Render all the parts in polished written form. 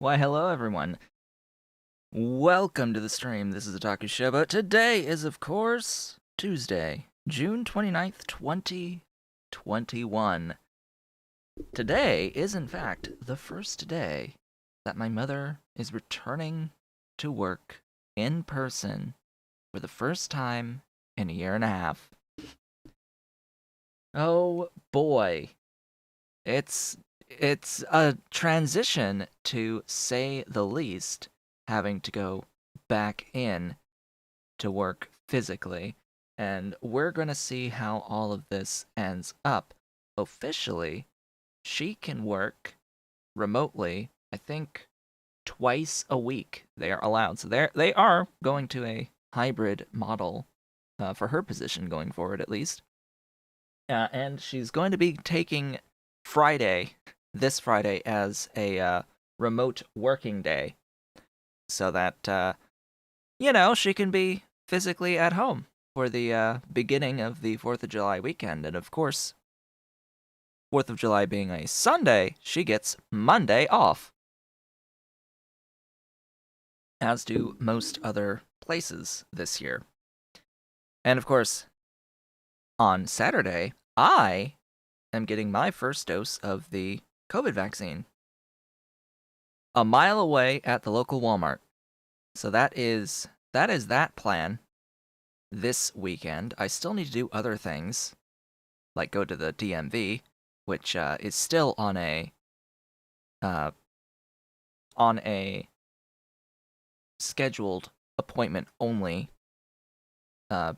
Why, hello everyone. Welcome to the stream. This is Otaku Shobo. Today is, of course, Tuesday, June 29th, 2021. Today is, in fact, the first day that my mother is returning to work in person for the first time in a year and a half. Oh boy. It's a transition, to say the least, having to go back in to work physically, and we're going to see how all of this ends up. Officially, she can work remotely, I think, twice a week they are allowed. So they are going to a hybrid model for her position going forward, at least. And she's going to be taking this Friday, as a remote working day, so that, she can be physically at home for the beginning of the 4th of July weekend. And of course, 4th of July being a Sunday, she gets Monday off, as do most other places this year. And of course, on Saturday, I am getting my first dose of the COVID vaccine a mile away at the local Walmart. So that is that plan this weekend. I still need to do other things, like go to the DMV, which is still on a scheduled appointment only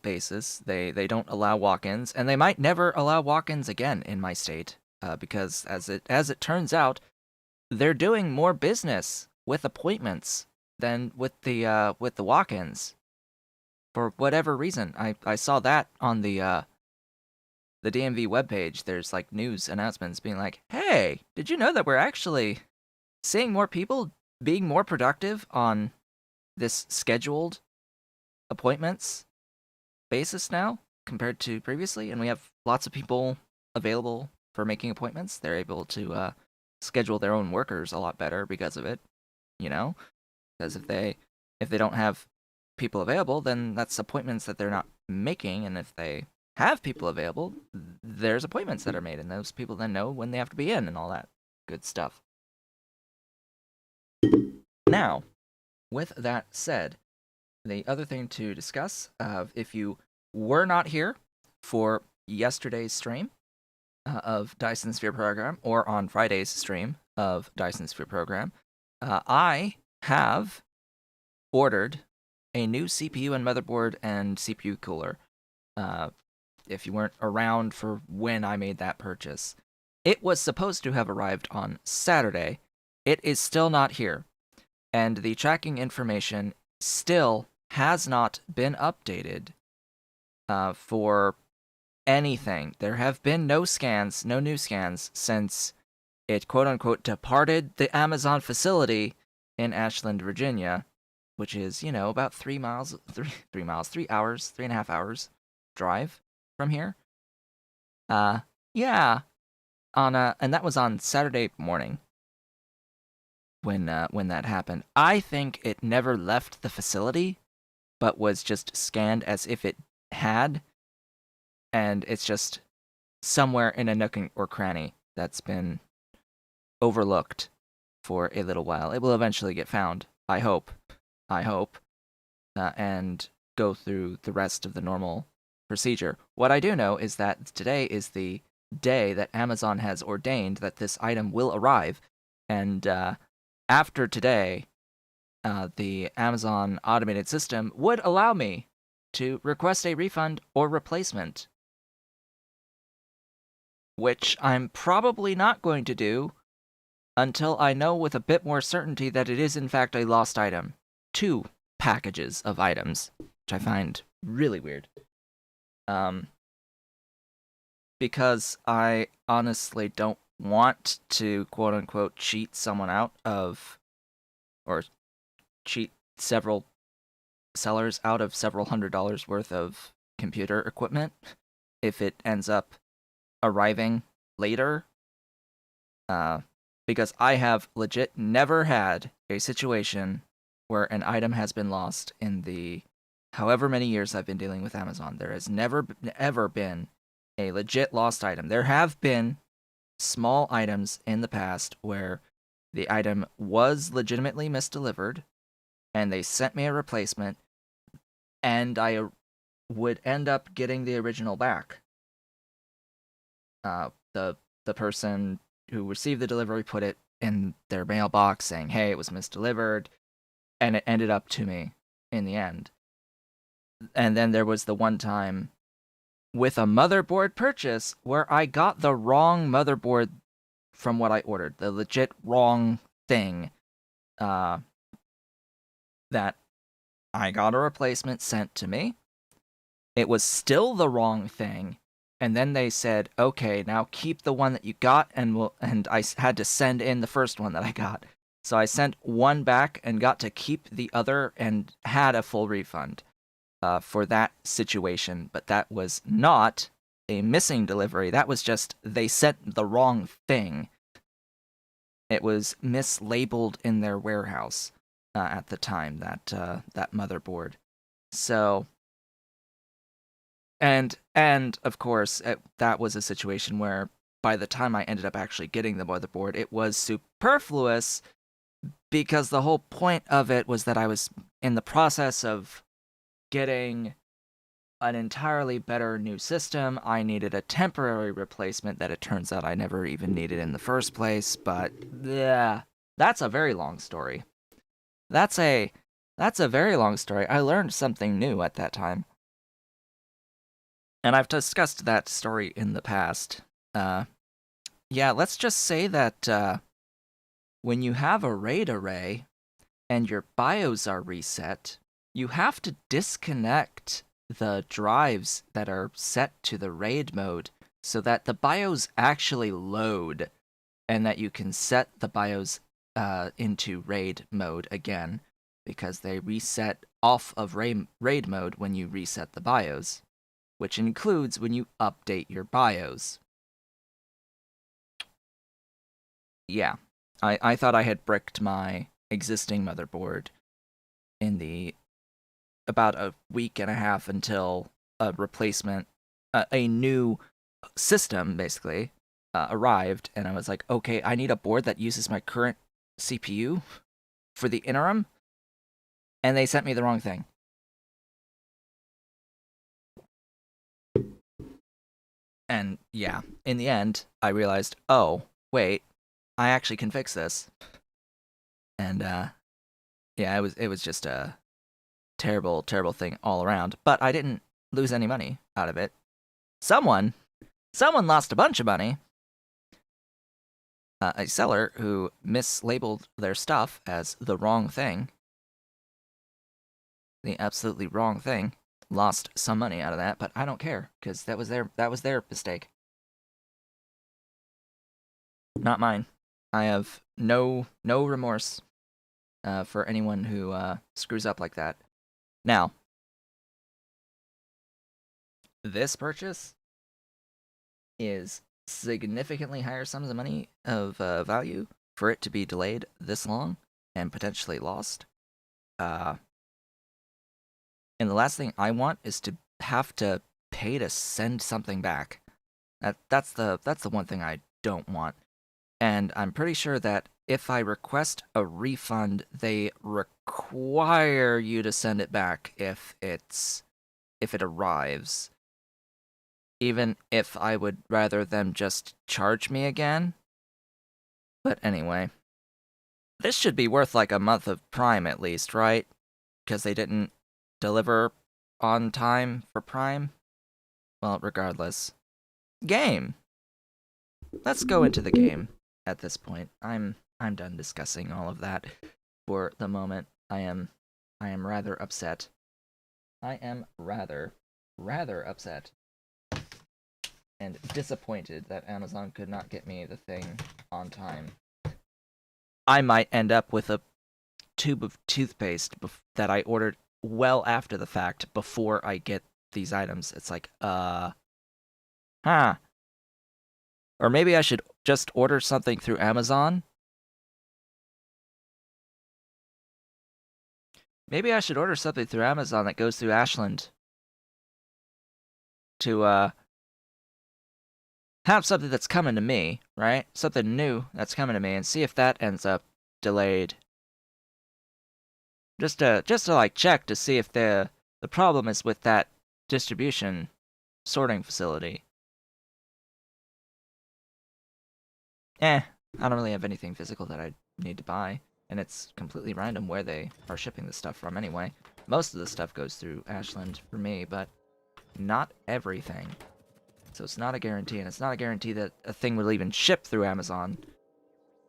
basis. They don't allow walk-ins, and they might never allow walk-ins again in my state, because as it turns out, they're doing more business with appointments than with the walk-ins. For whatever reason, I saw that on the DMV webpage. There's like news announcements being like, "Hey, did you know that we're actually seeing more people being more productive on this scheduled appointments basis now compared to previously, and we have lots of people available for making appointments. They're able to schedule their own workers a lot better because of it, you know? Because if they don't have people available, then that's appointments that they're not making, and if they have people available, there's appointments that are made, and those people then know when they have to be in and all that good stuff. Now, with that said, the other thing to discuss, if you were not here for yesterday's stream of Dyson Sphere Program, or on Friday's stream of Dyson Sphere Program, I have ordered a new CPU and motherboard and CPU cooler. If you weren't around for when I made that purchase, it was supposed to have arrived on Saturday. It is still not here, and the tracking information still has not been updated for anything. There have been no new scans, since it quote-unquote departed the Amazon facility in Ashland, Virginia, which is, about 3 miles, 3 miles, 3 hours, 3.5 hours drive from here. Yeah, and that was on Saturday morning when that happened. I think it never left the facility, but was just scanned as if it had, and it's just somewhere in a nook or cranny that's been overlooked for a little while. It will eventually get found, I hope, and go through the rest of the normal procedure. What I do know is that today is the day that Amazon has ordained that this item will arrive, and after today, the Amazon automated system would allow me to request a refund or replacement, which I'm probably not going to do until I know with a bit more certainty that it is in fact a lost item. 2 packages of items, which I find really weird. Because I honestly don't want to quote-unquote cheat someone out of, or cheat several sellers out of several $100s worth of computer equipment if it ends up arriving later. Because I have legit never had a situation where an item has been lost in the however many years I've been dealing with Amazon. There has never ever been a legit lost item. There have been small items in the past where the item was legitimately misdelivered, and they sent me a replacement, and I would end up getting the original back. The person who received the delivery put it in their mailbox saying, hey, it was misdelivered, and it ended up to me in the end. And then there was the one time with a motherboard purchase where I got the wrong motherboard from what I ordered, the legit wrong thing, that I got a replacement sent to me. It was still the wrong thing, and then they said, okay, now keep the one that you got, and I had to send in the first one that I got. So I sent one back and got to keep the other and had a full refund for that situation. But that was not a missing delivery. That was just they sent the wrong thing. It was mislabeled in their warehouse at the time, that motherboard. So, and of course, that was a situation where by the time I ended up actually getting the motherboard, it was superfluous, because the whole point of it was that I was in the process of getting an entirely better new system. I needed a temporary replacement that it turns out I never even needed in the first place, but yeah, that's a very long story. That's a very long story. I learned something new at that time. And I've discussed that story in the past. Yeah, let's just say that when you have a RAID array and your BIOS are reset, you have to disconnect the drives that are set to the RAID mode so that the BIOS actually load, and that you can set the BIOS into RAID mode again, because they reset off of RAID mode when you reset the BIOS, which includes when you update your BIOS. Yeah. I thought I had bricked my existing motherboard in the about a week and a half until a replacement, a new system basically arrived, and I was like, okay, I need a board that uses my current CPU for the interim, and they sent me the wrong thing. And yeah, in the end, I realized, oh wait, I actually can fix this, and yeah, it was just a terrible, terrible thing all around. But I didn't lose any money out of it. Someone, someone lost a bunch of money. A seller who mislabeled their stuff as the wrong thing, the absolutely wrong thing, lost some money out of that. But I don't care because that was their mistake, not mine. I have no remorse for anyone who screws up like that. Now, this purchase is significantly higher sums of money of value for it to be delayed this long and potentially lost. And the last thing I want is to have to pay to send something back. That's the one thing I don't want. And I'm pretty sure that if I request a refund, they require you to send it back if it arrives. Even if I would rather them just charge me again. But anyway, this should be worth like a month of Prime at least, right? Because they didn't deliver on time for Prime. Well, regardless. Game. Let's go into the game at this point. I'm done discussing all of that for the moment. I am rather upset. I am rather upset and disappointed that Amazon could not get me the thing on time. I might end up with a tube of toothpaste that I ordered well after the fact before I get these items. It's like, huh. Or maybe I should just order something through Amazon. Maybe I should order something through Amazon that goes through Ashland to have something that's coming to me, right? Something new that's coming to me, and see if that ends up delayed. Just to like check to see if the problem is with that distribution sorting facility. I don't really have anything physical that I need to buy, and it's completely random where they are shipping the stuff from anyway. Most of the stuff goes through Ashland for me, but not everything. So it's not a guarantee, and it's not a guarantee that a thing will even ship through Amazon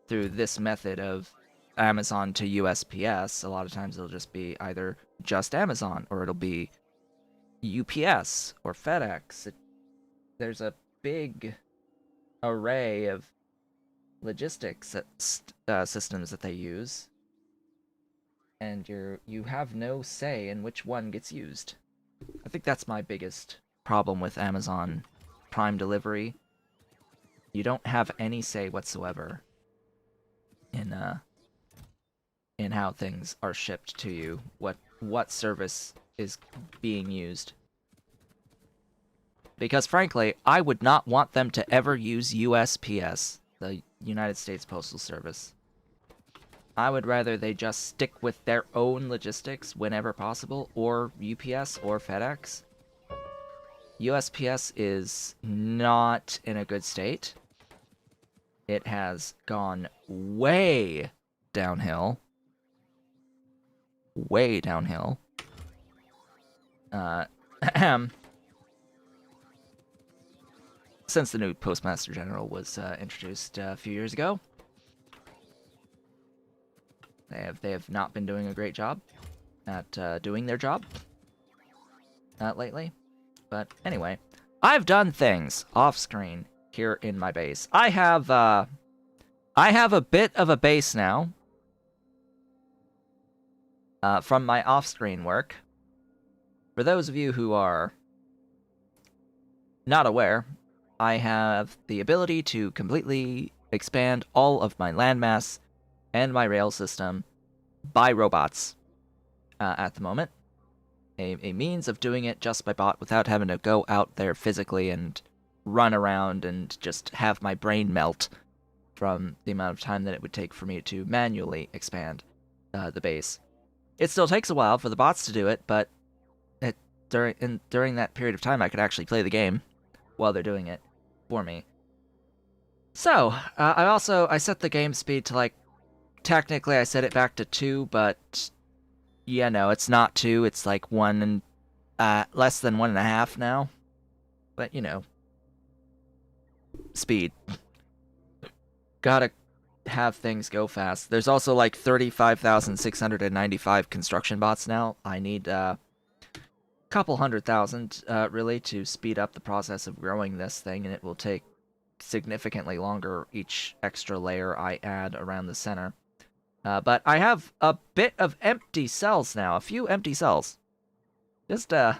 through this method of Amazon to USPS. A lot of times it'll just be either just Amazon, or it'll be UPS or FedEx. There's a big array of logistics systems that they use, and you have no say in which one gets used. I think that's my biggest problem with Amazon Prime delivery. You don't have any say whatsoever in how things are shipped to you, what service is being used. Because frankly, I would not want them to ever use USPS, the United States Postal Service. I would rather they just stick with their own logistics whenever possible, or UPS or FedEx. USPS is not in a good state. It has gone way downhill. Way downhill. Since the new Postmaster General was introduced a few years ago. They have not been doing a great job at doing their job lately. But anyway, I've done things off screen here in my base. I have a bit of a base now from my off-screen work. For those of you who are not aware, I have the ability to completely expand all of my landmass and my rail system by robots at the moment. A means of doing it just by bot without having to go out there physically and run around and just have my brain melt from the amount of time that it would take for me to manually expand the base. It still takes a while for the bots to do it, but during that period of time, I could actually play the game while they're doing it for me. So, I set the game speed to, like, technically I set it back to 2, but yeah, no, it's not 2, it's like 1 and less than 1.5 now. But, you know, speed. Gotta have things go fast. There's also like 35,695 construction bots now. I need couple 100,000 really to speed up the process of growing this thing, and it will take significantly longer each extra layer I add around the center. But I have a bit of empty cells now, a few empty cells. Just a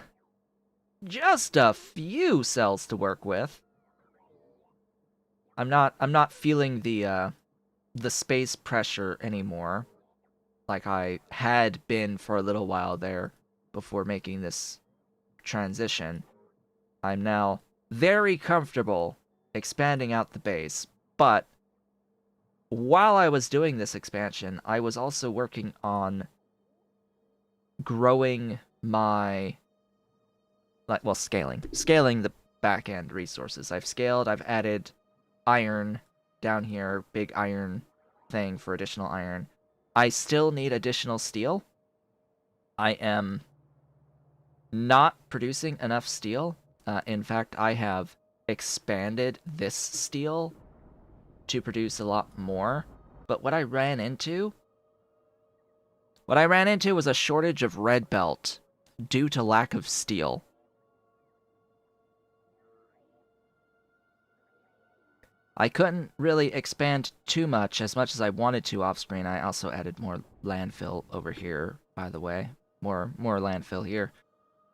few cells to work with. I'm not feeling the space pressure anymore, like I had been for a little while there before making this transition. I'm now very comfortable expanding out the base, but while I was doing this expansion, I was also working on growing my, scaling the back-end resources. I've scaled, I've added iron down here, big iron thing for additional iron. I still need additional steel. I am not producing enough steel. In fact, I have expanded this steel to produce a lot more. But what I ran into was a shortage of red belt due to lack of steel. I couldn't really expand too much as I wanted to off screen. I also added more landfill over here, by the way. More landfill here.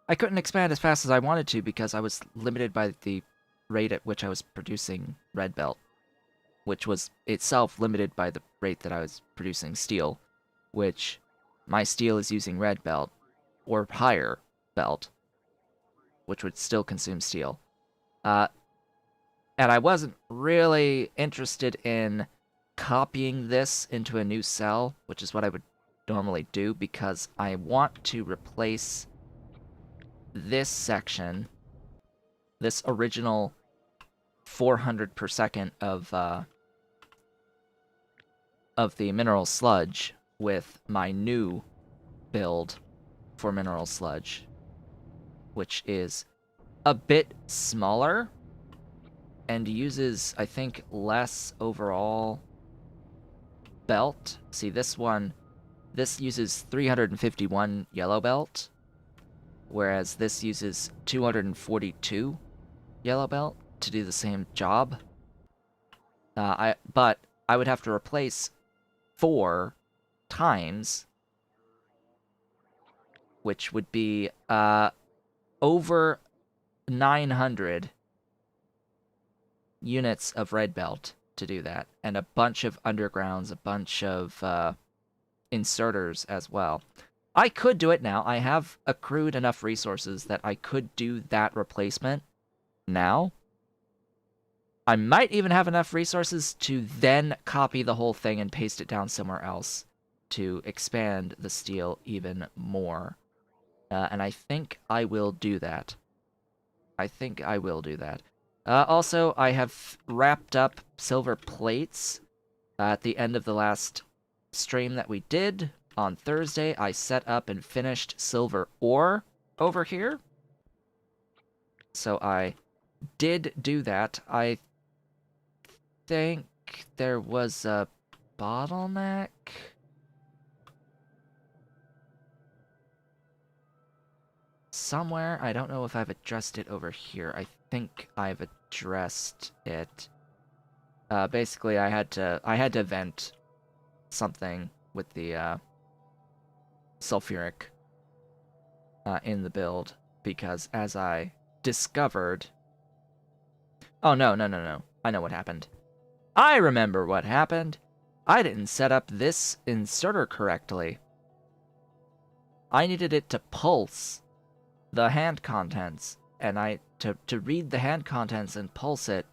I couldn't expand as fast as I wanted to because I was limited by the rate at which I was producing red belt, which was itself limited by the rate that I was producing steel, which my steel is using red belt or higher belt, which would still consume steel. And I wasn't really interested in copying this into a new cell, which is what I would normally do, because I want to replace this section, this original 400 per second of the mineral sludge with my new build for mineral sludge, which is a bit smaller and uses, I think, less overall belt. See, this uses 351 yellow belt, whereas this uses 242 yellow belt to do the same job. But I would have to replace 4 times, which would be over 900 units of red belt to do that, and a bunch of undergrounds, a bunch of inserters as well. I could do it now. I have accrued enough resources that I could do that replacement now. I might even have enough resources to then copy the whole thing and paste it down somewhere else to expand the steel even more. And I think I will do that. Also, I have wrapped up silver plates at the end of the last stream that we did. On Thursday, I set up and finished silver ore over here. So I did do that. I think there was a bottleneck. Somewhere. I don't know if I've addressed it over here. I think I've addressed it. Basically, I had to vent something with the sulfuric in the build, because as I discovered... Oh, no. I know what happened. I remember what happened. I didn't set up this inserter correctly. I needed it to pulse the hand contents, and to read the hand contents and pulse it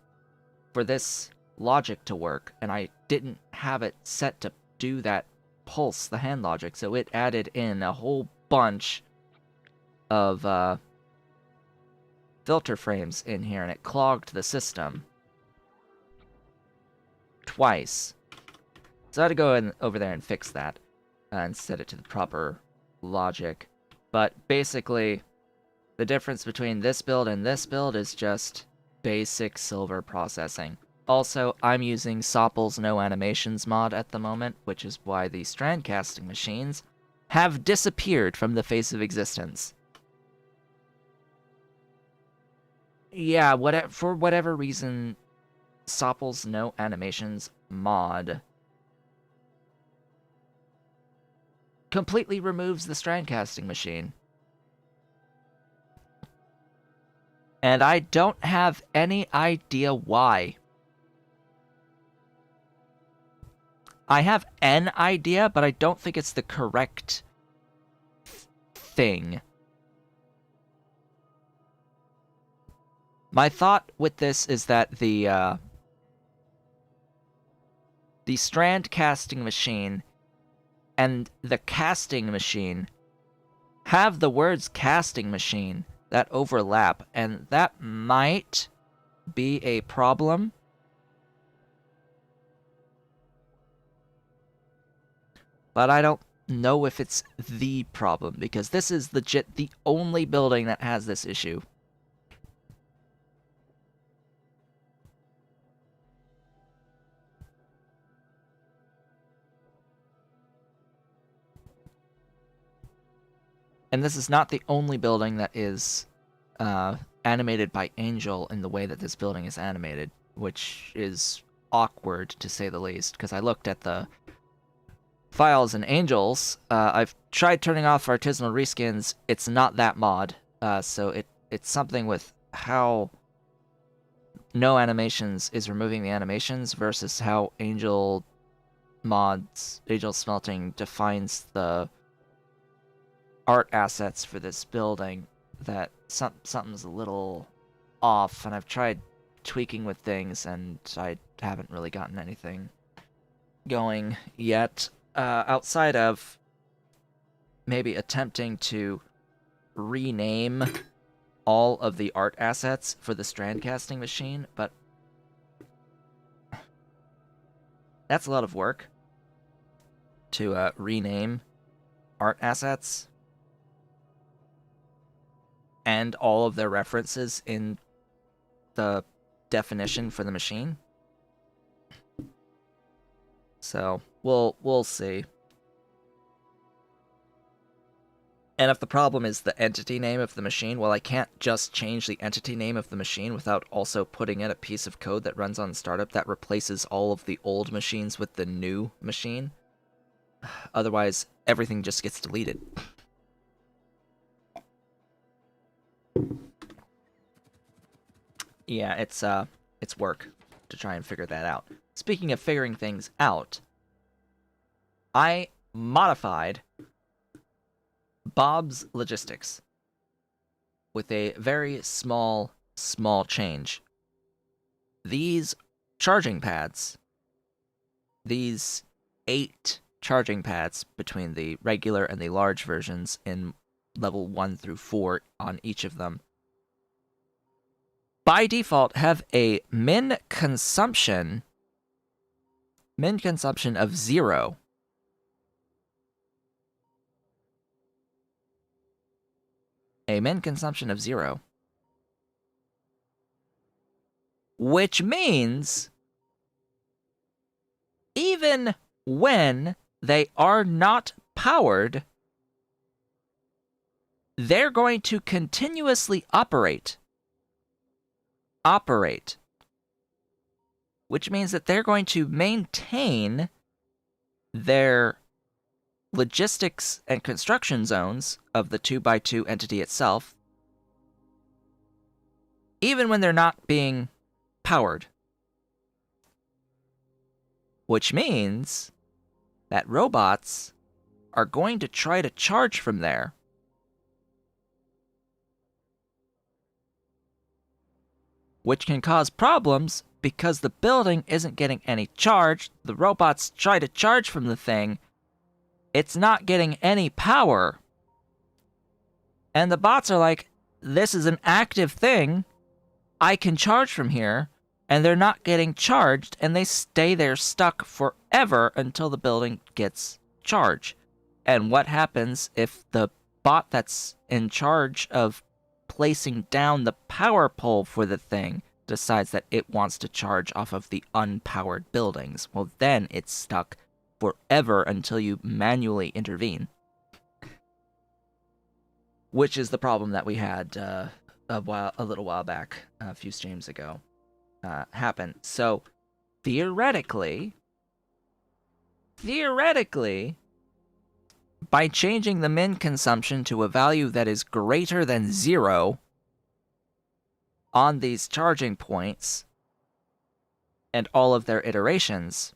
for this logic to work, and I didn't have it set to do that pulse the hand logic, so it added in a whole bunch of filter frames in here, and it clogged the system twice. So I had to go over there and fix that and set it to the proper logic. But basically, the difference between this build and this build is just basic silver processing. Also, I'm using Sopple's No Animations mod at the moment, which is why the strand casting machines have disappeared from the face of existence. Yeah, for whatever reason, Sopple's No Animations mod completely removes the strand casting machine. And I don't have any idea why. I have an idea, but I don't think it's the correct thing. My thought with this is that the strand casting machine and the casting machine have the words casting machine that overlap, and that might be a problem. But I don't know if it's the problem, because this is legit the only building that has this issue. And this is not the only building that is animated by Angel in the way that this building is animated, which is awkward, to say the least, because I looked at the files in Angels. I've tried turning off artisanal reskins. It's not that mod, so it's something with how No Animations is removing the animations versus how Angel Smelting defines the art assets for this building, that something's a little off, and I've tried tweaking with things, and I haven't really gotten anything going yet, outside of maybe attempting to rename all of the art assets for the strand casting machine, but that's a lot of work to rename art assets and all of their references in the definition for the machine. So we'll see. And if the problem is the entity name of the machine, well, I can't just change the entity name of the machine without also putting in a piece of code that runs on startup that replaces all of the old machines with the new machine. Otherwise, everything just gets deleted. Yeah, it's work to try and figure that out. Speaking of figuring things out, I modified Bob's Logistics with a very small change. These charging pads, these 8 charging pads between the regular and the large versions in level 1 through 4 on each of them, by default have a min consumption of 0. A min consumption of 0. Which means even when they are not powered, they're going to continuously operate. Which means that they're going to maintain their logistics and construction zones of the 2x2 entity itself, even when they're not being powered. which means that robots are going to try to charge from there. Which can cause problems because the building isn't getting any charge. The robots try to charge from the thing. It's not getting any power. And the bots are like, this is an active thing. I can charge from here. And they're not getting charged, and they stay there stuck forever until the building gets charged. And what happens if the bot that's in charge of placing down the power pole for the thing decides that it wants to charge off of the unpowered buildings? Well, then it's stuck forever until you manually intervene. Which is the problem that we had a little while back, a few streams ago, happen. So, theoretically, by changing the min consumption to a value that is greater than 0 on these charging points and all of their iterations,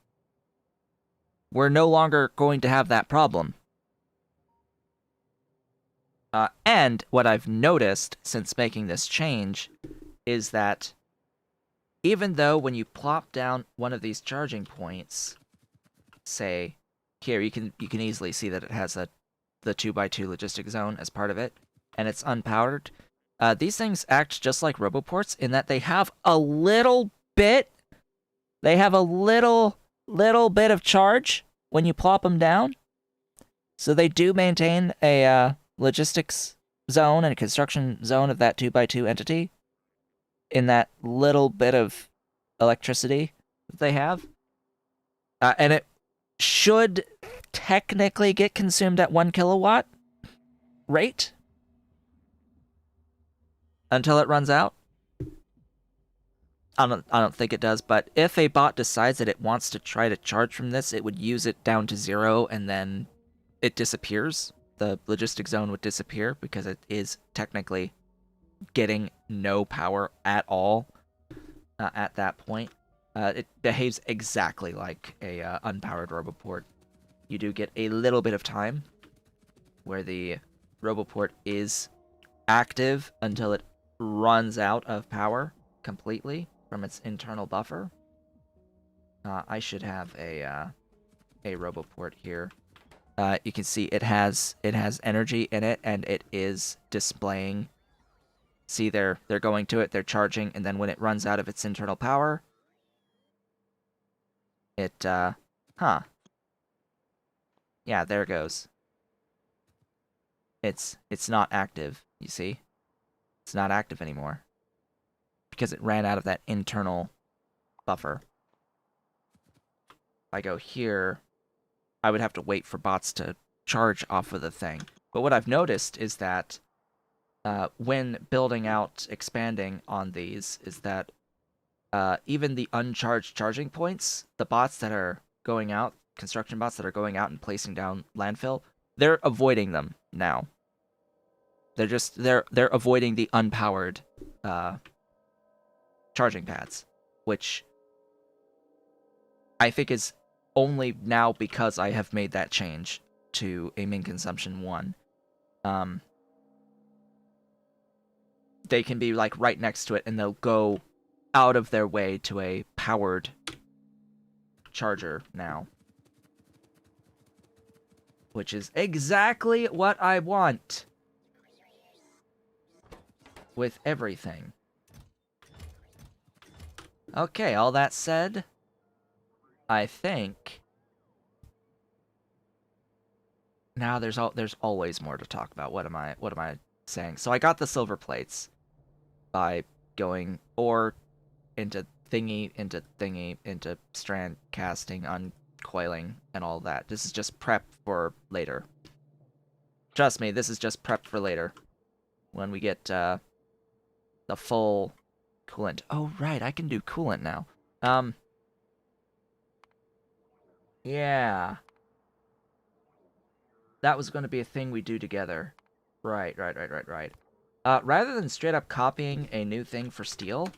we're no longer going to have that problem. And what I've noticed since making this change is that even though when you plop down one of these charging points, say, here, you can easily see that it has the 2x2 logistic zone as part of it, and it's unpowered. These things act just like roboports in that they have a little bit of charge when you plop them down. So they do maintain a logistics zone and a construction zone of that 2x2 entity in that little bit of electricity that they have. And it should technically get consumed at 1 kilowatt rate until it runs out. I don't think it does, but if a bot decides that it wants to try to charge from this, it would use it down to 0 and then it disappears. The logistic zone would disappear because it is technically getting no power at all at that point. It behaves exactly like a unpowered roboport. You do get a little bit of time where the roboport is active until it runs out of power completely from its internal buffer. I should have a roboport here. You can see it has energy in it, and it is displaying. See, they're going to it, they're charging, and then when it runs out of its internal power, it yeah, there it goes. It's not active, you see? It's not active anymore because it ran out of that internal buffer. If I go here, I would have to wait for bots to charge off of the thing. But what I've noticed is that when building out, expanding on these, is that even the uncharged charging points, the bots that are going out, construction bots that are going out and placing down landfill, they're avoiding them now. They're avoiding the unpowered charging pads, which I think is only now because I have made that change to a min consumption 1. They can be like right next to it and they'll go out of their way to a powered charger now. Which is exactly what I want with everything. Okay, all that said, I think now there's always more to talk about. What am I saying? So I got the silver plates by going ore into thingy, into strand casting, uncoiling, and all that. This is just prep for later. Trust me, this is just prep for later. When we get the full coolant. Oh, right, I can do coolant now. Yeah. That was going to be a thing we do together. Right. Rather than straight up copying a new thing for steel,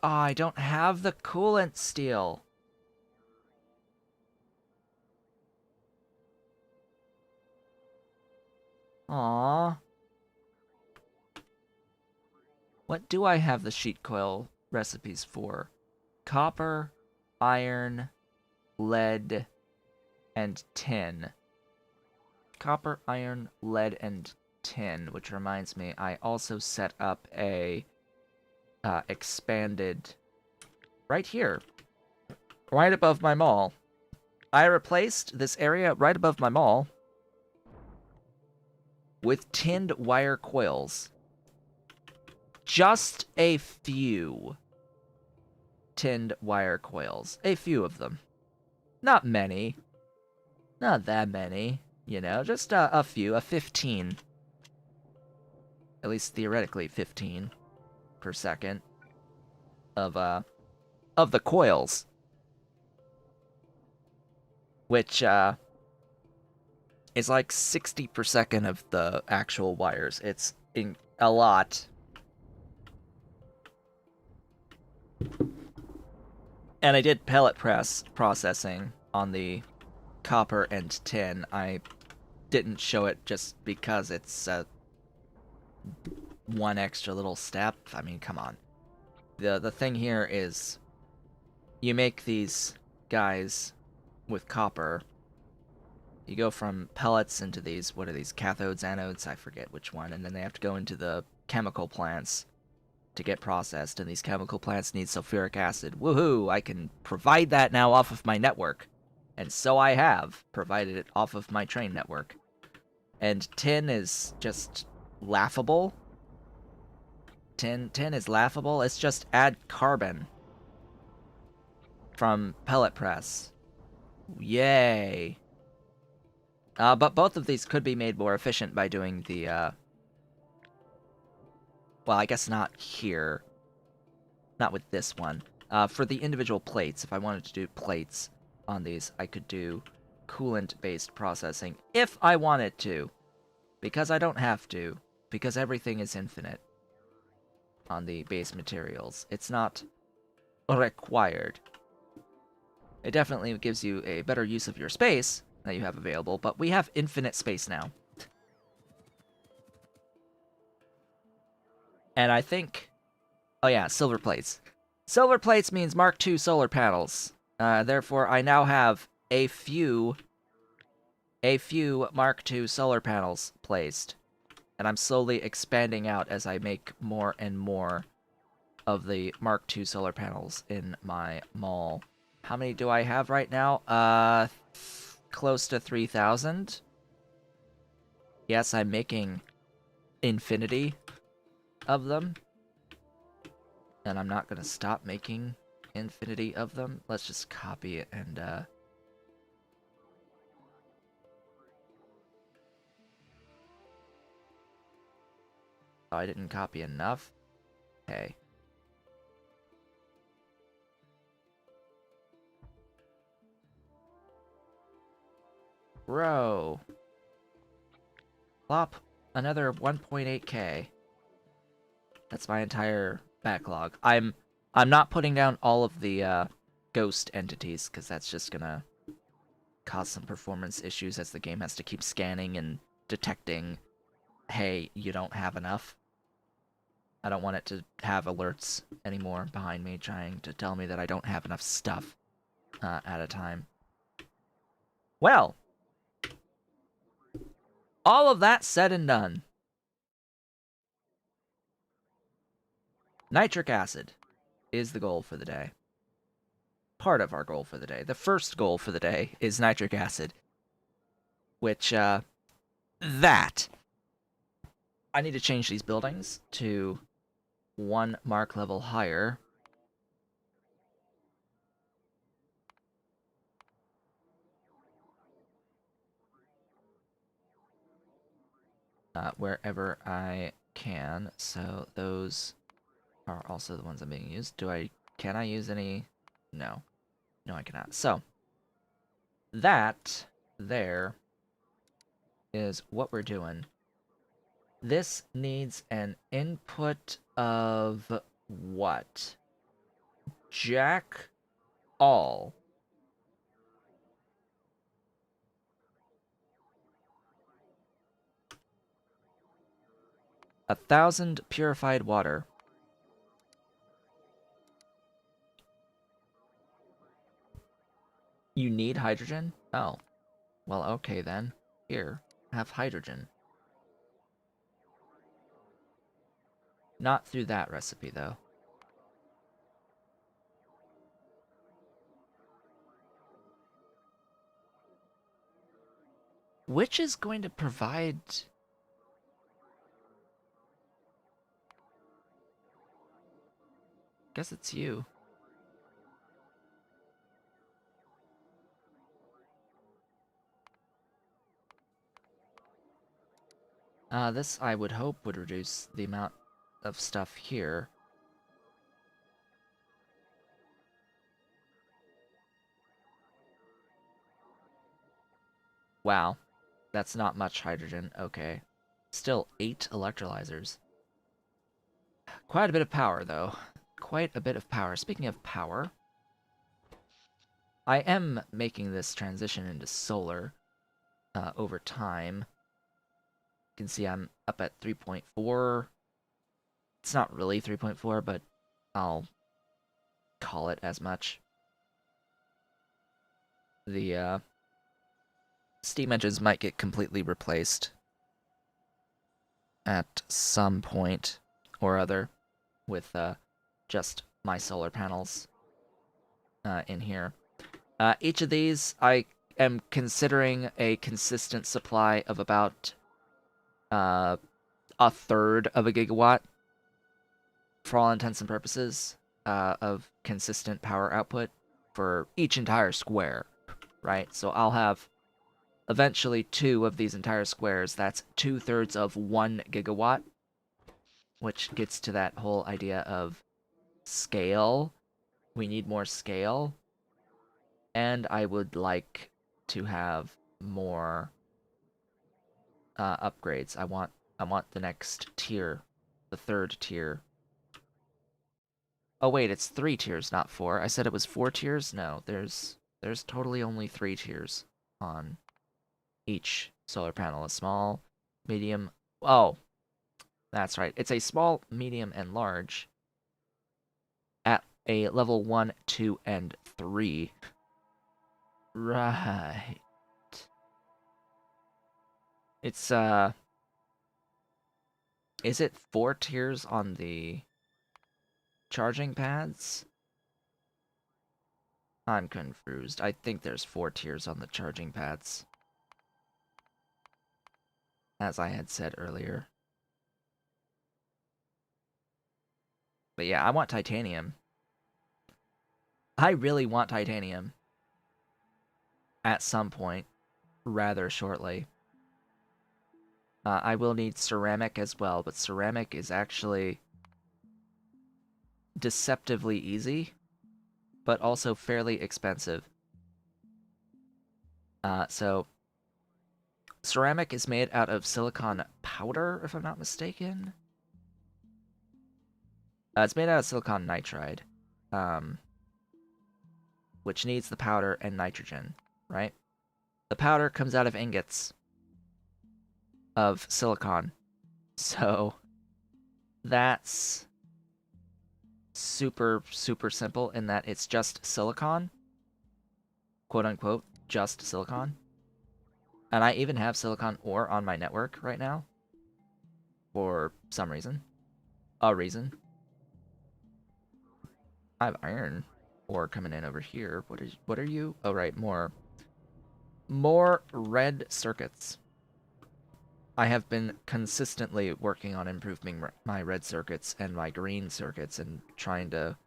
Oh, I don't have the coolant steel. Aww. What do I have the sheet coil recipes for? Copper, iron, lead, and tin. Copper, iron, lead, and tin, which reminds me, I also set up a expanded right here, right above my mall. I replaced this area right above my mall with tinned wire coils. Just a few tinned wire coils. A few of them. Not many. Not that many. You know, just a few. A 15. At least theoretically 15 per second of the coils. Which, is like 60 per second of the actual wires. It's a lot. And I did pellet press processing on the copper and tin. I didn't show it just because it's one extra little step. I mean, come on. The thing here is you make these guys with copper. You go from pellets into these, what are these, cathodes, anodes? I forget which one. And then they have to go into the chemical plants to get processed, and these chemical plants need sulfuric acid. Woohoo! I can provide that now off of my network. And so I have provided it off of my train network. And tin is just laughable. Tin is laughable. It's just add carbon from pellet press. Yay. But both of these could be made more efficient by doing the, well, I guess not here. Not with this one. For the individual plates, if I wanted to do plates on these, I could do coolant-based processing if I wanted to. Because I don't have to. Because everything is infinite on the base materials. It's not required. It definitely gives you a better use of your space that you have available, but we have infinite space now. And I think... Oh yeah, silver plates. Silver plates means Mark II solar panels. Therefore, I now have a few Mark II solar panels placed. And I'm slowly expanding out as I make more and more of the Mark II solar panels in my mall. How many do I have right now? Close to 3,000. Yes, I'm making infinity of them. And I'm not gonna stop making infinity of them. Let's just copy it and, Oh, I didn't copy enough? Okay. Bro. Plop another 1.8k. That's my entire backlog. I'm not putting down all of the ghost entities, because that's just gonna cause some performance issues as the game has to keep scanning and detecting, hey, you don't have enough. I don't want it to have alerts anymore behind me trying to tell me that I don't have enough stuff at a time. Well, all of that said and done. Nitric acid is the goal for the day. Part of our goal for the day. The first goal for the day is nitric acid. Which, that. I need to change these buildings to one mark level higher. Wherever I can. So those are also the ones I'm being used. Can I use any? No. No, I cannot. So, that there is what we're doing. This needs an input of what? Jack all. A 1,000 purified water. You need hydrogen? Oh. Well, okay then. Here, have hydrogen. Not through that recipe, though. Which is going to provide... Guess it's you. This, I would hope, would reduce the amount of stuff here. Wow. That's not much hydrogen. Okay. Still 8 electrolyzers. Quite a bit of power, though. Quite a bit of power. Speaking of power, I am making this transition into solar over time. You can see I'm up at 3.4. It's not really 3.4, but I'll call it as much. The steam engines might get completely replaced at some point or other with just my solar panels in here. Each of these, I am considering a consistent supply of about a third of a gigawatt, for all intents and purposes, of consistent power output for each entire square, right? So I'll have eventually 2 of these entire squares. That's 2/3 of 1 gigawatt, which gets to that whole idea of scale. We need more scale. And I would like to have more upgrades. I want the next tier, the 3rd tier. Oh wait, it's 3 tiers, not 4. I said it was 4 tiers? No, there's totally only 3 tiers on each solar panel. A small, medium... Oh, that's right. It's a small, medium, and large at a level 1, 2, and 3. Right. It's, is it 4 tiers on the charging pads? I'm confused. I think there's 4 tiers on the charging pads, as I had said earlier. But yeah, I want titanium. I really want titanium at some point, rather shortly. I will need ceramic as well, but ceramic is actually deceptively easy, but also fairly expensive. So ceramic is made out of silicon powder, if I'm not mistaken. It's made out of silicon nitride, which needs the powder and nitrogen, right? The powder comes out of ingots of silicon, so that's super, super simple in that it's just silicon, quote unquote, just silicon. And I even have silicon ore on my network right now for some reason. A reason. I have iron ore coming in over here. What are you? Oh right, more red circuits. I have been consistently working on improving my red circuits and my green circuits and trying to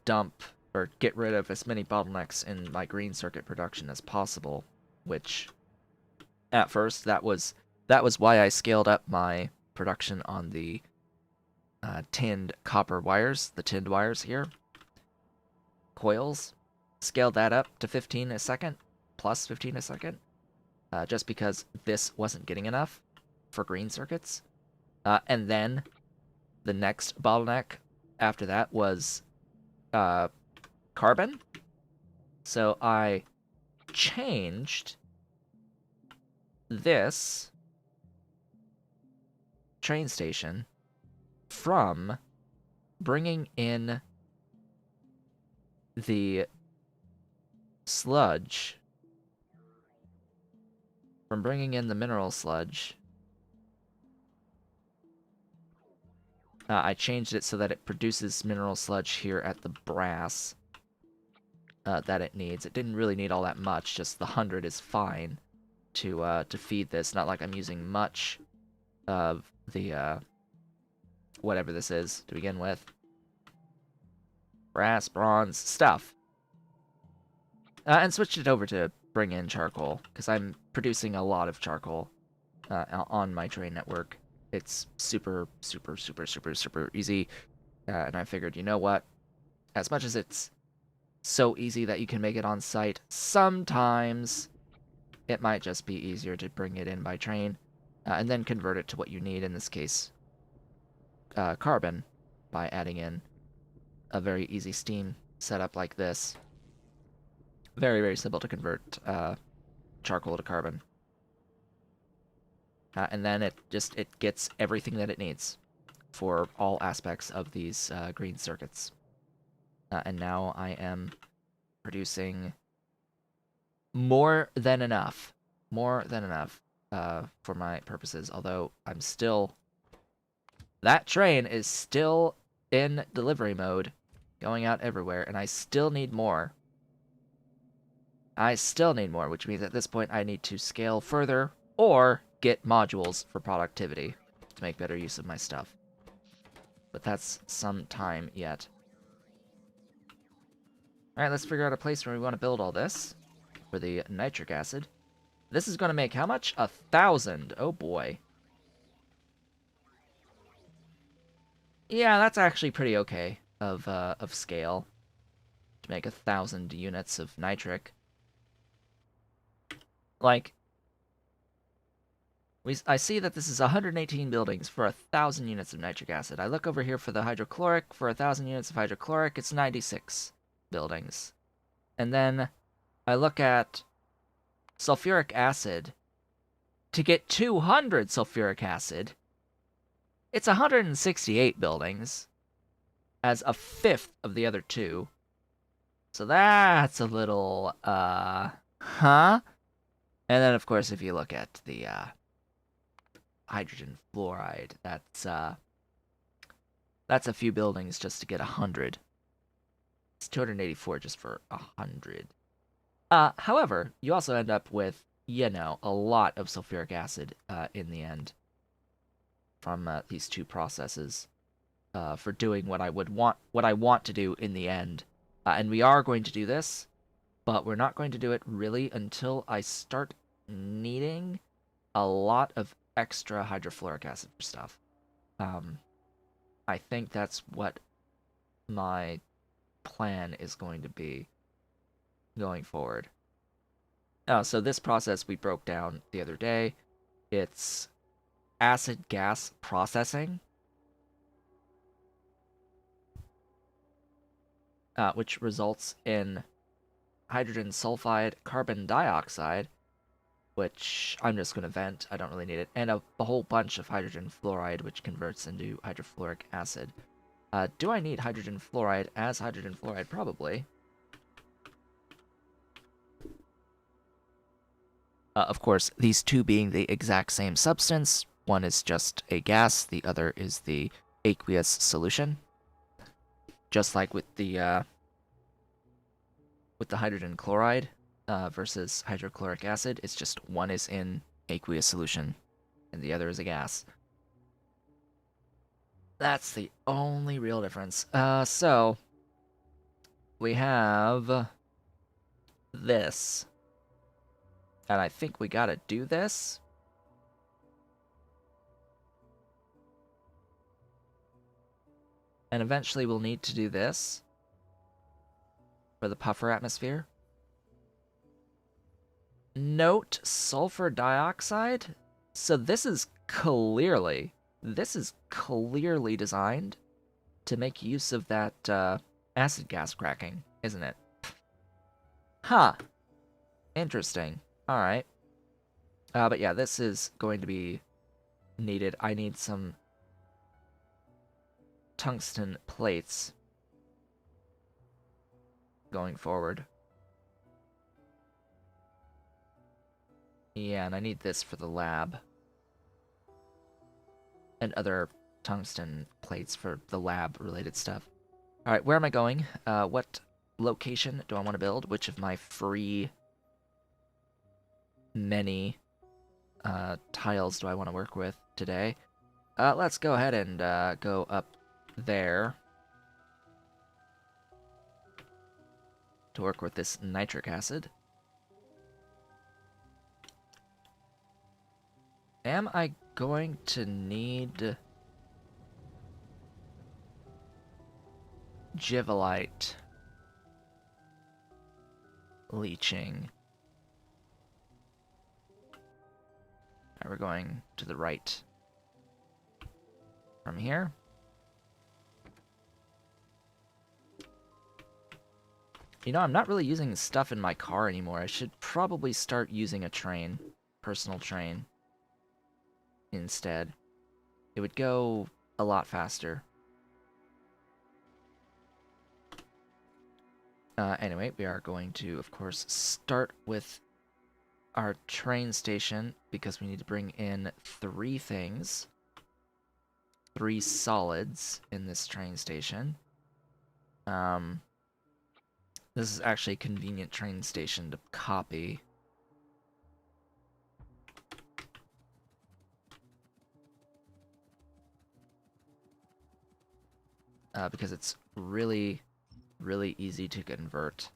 dump or get rid of as many bottlenecks in my green circuit production as possible, which at first that was why I scaled up my production on the tinned copper wires, the tinned wires here. Coils, scaled that up to 15 a second, plus 15 a second, just because this wasn't getting enough for green circuits. And then the next bottleneck after that was carbon. So I changed this train station from bringing in the sludge, from bringing in the mineral sludge. I changed it so that it produces mineral sludge here at the brass that it needs. It didn't really need all that much, just the 100 is fine to feed this. Not like I'm using much of the whatever this is to begin with. Brass, bronze, stuff. And switched it over to bring in charcoal, because I'm producing a lot of charcoal on my train network. It's super, super, super, super, super easy. And I figured, you know what? As much as it's so easy that you can make it on site, sometimes it might just be easier to bring it in by train and then convert it to what you need, in this case, carbon, by adding in a very easy steam setup like this. Very, very simple to convert charcoal to carbon. And then it gets everything that it needs for all aspects of these green circuits. And now I am producing more than enough for my purposes, although I'm still... That train is still in delivery mode, going out everywhere, and I still need more. Which means at this point I need to scale further or get modules for productivity to make better use of my stuff. But that's some time yet. Alright, let's figure out a place where we want to build all this for the nitric acid. This is going to make how much? 1,000. Oh boy. Yeah, that's actually pretty okay of scale to make 1,000 units of nitric. Like, I see that this is 118 buildings for 1,000 units of nitric acid. I look over here for the hydrochloric. For 1,000 units of hydrochloric, it's 96 buildings. And then I look at sulfuric acid. To get 200 sulfuric acid, it's 168 buildings, as a fifth of the other two. So that's a little, huh? And then, of course, if you look at the, hydrogen fluoride, that's a few buildings just to get 100. It's 284 just for 100. However, you also end up with, you know, a lot of sulfuric acid, in the end from, these two processes, for doing what I want to do in the end. And we are going to do this, but we're not going to do it really until I start needing a lot of extra hydrofluoric acid for stuff. I think that's what my plan is going to be going forward. So this process we broke down the other day. It's acid gas processing, which results in hydrogen sulfide, carbon dioxide, which I'm just going to vent, I don't really need it, and a whole bunch of hydrogen fluoride, which converts into hydrofluoric acid. Do I need hydrogen fluoride as hydrogen fluoride? Probably. Of course, these two being the exact same substance. One is just a gas, the other is the aqueous solution. Just like with the hydrogen chloride versus hydrochloric acid, it's just one is in aqueous solution and the other is a gas. That's the only real difference. So we have this. And I think we gotta do this. And eventually we'll need to do this for the puffer atmosphere. Note sulfur dioxide. So this is clearly designed to make use of that acid gas cracking, isn't it? Huh. Interesting. Alright. But yeah, this is going to be needed. I need some tungsten plates going forward. Yeah, and I need this for the lab. And other tungsten plates for the lab-related stuff. Alright, where am I going? What location do I want to build? Which of my free many tiles do I want to work with today? Let's go ahead and go up there to work with this nitric acid. Am I going to need Givelite leaching? Alright, we're going to the right from here. You know, I'm not really using stuff in my car anymore. I should probably start using a train, personal train, instead. It would go a lot faster. Anyway, we are going to, of course, start with our train station, because we need to bring in 3 things. 3 solids in this train station. This is actually a convenient train station to copy. Because it's really, really easy to convert.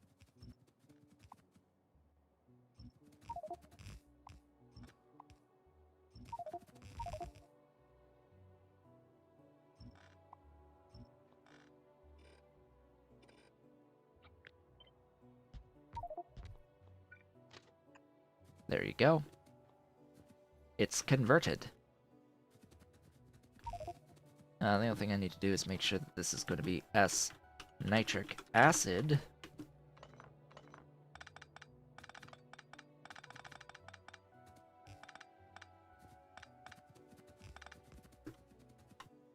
There you go. It's converted. The only thing I need to do is make sure that this is going to be S nitric acid.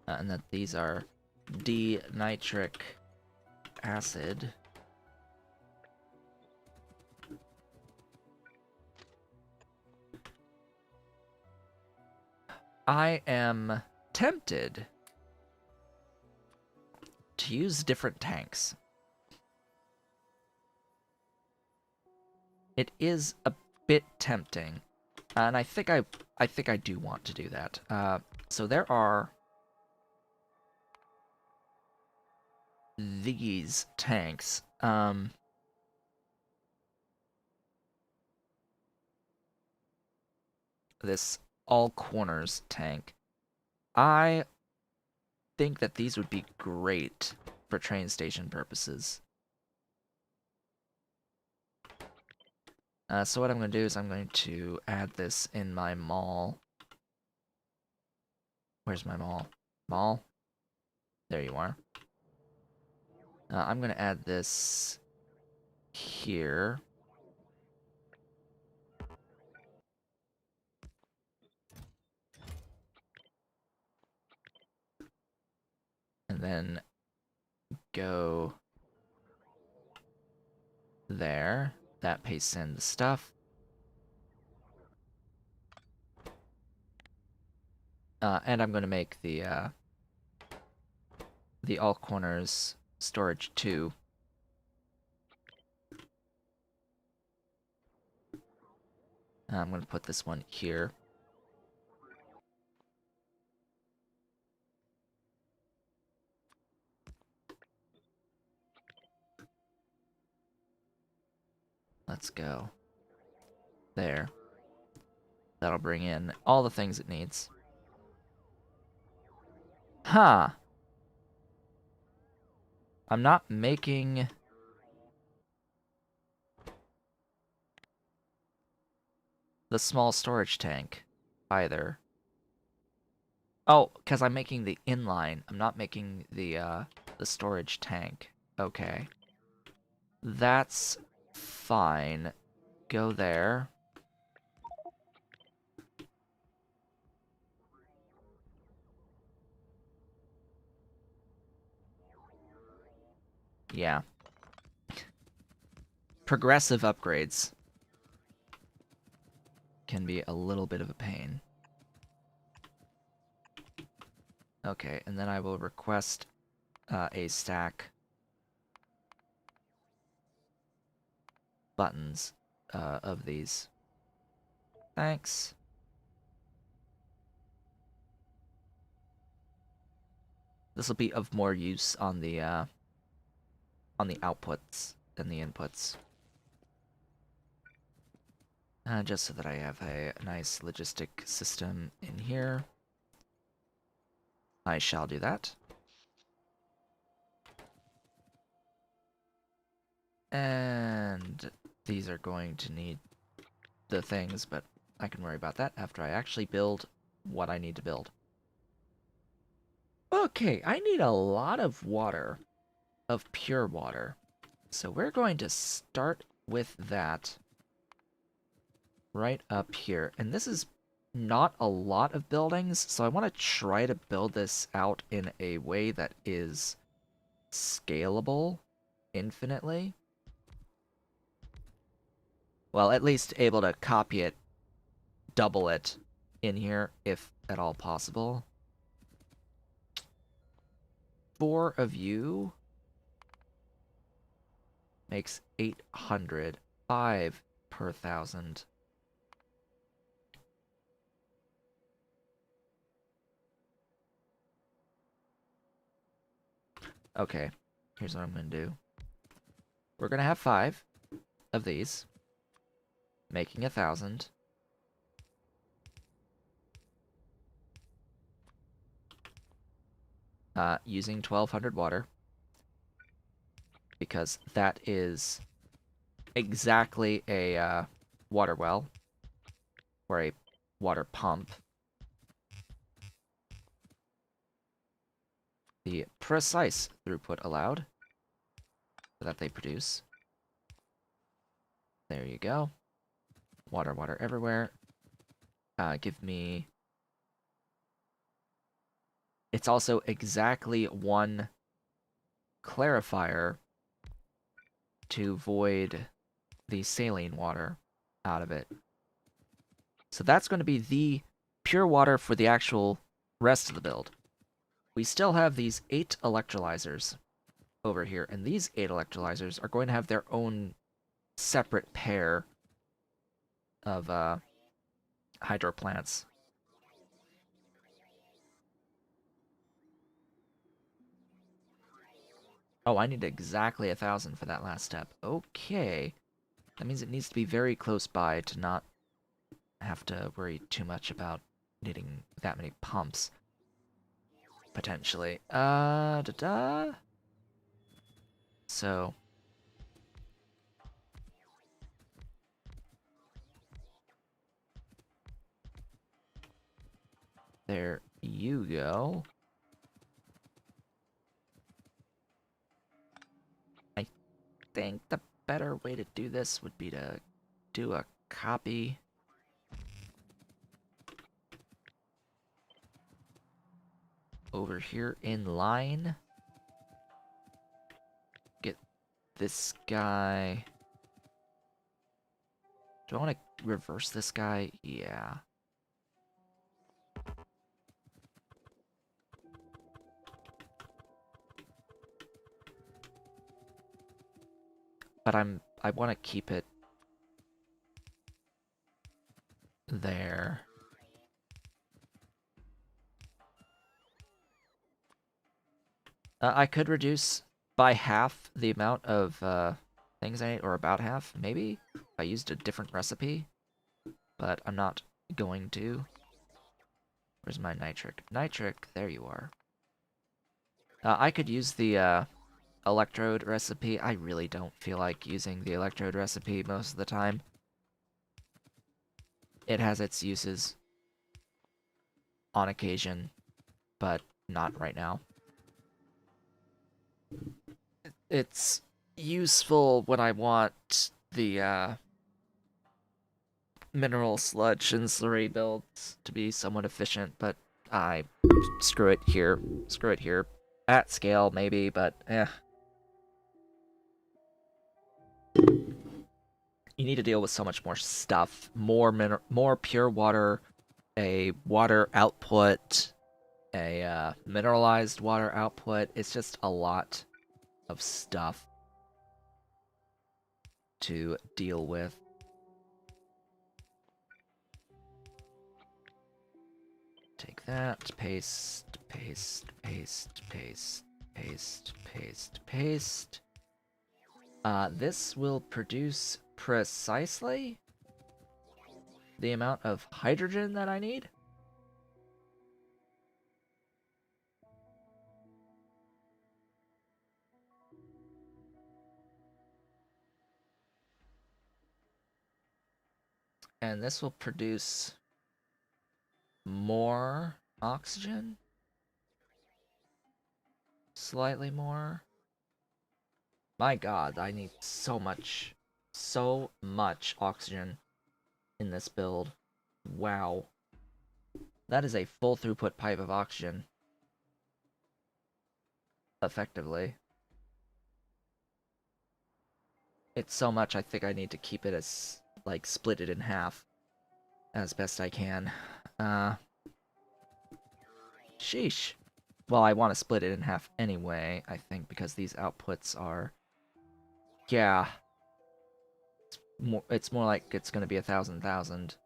And that these are D nitric acid. I am tempted to use different tanks. It is a bit tempting, and I think I do want to do that. So there are these tanks. This all corners tank. I think that these would be great for train station purposes. So what I'm going to do is I'm going to add this in my mall. Where's my mall? Mall? There you are. I'm going to add this here. And then go there. That pastes in the stuff. And I'm going to make the all corners storage too. I'm going to put this one here. Let's go. There. That'll bring in all the things it needs. Huh. I'm not making the small storage tank either. Oh, because I'm making the inline. I'm not making the storage tank. Okay. That's fine. Go there. Yeah. Progressive upgrades can be a little bit of a pain. Okay, and then I will request a stack buttons of these. Thanks. This will be of more use on the outputs than the inputs. Just so that I have a nice logistic system in here. I shall do that. And these are going to need the things, but I can worry about that after I actually build what I need to build. Okay, I need a lot of water, of pure water. So we're going to start with that right up here. And this is not a lot of buildings, so I want to try to build this out in a way that is scalable infinitely. Well, at least able to copy it, double it in here, if at all possible. 4 of you makes 800. 5 per 1,000. Okay, here's what I'm going to do. We're going to have 5 of these, making 1,000. Using 1,200 water, because that is exactly a water well, or a water pump. The precise throughput allowed that they produce. There you go. Water, water everywhere. Give me... It's also exactly 1 clarifier to void the saline water out of it. So that's going to be the pure water for the actual rest of the build. We still have these 8 electrolyzers over here, and these 8 electrolyzers are going to have their own separate pair of hydro plants. Oh, I need exactly 1,000 for that last step. Okay. That means it needs to be very close by to not have to worry too much about needing that many pumps. Potentially. Da-da. So... there you go. I think the better way to do this would be to do a copy. Over here in line. Get this guy. Do I want to reverse this guy? Yeah. But I want to keep it there. I could reduce by half the amount of things I need, or about half, maybe, if I used a different recipe. But I'm not going to. Where's my nitric? Nitric, there you are. I could use the electrode recipe. I really don't feel like using the electrode recipe most of the time. It has its uses on occasion, but not right now. it's useful when I want the mineral sludge and slurry builds to be somewhat efficient, but I screw it here. Screw it here. At scale, maybe, but eh. You need to deal with so much more stuff. More pure water, a water output, a mineralized water output. It's just a lot of stuff to deal with. Take that, paste, paste, paste, paste, paste, paste, paste. This will produce precisely the amount of hydrogen that I need. And this will produce more oxygen. Slightly more. My god, I need so much oxygen in this build. Wow. That is a full throughput pipe of oxygen. Effectively. It's so much I think I need to keep it as, like, split it in half. As best I can. Sheesh. Well, I want to split it in half anyway, I think, because these outputs are... Yeah. It's more like it's gonna be 1,000, 1,000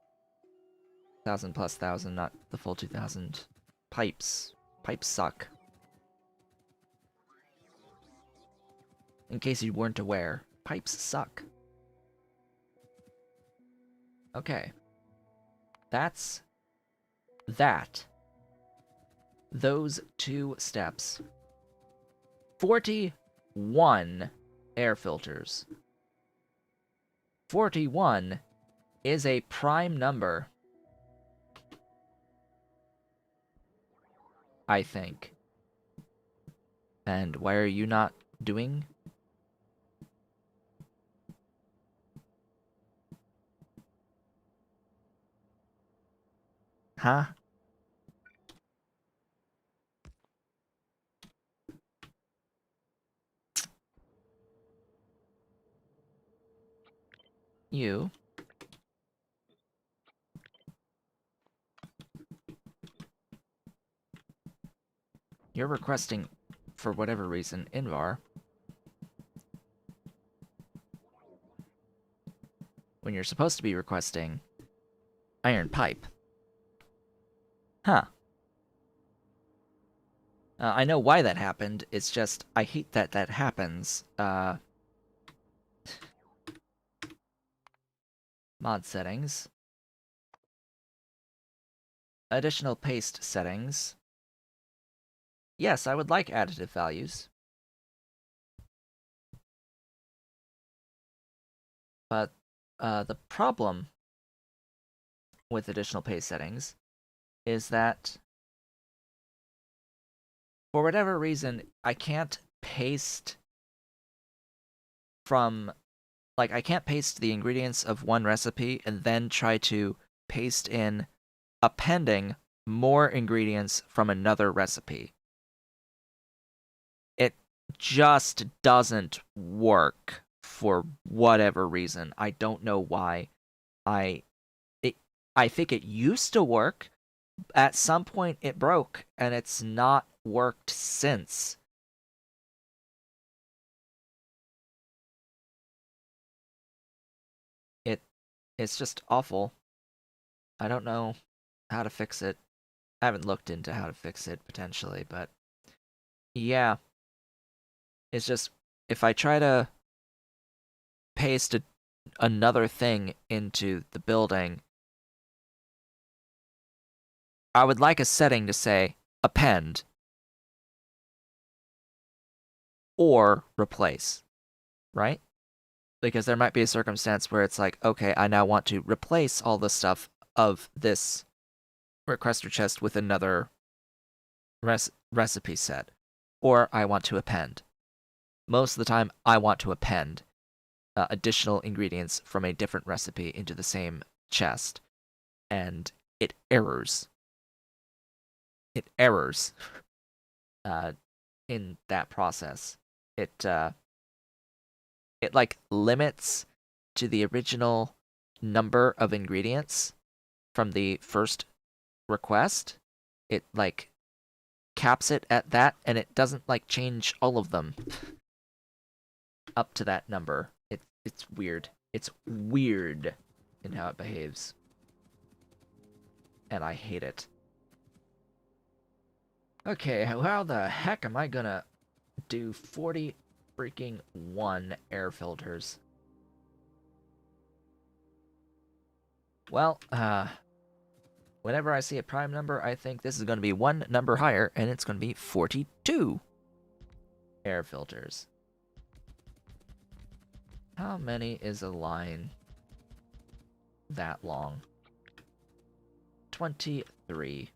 plus 1,000, not the full 2,000. Pipes. Pipes suck. In case you weren't aware, pipes suck. Okay. That's that. Those two steps. 41 air filters. 41 is a prime number, I think. And why are you not doing? Huh? You. You're requesting, for whatever reason, Invar. When you're supposed to be requesting iron pipe. Huh. I know why that happened, it's just, I hate that that happens. Mod settings. Additional paste settings. Yes, I would like additive values. But, the problem with additional paste settings is that for whatever reason, I can't paste from, like, I can't paste the ingredients of one recipe and then try to paste in appending more ingredients from another recipe. It just doesn't work for whatever reason. I don't know why. I think it used to work. At some point it broke, and it's not worked since. It's just awful. I don't know how to fix it. I haven't looked into how to fix it, potentially, but... Yeah. It's just, if I try to paste another thing into the building, I would like a setting to say, append, or replace, right? Because there might be a circumstance where it's like, okay, I now want to replace all the stuff of this requester chest with another recipe set, or I want to append. most of the time I want to append additional ingredients from a different recipe into the same chest, and it errors. It errors in that process. It it like limits to the original number of ingredients from the first request. It like caps it at that, and it doesn't like change all of them up to that number. It's weird. It's weird in how it behaves. And I hate it. Okay, how the heck am I gonna do 40 freaking 1 air filters? Well, whenever I see a prime number, I think this is going to be one number higher, and it's going to be 42 air filters. How many is a line that long? 23.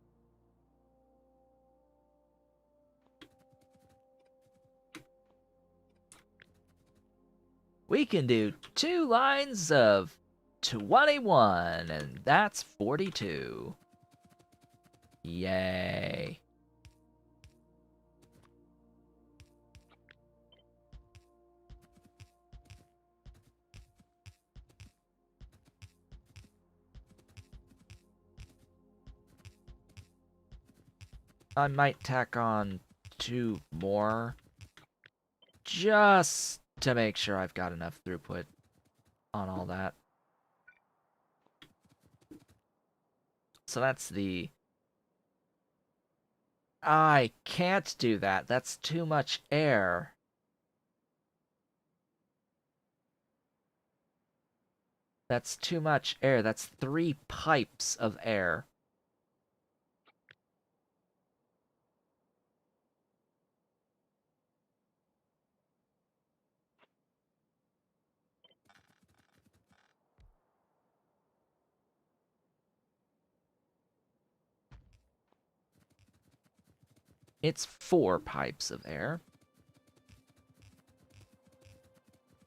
We can do 2 lines of 21, and that's 42. Yay. I might tack on 2 more just to make sure I've got enough throughput on all that. So that's the... I can't do that. That's too much air. That's too much air. That's 3 pipes of air. It's 4 pipes of air.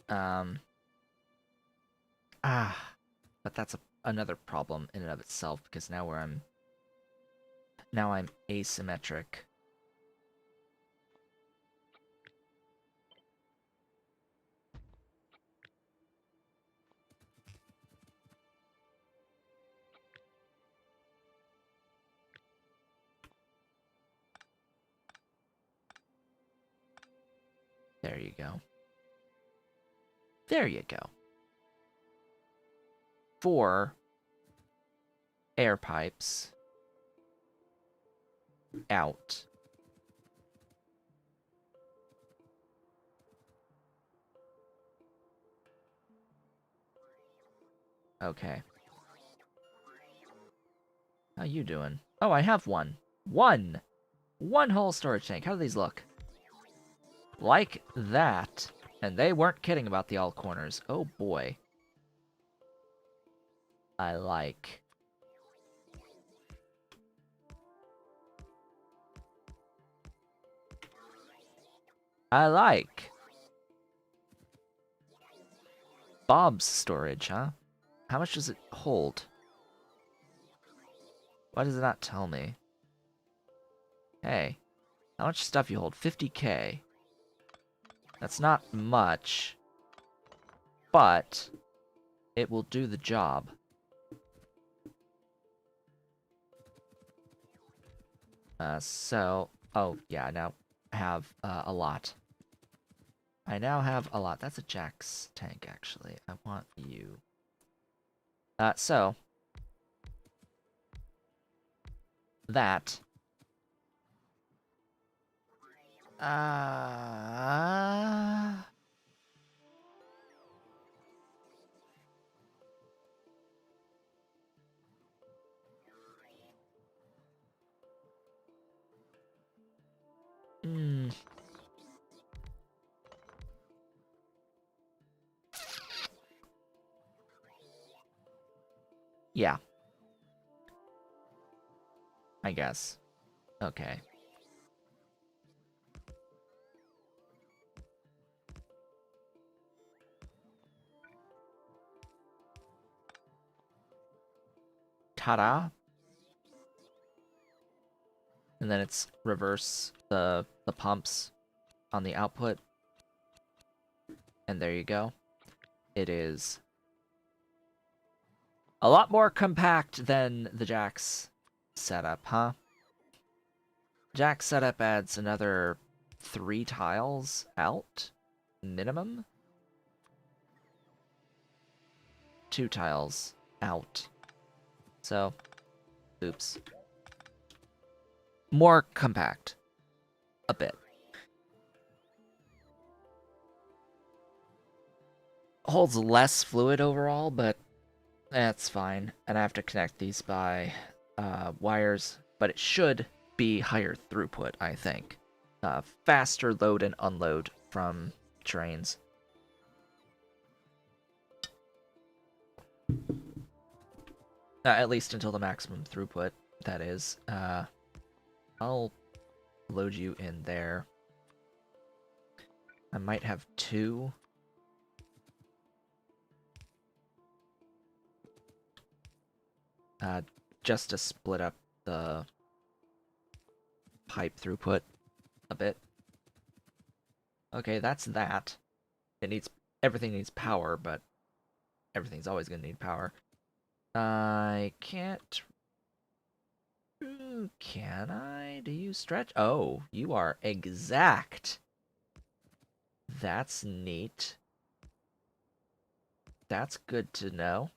But that's another problem in and of itself, because now I'm asymmetric. There you go. There you go. 4 air pipes out. Okay. How you doing? Oh, I have one. One! One whole storage tank. How do these look? Like that. And they weren't kidding about the all corners. Oh boy. I like. I like. Bob's storage, huh? How much does it hold? Why does it not tell me? Hey, how much stuff you hold? 50k. That's not much, but it will do the job. Oh yeah, I now have a lot. I now have a lot. That's a Jack's tank, actually. I want you. So that. Yeah. I guess. Okay. Ta-da! And then it's reverse the pumps on the output. And there you go. It is a lot more compact than the Jack's setup, huh? Jack's setup adds another 3 tiles out, minimum. 2 tiles out. So, oops. More compact. A bit. Holds less fluid overall, but that's fine. And I have to connect these by wires, but it should be higher throughput, I think. Faster load and unload from trains. At least until the maximum throughput, that is. I'll load you in there. I might have 2. Just to split up the pipe throughput a bit. Okay, that's that. Everything needs power, but everything's always gonna need power. I can't... Can I? Do you stretch? Oh, you are exact. That's neat. That's good to know.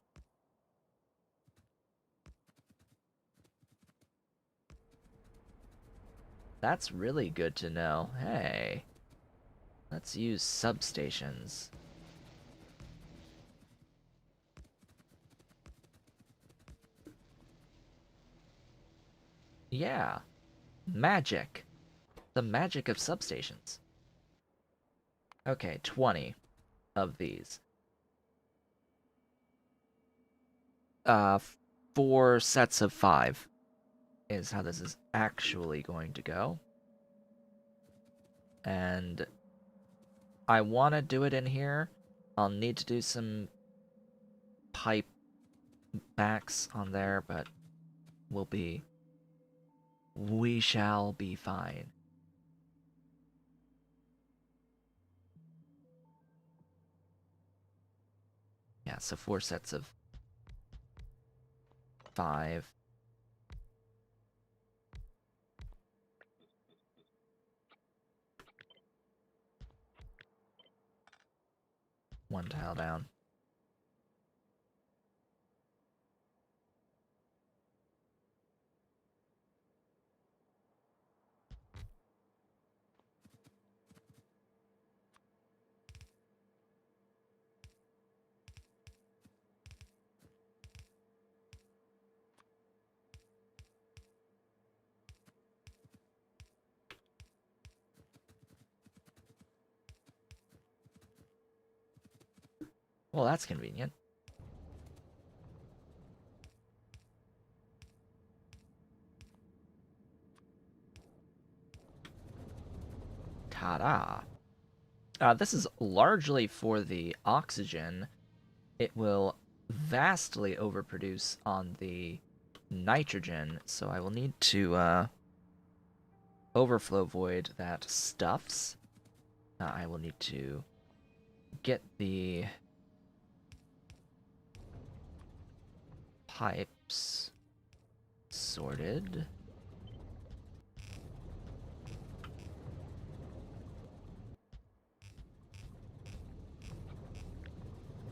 That's really good to know. Hey. Let's use substations. Yeah. Magic. The magic of substations. Okay, 20 of these. 4 sets of 5 is how this is actually going to go. And I want to do it in here. I'll need to do some pipe backs on there, but we shall be fine. Yeah, so 4 sets of 5. One tile down. Well, that's convenient. Ta-da! This is largely for the oxygen. It will vastly overproduce on the nitrogen, so I will need to overflow void that stuffs. I will need to get the pipes sorted.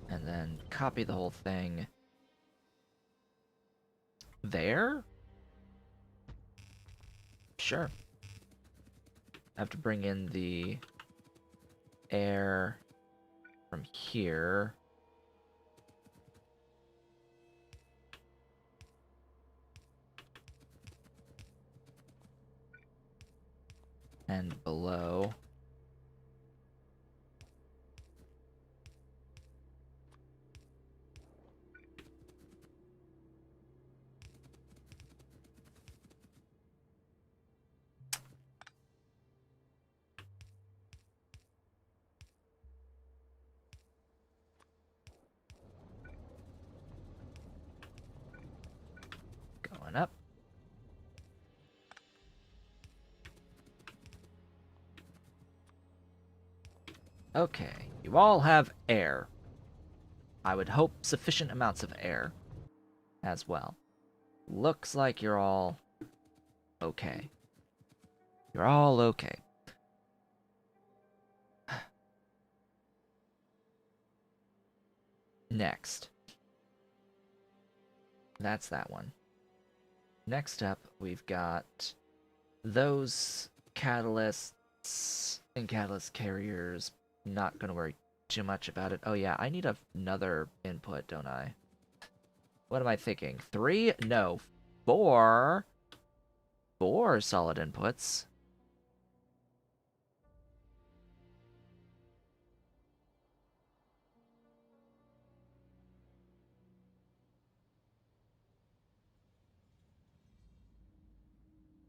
And then copy the whole thing there? Sure. I have to bring in the air from here. And below. Okay, you all have air. I would hope sufficient amounts of air as well. Looks like you're all okay. You're all okay. Next. That's that one. Next up, we've got those catalysts and catalyst carriers. Not gonna worry too much about it. Oh yeah, I need another input, don't I? What am I thinking? 3? No. 4? 4 solid inputs.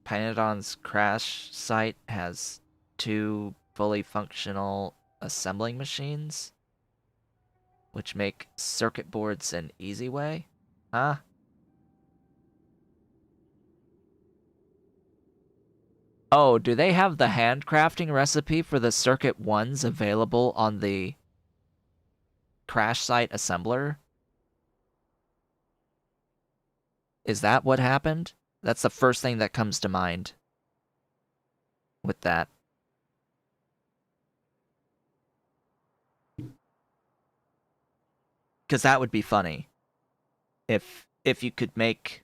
Panadon's crash site has 2 fully functional assembling machines, which make circuit boards an easy way. Huh? Oh, do they have the handcrafting recipe for the circuit ones available on the crash site assembler? Is that what happened? That's the first thing that comes to mind with that. Because that would be funny if you could make.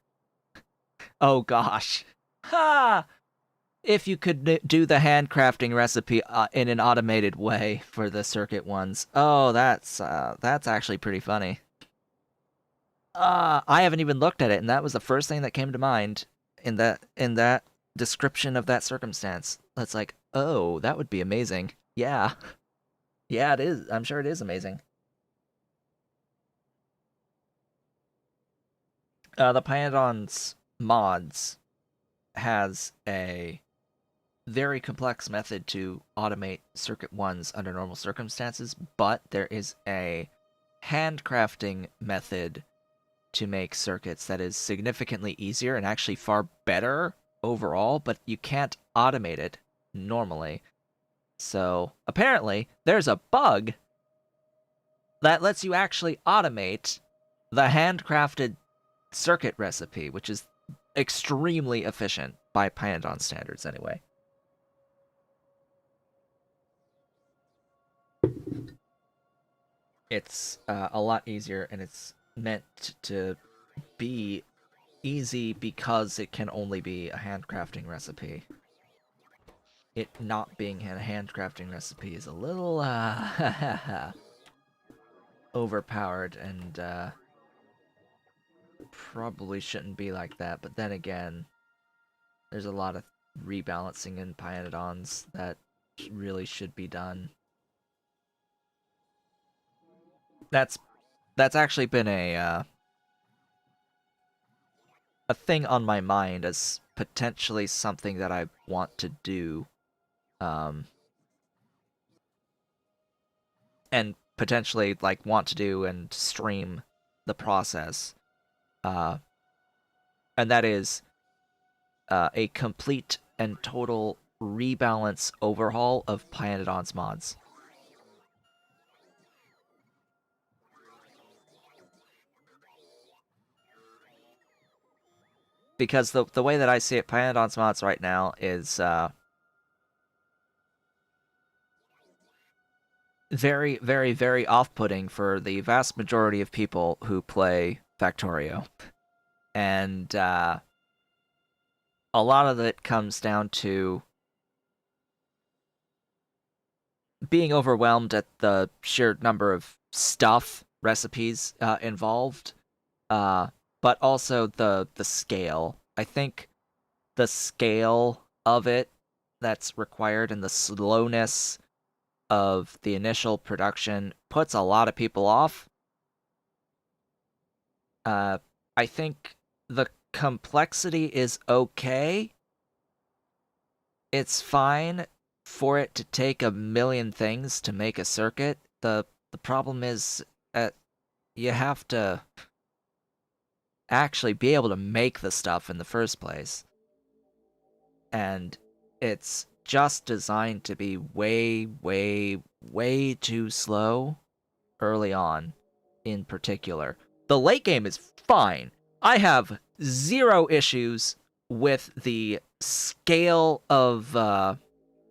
Oh gosh, ha! If you could do the handcrafting recipe in an automated way for the circuit ones. Oh, that's actually pretty funny. I haven't even looked at it, and that was the first thing that came to mind in that description of that circumstance. It's like, oh, that would be amazing. Yeah, yeah, it is. I'm sure it is amazing. The Panadon's mods has a very complex method to automate circuit ones under normal circumstances, but there is a handcrafting method to make circuits that is significantly easier and actually far better overall, but you can't automate it normally. So apparently, there's a bug that lets you actually automate the handcrafted circuit recipe, which is extremely efficient by Panadon standards anyway. It's a lot easier, and it's meant to be easy because it can only be a handcrafting recipe. It not being a handcrafting recipe is a little overpowered, and probably shouldn't be like that. But then again, there's a lot of rebalancing in Pyanodons that really should be done. That's that's actually been a thing on my mind as potentially something that I want to do, um, and potentially like want to do and stream the process, uh, and that is a complete and total rebalance overhaul of Pyanodon's mods. Because the way that I see it, Pyanodon's mods right now is very, very, very off-putting for the vast majority of people who play Factorio. And a lot of it comes down to being overwhelmed at the sheer number of stuff recipes involved, uh, but also the scale. I think the scale of it that's required and the slowness of the initial production puts a lot of people off. Uh, I think the complexity is okay. It's fine for it to take a million things to make a circuit. The problem is you have to actually be able to make the stuff in the first place. And it's just designed to be way, way, way too slow early on, in particular. The late game is fine. I have zero issues with the scale of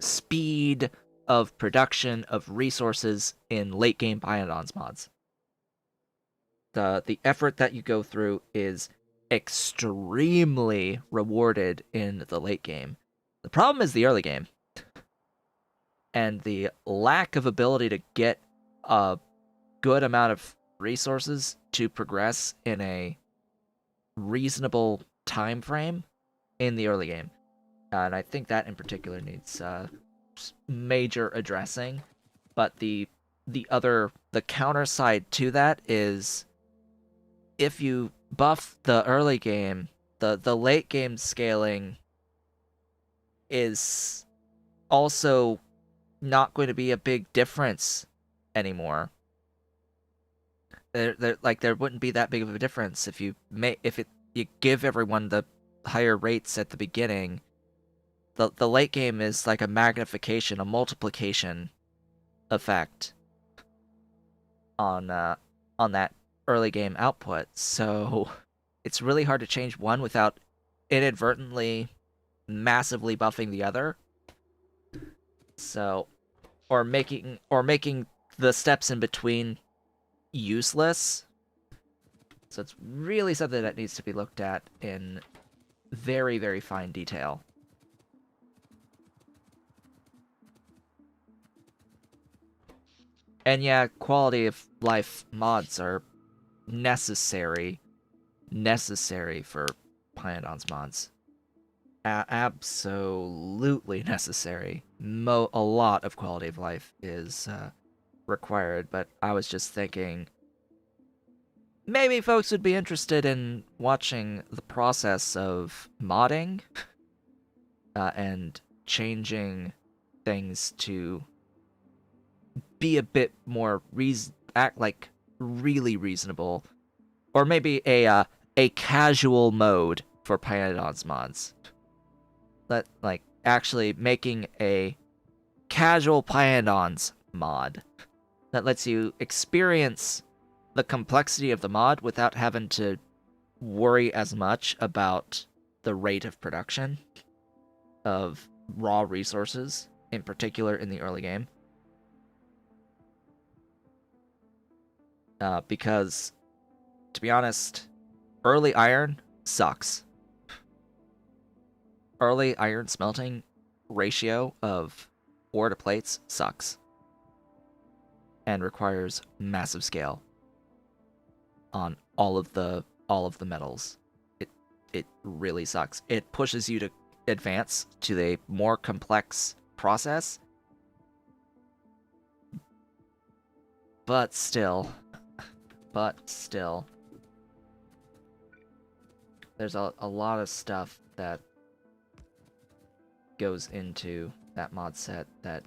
speed of production of resources in late game Python's mods. The effort that you go through is extremely rewarded in the late game. The problem is the early game and the lack of ability to get a good amount of resources to progress in a reasonable time frame in the early game. And I think that in particular needs major addressing. But the counter side to that is if you buff the early game, the late game scaling is also not going to be a big difference anymore. There wouldn't be that big of a difference if you give everyone the higher rates at the beginning. The late game is like a magnification, a multiplication effect on that early game output. So it's really hard to change one without inadvertently massively buffing the other. So or making the steps in between useless. So it's really something that needs to be looked at in very, very fine detail. And yeah, quality of life mods are necessary for Python's mods. Absolutely necessary. A lot of quality of life is required, but I was just thinking maybe folks would be interested in watching the process of modding and changing things to be a bit more act like really reasonable, or maybe a casual mode for Python's mods. Like actually making a casual Python's mod that lets you experience the complexity of the mod without having to worry as much about the rate of production of raw resources, in particular in the early game. Because, to be honest, early iron sucks. Early iron smelting ratio of ore to plates sucks. And requires massive scale on all of the metals. It really sucks. It pushes you to advance to a more complex process. But still, there's a lot of stuff that goes into that mod set that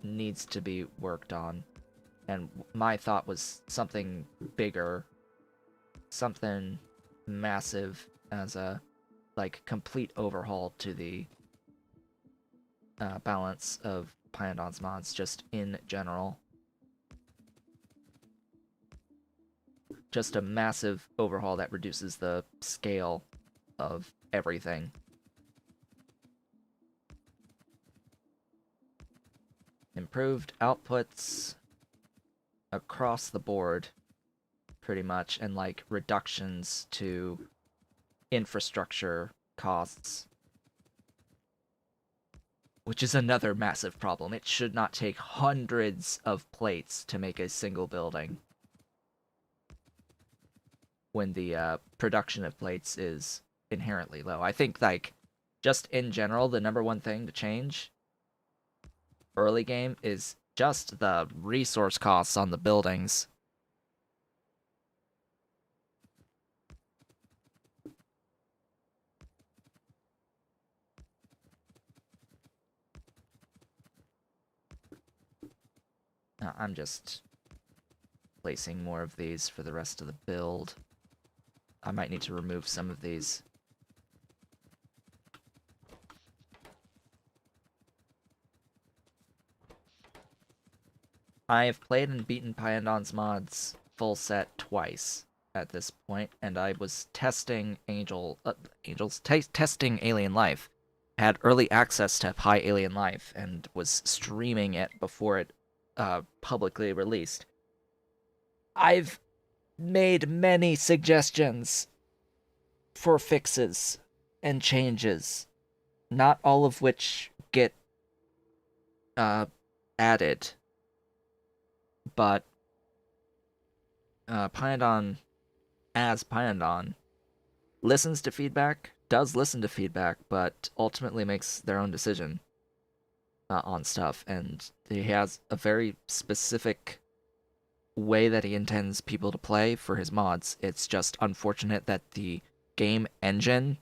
needs to be worked on. And my thought was something bigger, something massive as a complete overhaul to the balance of Python's mods just in general. Just a massive overhaul that reduces the scale of everything. Improved outputs across the board, pretty much, and reductions to infrastructure costs, which is another massive problem. It should not take hundreds of plates to make a single building when the production of plates is inherently low. I think, just in general, the number one thing to change early game is just the resource costs on the buildings. I'm just placing more of these for the rest of the build. I might need to remove some of these. I have played and beaten Pyandon's mods full set twice at this point, and I was testing testing Alien Life. Had early access to High Alien Life and was streaming it before it publicly released. I've made many suggestions for fixes and changes, not all of which get added, but Pyandon, as Pyandon, listens to feedback, does listen to feedback, but ultimately makes their own decision on stuff, and he has a very specific way that he intends people to play for his mods. It's just unfortunate that the game engine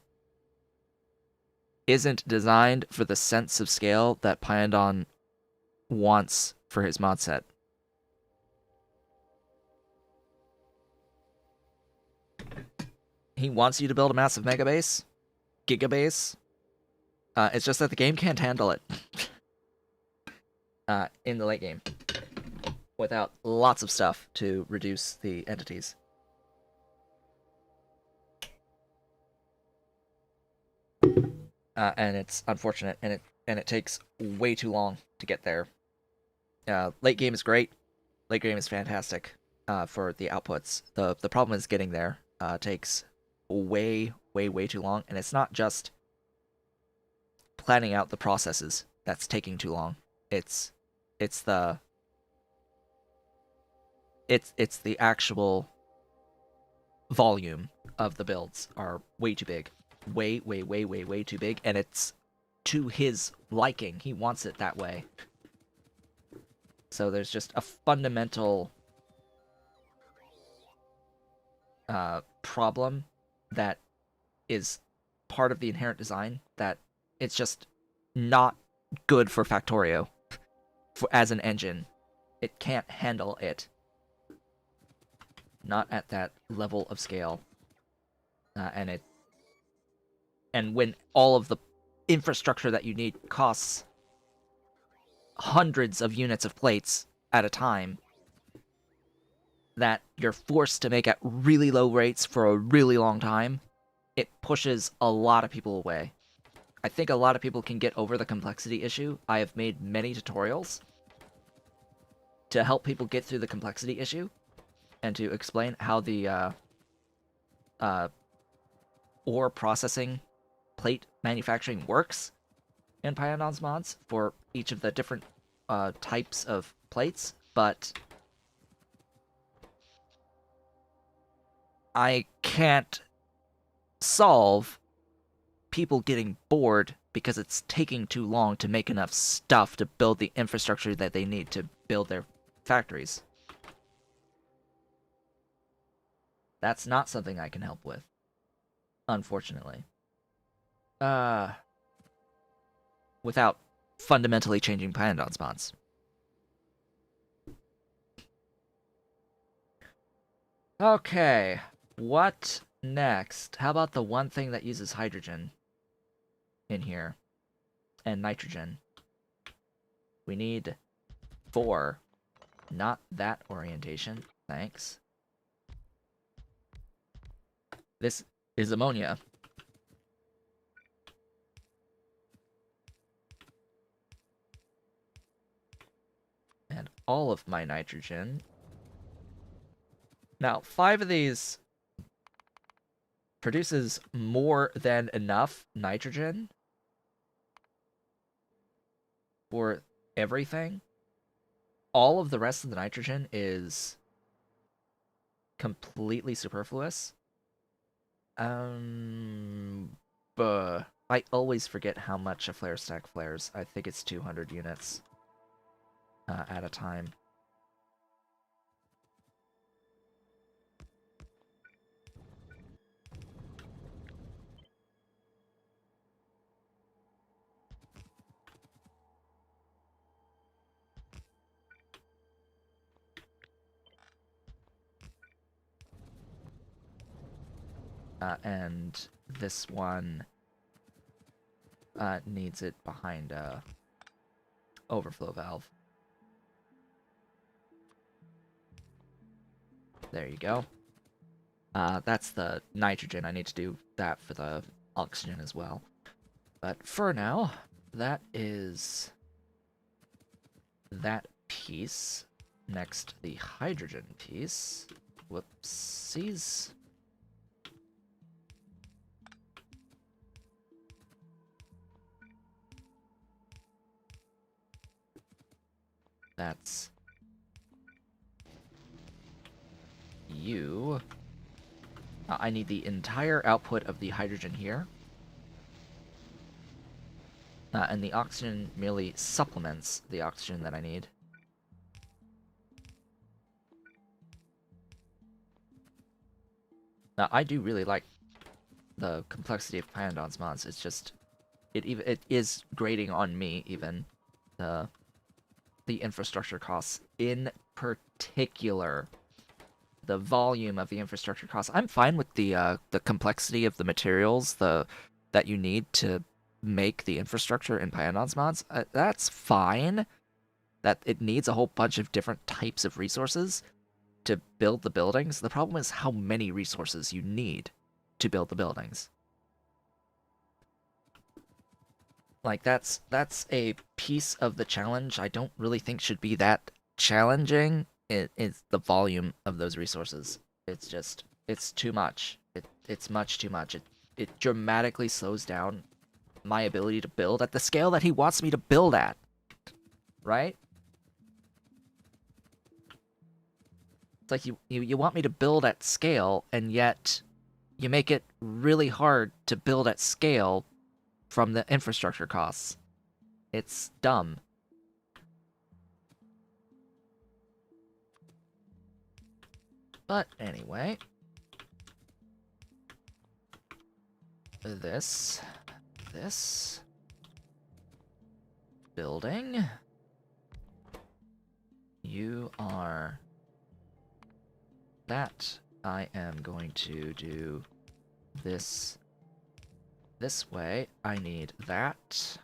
isn't designed for the sense of scale that Pyandon wants for his mod set. He wants you to build a massive mega base, giga base. It's just that the game can't handle it in the late game without lots of stuff to reduce the entities. And it's unfortunate, and it takes way too long to get there. Late game is great. Late game is fantastic for the outputs. The problem is getting there. Takes way too long, and it's not just planning out the processes that's taking too long. It's the actual volume of the builds are way too big. Way too big, and it's to his liking. He wants it that way. So there's just a fundamental problem that is part of the inherent design, that it's just not good for Factorio as an engine. It can't handle it. Not at that level of scale. And when all of the infrastructure that you need costs hundreds of units of plates at a time, that you're forced to make at really low rates for a really long time, it pushes a lot of people away. I think a lot of people can get over the complexity issue. I have made many tutorials to help people get through the complexity issue and to explain how the ore processing plate manufacturing works in Pyandon's mods for each of the different types of plates, but I can't solve people getting bored because it's taking too long to make enough stuff to build the infrastructure that they need to build their factories. That's not something I can help with, unfortunately. Without fundamentally changing Pyandon's mods. Okay, what next? How about the one thing that uses hydrogen in here and nitrogen? We need 4. Not that orientation, thanks. This is ammonia. And all of my nitrogen. Now, 5 of these produces more than enough nitrogen for everything. All of the rest of the nitrogen is completely superfluous. But I always forget how much a flare stack flares. I think it's 200 units at a time. And this one needs it behind a overflow valve. There you go. That's the nitrogen. I need to do that for the oxygen as well. But for now, that is that piece. Next, the hydrogen piece. Whoopsies. That's you. I need the entire output of the hydrogen here. And the oxygen merely supplements the oxygen that I need. Now, I do really like the complexity of Pyandon's mods. It's just, it is grating on me, even. The infrastructure costs in particular. The volume of the infrastructure costs. I'm fine with the complexity of the materials that you need to make the infrastructure in Pyandon's mods. That's fine. That it needs a whole bunch of different types of resources to build the buildings. The problem is how many resources you need to build the buildings. Like, that's a piece of the challenge I don't really think should be that challenging. It's the volume of those resources. It's just, it's too much. It's much too much. It dramatically slows down my ability to build at the scale that he wants me to build at. Right? It's like you want me to build at scale, and yet you make it really hard to build at scale from the infrastructure costs. It's dumb. But anyway, this building, you are that. I am going to do this way. I need that.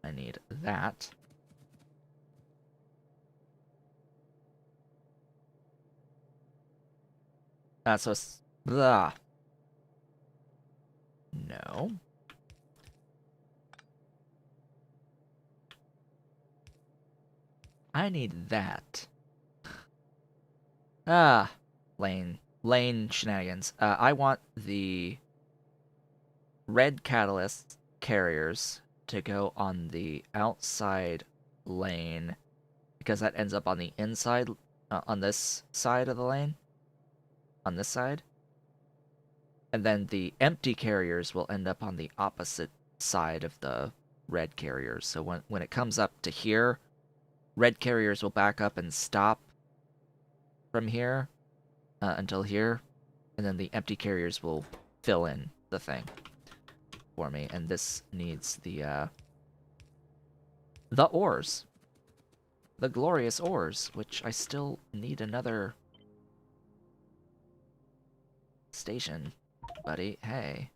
I need that. So blah. No. I need that. Lane shenanigans. I want the red catalyst carriers to go on the outside lane, because that ends up on the inside, on this side of the lane. On this side. And then the empty carriers will end up on the opposite side of the red carriers. So when it comes up to here, red carriers will back up and stop from here until here, and then the empty carriers will fill in the thing for me. And this needs the ores, the glorious ores, which I still need another station, buddy. Hey,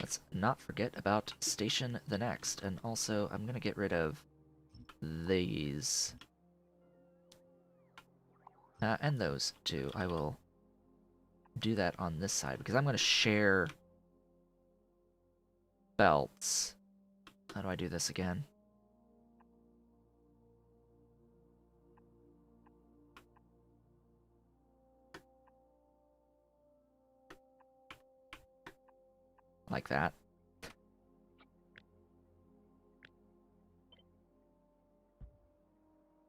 let's not forget about station the next. And also, I'm gonna get rid of these. And those two. I will do that on this side, because I'm going to share belts. How do I do this again? Like that.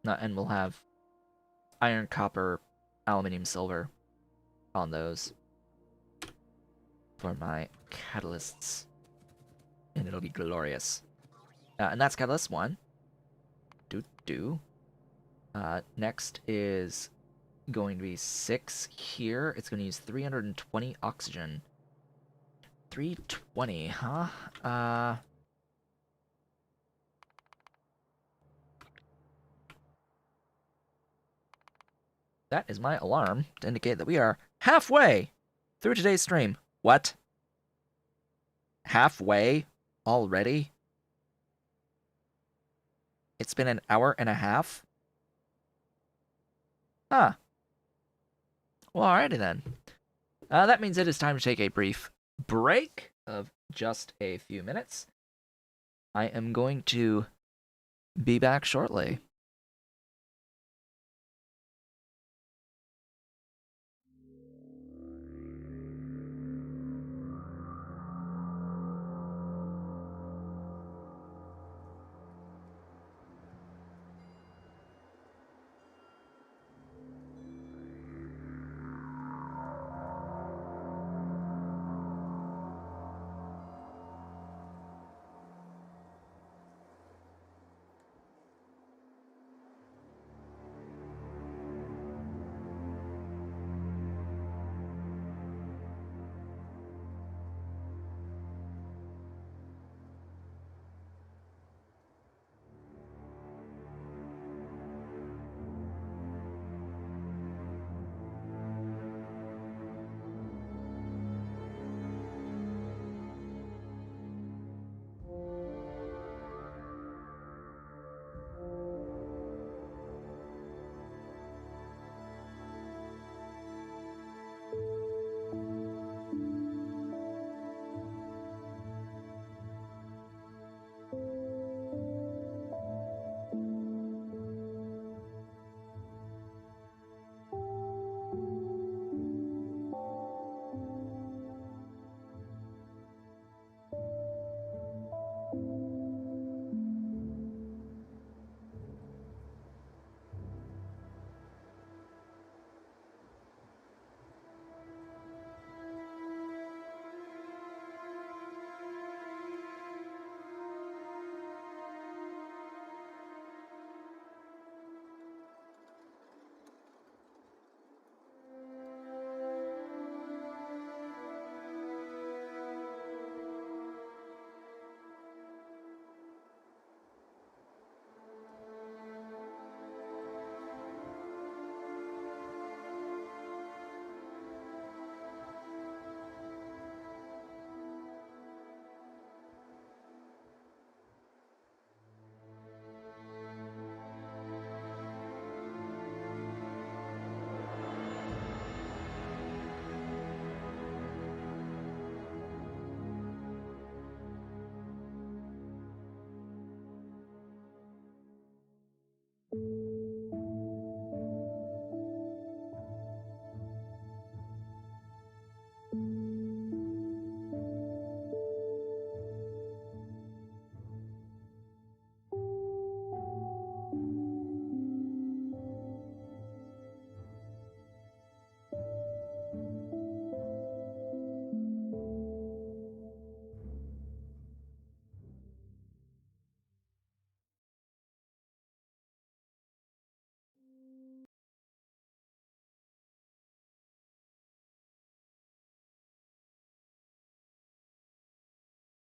And we'll have iron, copper, aluminium, silver on those for my catalysts. And it'll be glorious. And that's catalyst 1. Next is going to be 6 here. It's going to use 320 oxygen. 320, huh? that is my alarm to indicate that we are halfway through today's stream. What? Halfway already? It's been an hour and a half? Huh. Well, alrighty then. That means it is time to take a brief break of just a few minutes. I am going to be back shortly.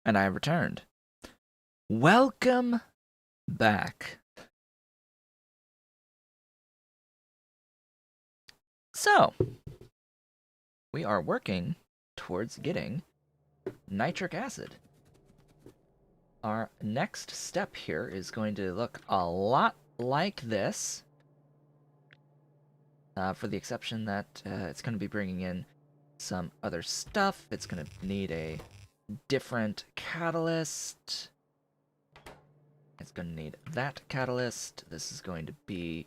And I have returned. Welcome back. So, we are working towards getting nitric acid. Our next step here is going to look a lot like this, for the exception that it's going to be bringing in some other stuff. It's going to need a different catalyst. It's going to need that catalyst. This is going to be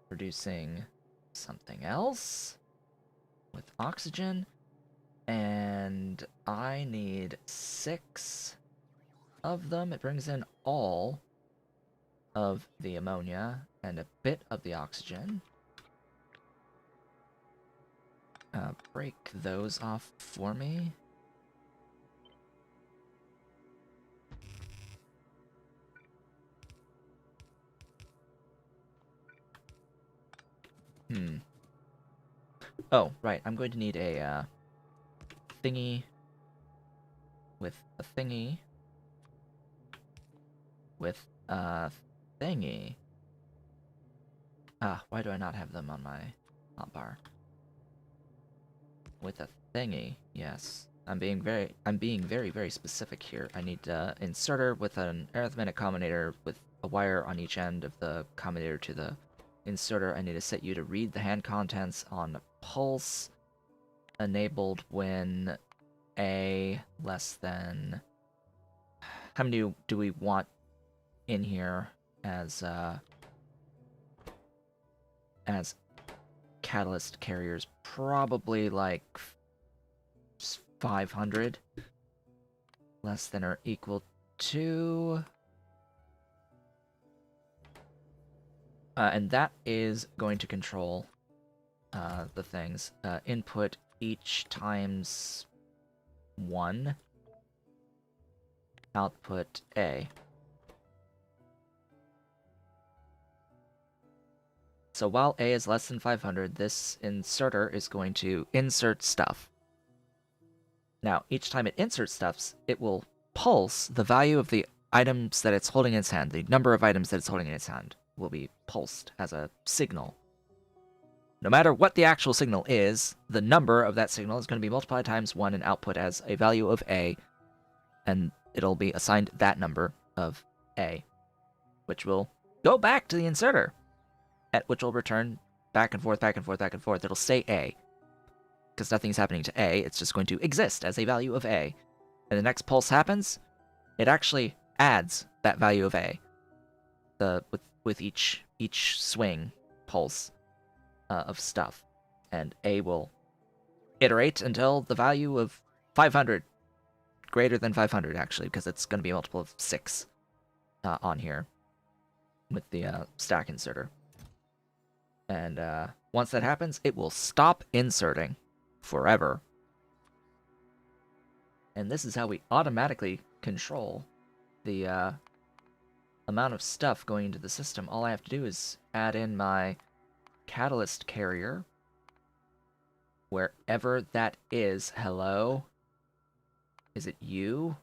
producing something else with oxygen. And I need 6 of them. It brings in all of the ammonia and a bit of the oxygen. Break those off for me. Oh, right. I'm going to need a thingy with a thingy with a thingy. Why do I not have them on my hotbar? With a thingy, yes. I'm being very, very specific here. I need an inserter with an arithmetic combinator with a wire on each end of the combinator to the inserter. I need to set you to read the hand contents on pulse, enabled when A less than... How many do we want in here as catalyst carriers? Probably like 500. Less than or equal to... and that is going to control the things. Input each times 1. Output A. So while A is less than 500, this inserter is going to insert stuff. Now, each time it inserts stuff, it will pulse the value of the items that it's holding in its hand. The number of items that it's holding in its hand will be pulsed as a signal. No matter what the actual signal is, the number of that signal is going to be multiplied times 1 and output as a value of A, and it'll be assigned that number of A, which will go back to the inserter, at which will return back and forth, back and forth, back and forth. It'll stay A, because nothing's happening to A. It's just going to exist as a value of A. And the next pulse happens, it actually adds that value of A with each swing pulse of stuff. And A will iterate until the value of 500, greater than 500 actually, because it's going to be a multiple of 6 on here with the stack inserter. And once that happens, it will stop inserting forever. And this is how we automatically control the amount of stuff going into the system. All I have to do is add in my catalyst carrier, wherever that is. Hello? Is it you?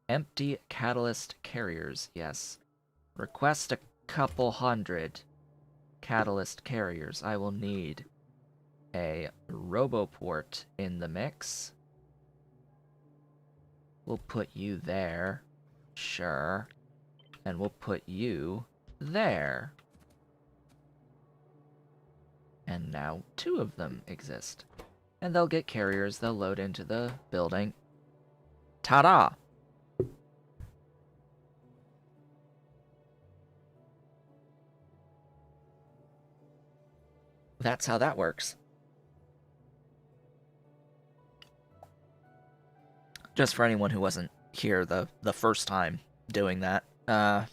Empty catalyst carriers, yes. Request a couple hundred catalyst carriers. I will need a roboport in the mix. We'll put you there. Sure. And we'll put you there. And now 2 of them exist. And they'll get carriers, they'll load into the building. Ta-da! That's how that works. Just for anyone who wasn't here the first time doing that. And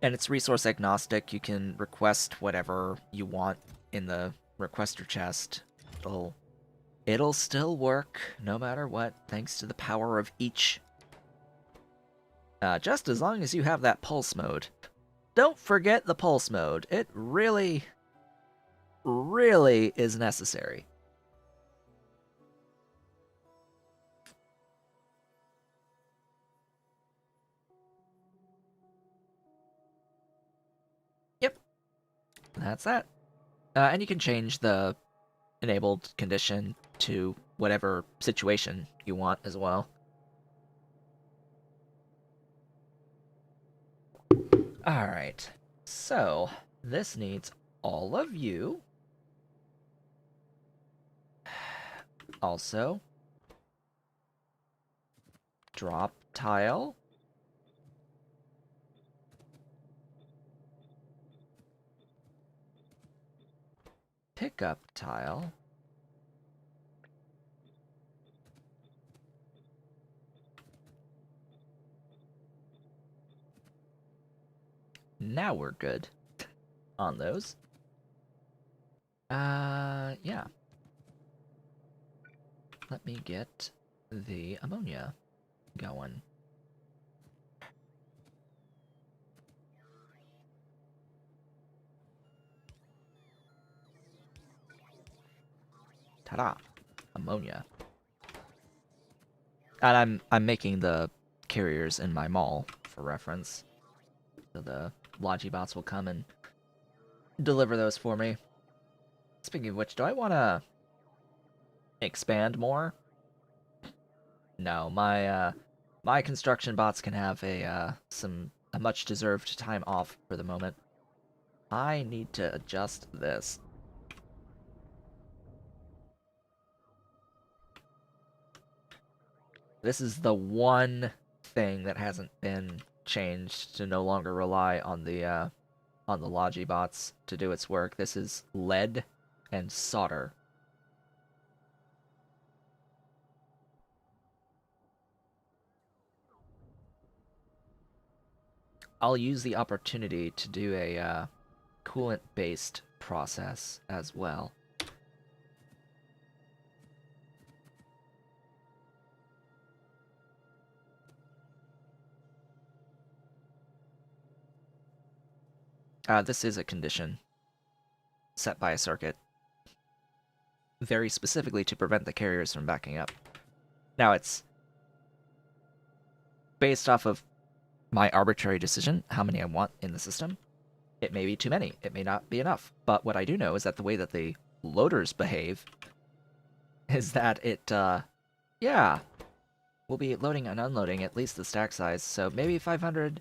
it's resource agnostic. You can request whatever you want in the requester chest. It'll still work no matter what, thanks to the power of each. Just as long as you have that pulse mode. Don't forget the pulse mode. It really, really is necessary. Yep. That's that. And you can change the enabled condition to whatever situation you want as well. Alright, so this needs all of you. Also, drop tile. Pickup tile. Now we're good on those. Yeah. Let me get the ammonia going. Ta-da! Ammonia. And I'm making the carriers in my mall for reference. So the Logibots will come and deliver those for me. Speaking of which, do I want to expand more? No, my construction bots can have a much deserved time off for the moment. I need to adjust this. This is the one thing that hasn't been changed to no longer rely on the Logibots to do its work. This is lead and solder. I'll use the opportunity to do a coolant-based process as well. This is a condition set by a circuit, very specifically to prevent the carriers from backing up. Now, it's based off of my arbitrary decision, how many I want in the system. It may be too many, it may not be enough, but what I do know is that the way that the loaders behave is that it, yeah, we'll be loading and unloading at least the stack size, so maybe 500,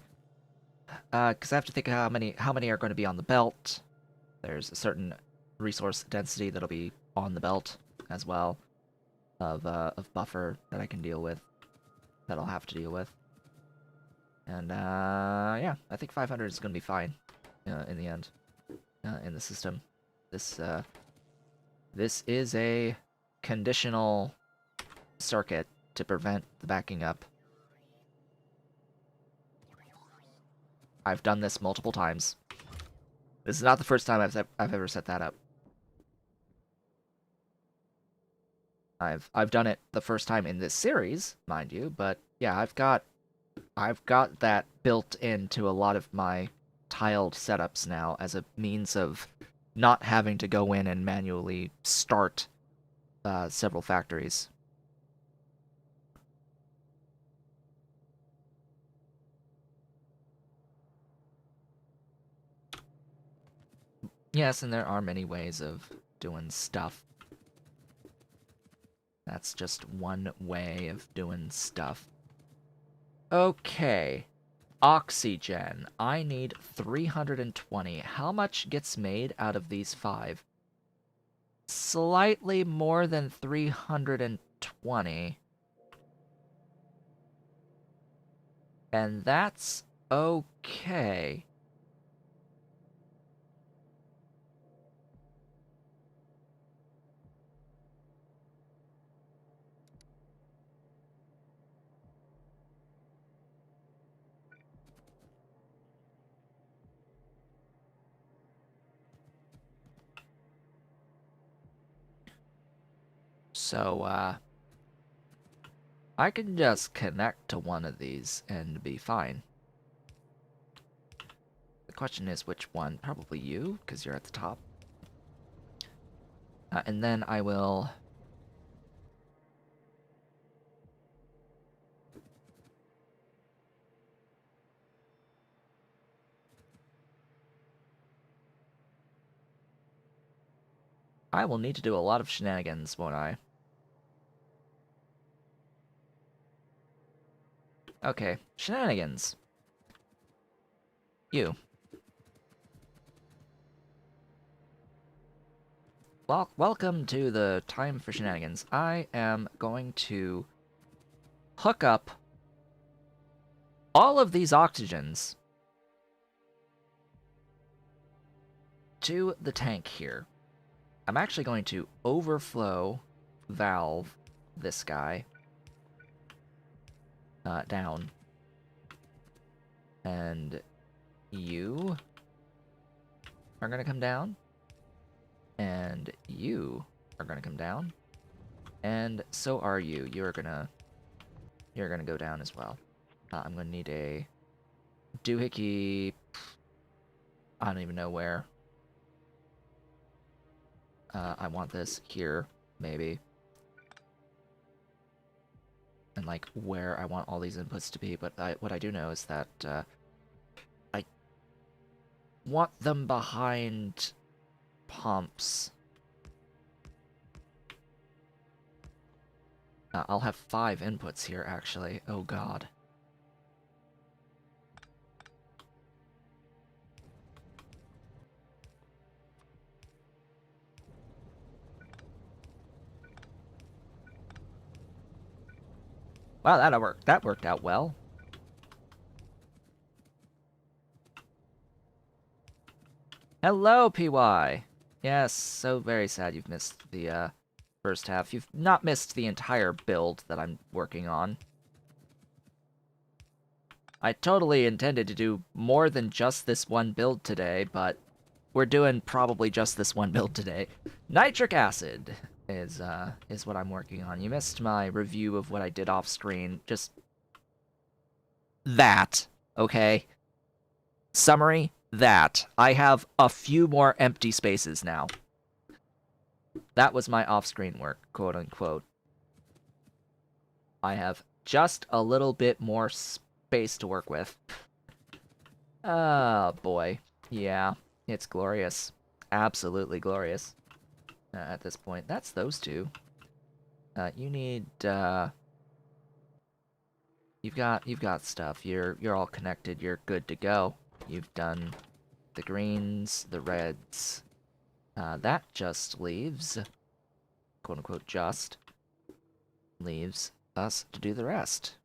because I have to think how many are going to be on the belt. There's a certain resource density that'll be on the belt as well, of buffer that I can deal with, that I'll have to deal with. And, yeah, I think 500 is going to be fine in the end, in the system. This is a conditional circuit to prevent the backing up. I've done this multiple times. This is not the first time I've ever set that up. I've done it the first time in this series, mind you, but yeah, I've got that built into a lot of my tiled setups now as a means of not having to go in and manually start several factories. Yes, and there are many ways of doing stuff. That's just one way of doing stuff. Okay. Oxygen. I need 320. How much gets made out of these 5? Slightly more than 320. And that's okay. So, I can just connect to one of these and be fine. The question is which one? Probably you, because you're at the top. And then I will... I will need to do a lot of shenanigans, won't I? Okay, shenanigans. You. Well, welcome to the time for shenanigans. I am going to hook up all of these oxygens to the tank here. I'm actually going to overflow valve this guy down. And you are going to come down. And you are going to come down. And so are you. You're going to go down as well. I'm going to need a doohickey. I don't even know where. I want this here, maybe. And, like, where I want all these inputs to be, but what I do know is that, want them behind pumps. I'll have 5 inputs here, actually. Oh, God. Wow, that worked out well. Hello, PY! Yes, so very sad you've missed the, first half. You've not missed the entire build that I'm working on. I totally intended to do more than just this one build today, but we're doing probably just this one build today. Nitric acid is what I'm working on. You missed my review of what I did off screen. Just that, okay? Summary, that. I have a few more empty spaces now. That was my off-screen work, quote-unquote. I have just a little bit more space to work with. Oh, boy. Yeah, it's glorious. Absolutely glorious. At this point. That's those two. You need, You've got stuff. You're all connected. You're good to go. You've done the greens, the reds. That just leaves, quote-unquote just, leaves us to do the rest.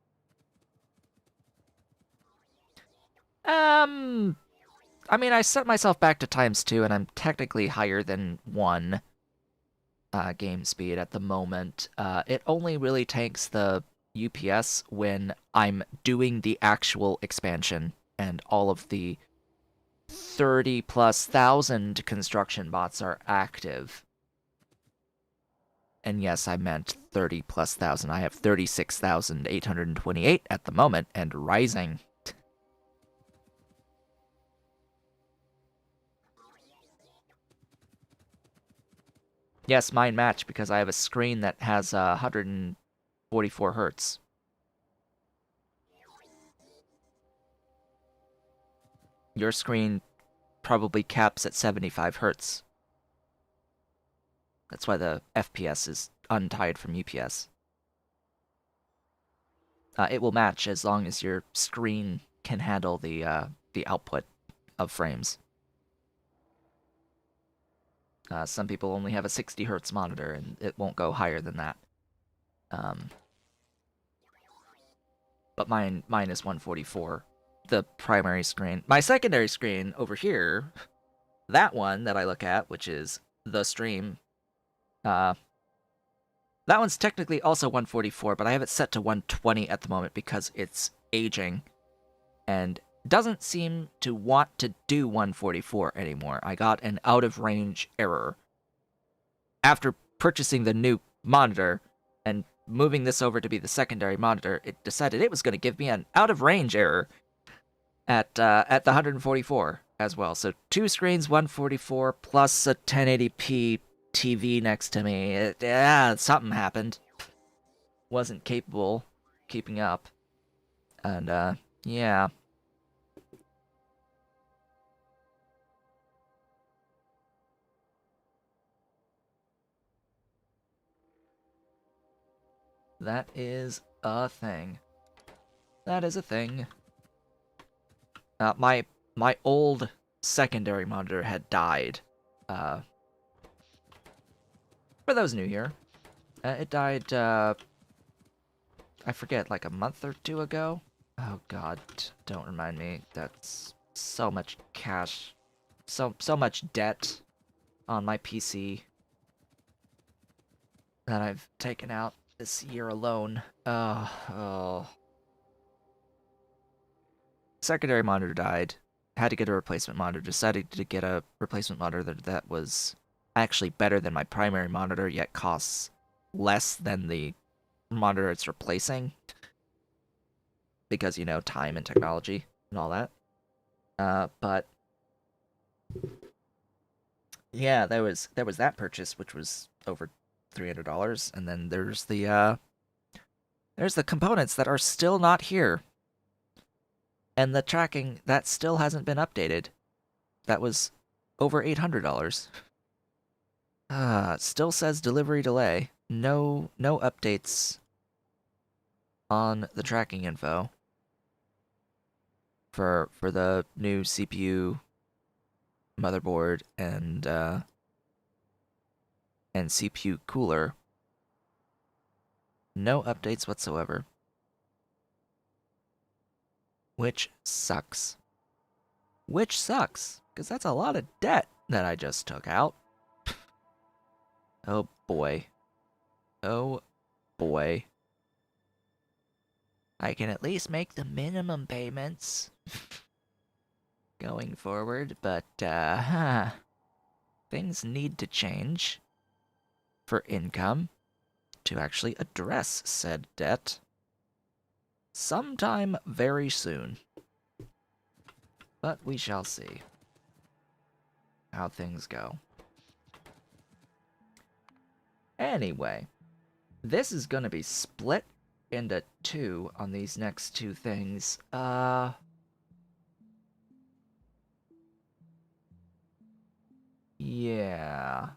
I mean, I set myself back to ×2, and I'm technically higher than 1 game speed at the moment. It only really takes the UPS when I'm doing the actual expansion, and all of the 30,000+ construction bots are active. And yes, I meant 30,000+. I have 36,828 at the moment, and rising. Yes, mine match because I have a screen that has 144 hertz. Your screen probably caps at 75 hertz. That's why the FPS is untied from UPS. It will match as long as your screen can handle the output of frames. Some people only have a 60 hertz monitor, and it won't go higher than that. But mine is 144, the primary screen. My secondary screen over here, that one that I look at, which is the stream, that one's technically also 144, but I have it set to 120 at the moment because it's aging and doesn't seem to want to do 144 anymore. I got an out-of-range error. After purchasing the new monitor and moving this over to be the secondary monitor, it decided it was going to give me an out-of-range error at the 144 as well. So 2 screens, 144, plus a 1080p TV next to me. Something happened. Wasn't capable keeping up. And, yeah. That is a thing. That is a thing. My old secondary monitor had died. For those new here, it died, I forget, like a month or 2 ago? Oh god, don't remind me. That's so much cash. So much debt on my PC that I've taken out this year alone. Oh. Secondary monitor died. Had to get a replacement monitor. Decided to get a replacement monitor that was actually better than my primary monitor, yet costs less than the monitor it's replacing. Because, you know, time and technology and all that. But yeah, there was that purchase, which was over $300, and then there's the components that are still not here. And the tracking, that still hasn't been updated. That was over $800. Still says delivery delay. No updates on the tracking info for the new CPU, motherboard, and CPU cooler. No updates whatsoever. Which sucks. Which sucks, because that's a lot of debt that I just took out. Oh boy. Oh boy. I can at least make the minimum payments going forward, but things need to change for income to actually address said debt sometime very soon. But we shall see how things go. Anyway, this is gonna be split into two on these next two things. Yeah.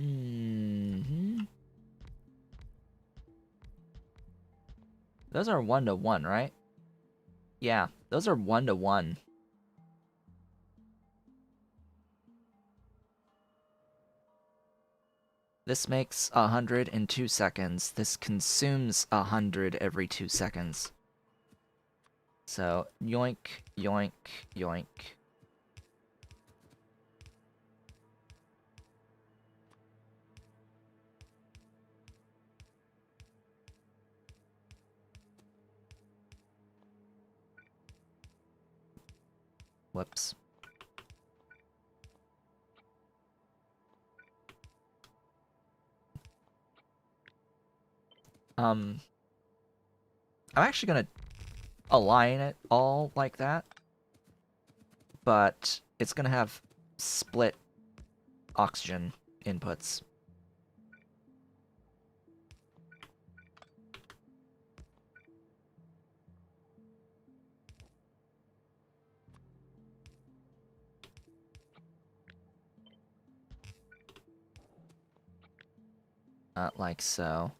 Mm-hmm. Those are 1-to-1, right? Yeah, those are 1-to-1. This makes 100 in 2 seconds. This consumes 100 every 2 seconds. So, yoink, yoink, yoink. Whoops. I'm actually gonna align it all like that, but it's gonna have split oxygen inputs. Like so.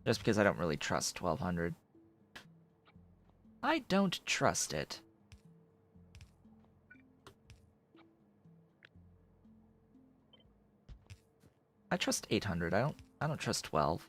Just because I don't really trust 1200. I don't trust it. I trust 800. I don't trust 12.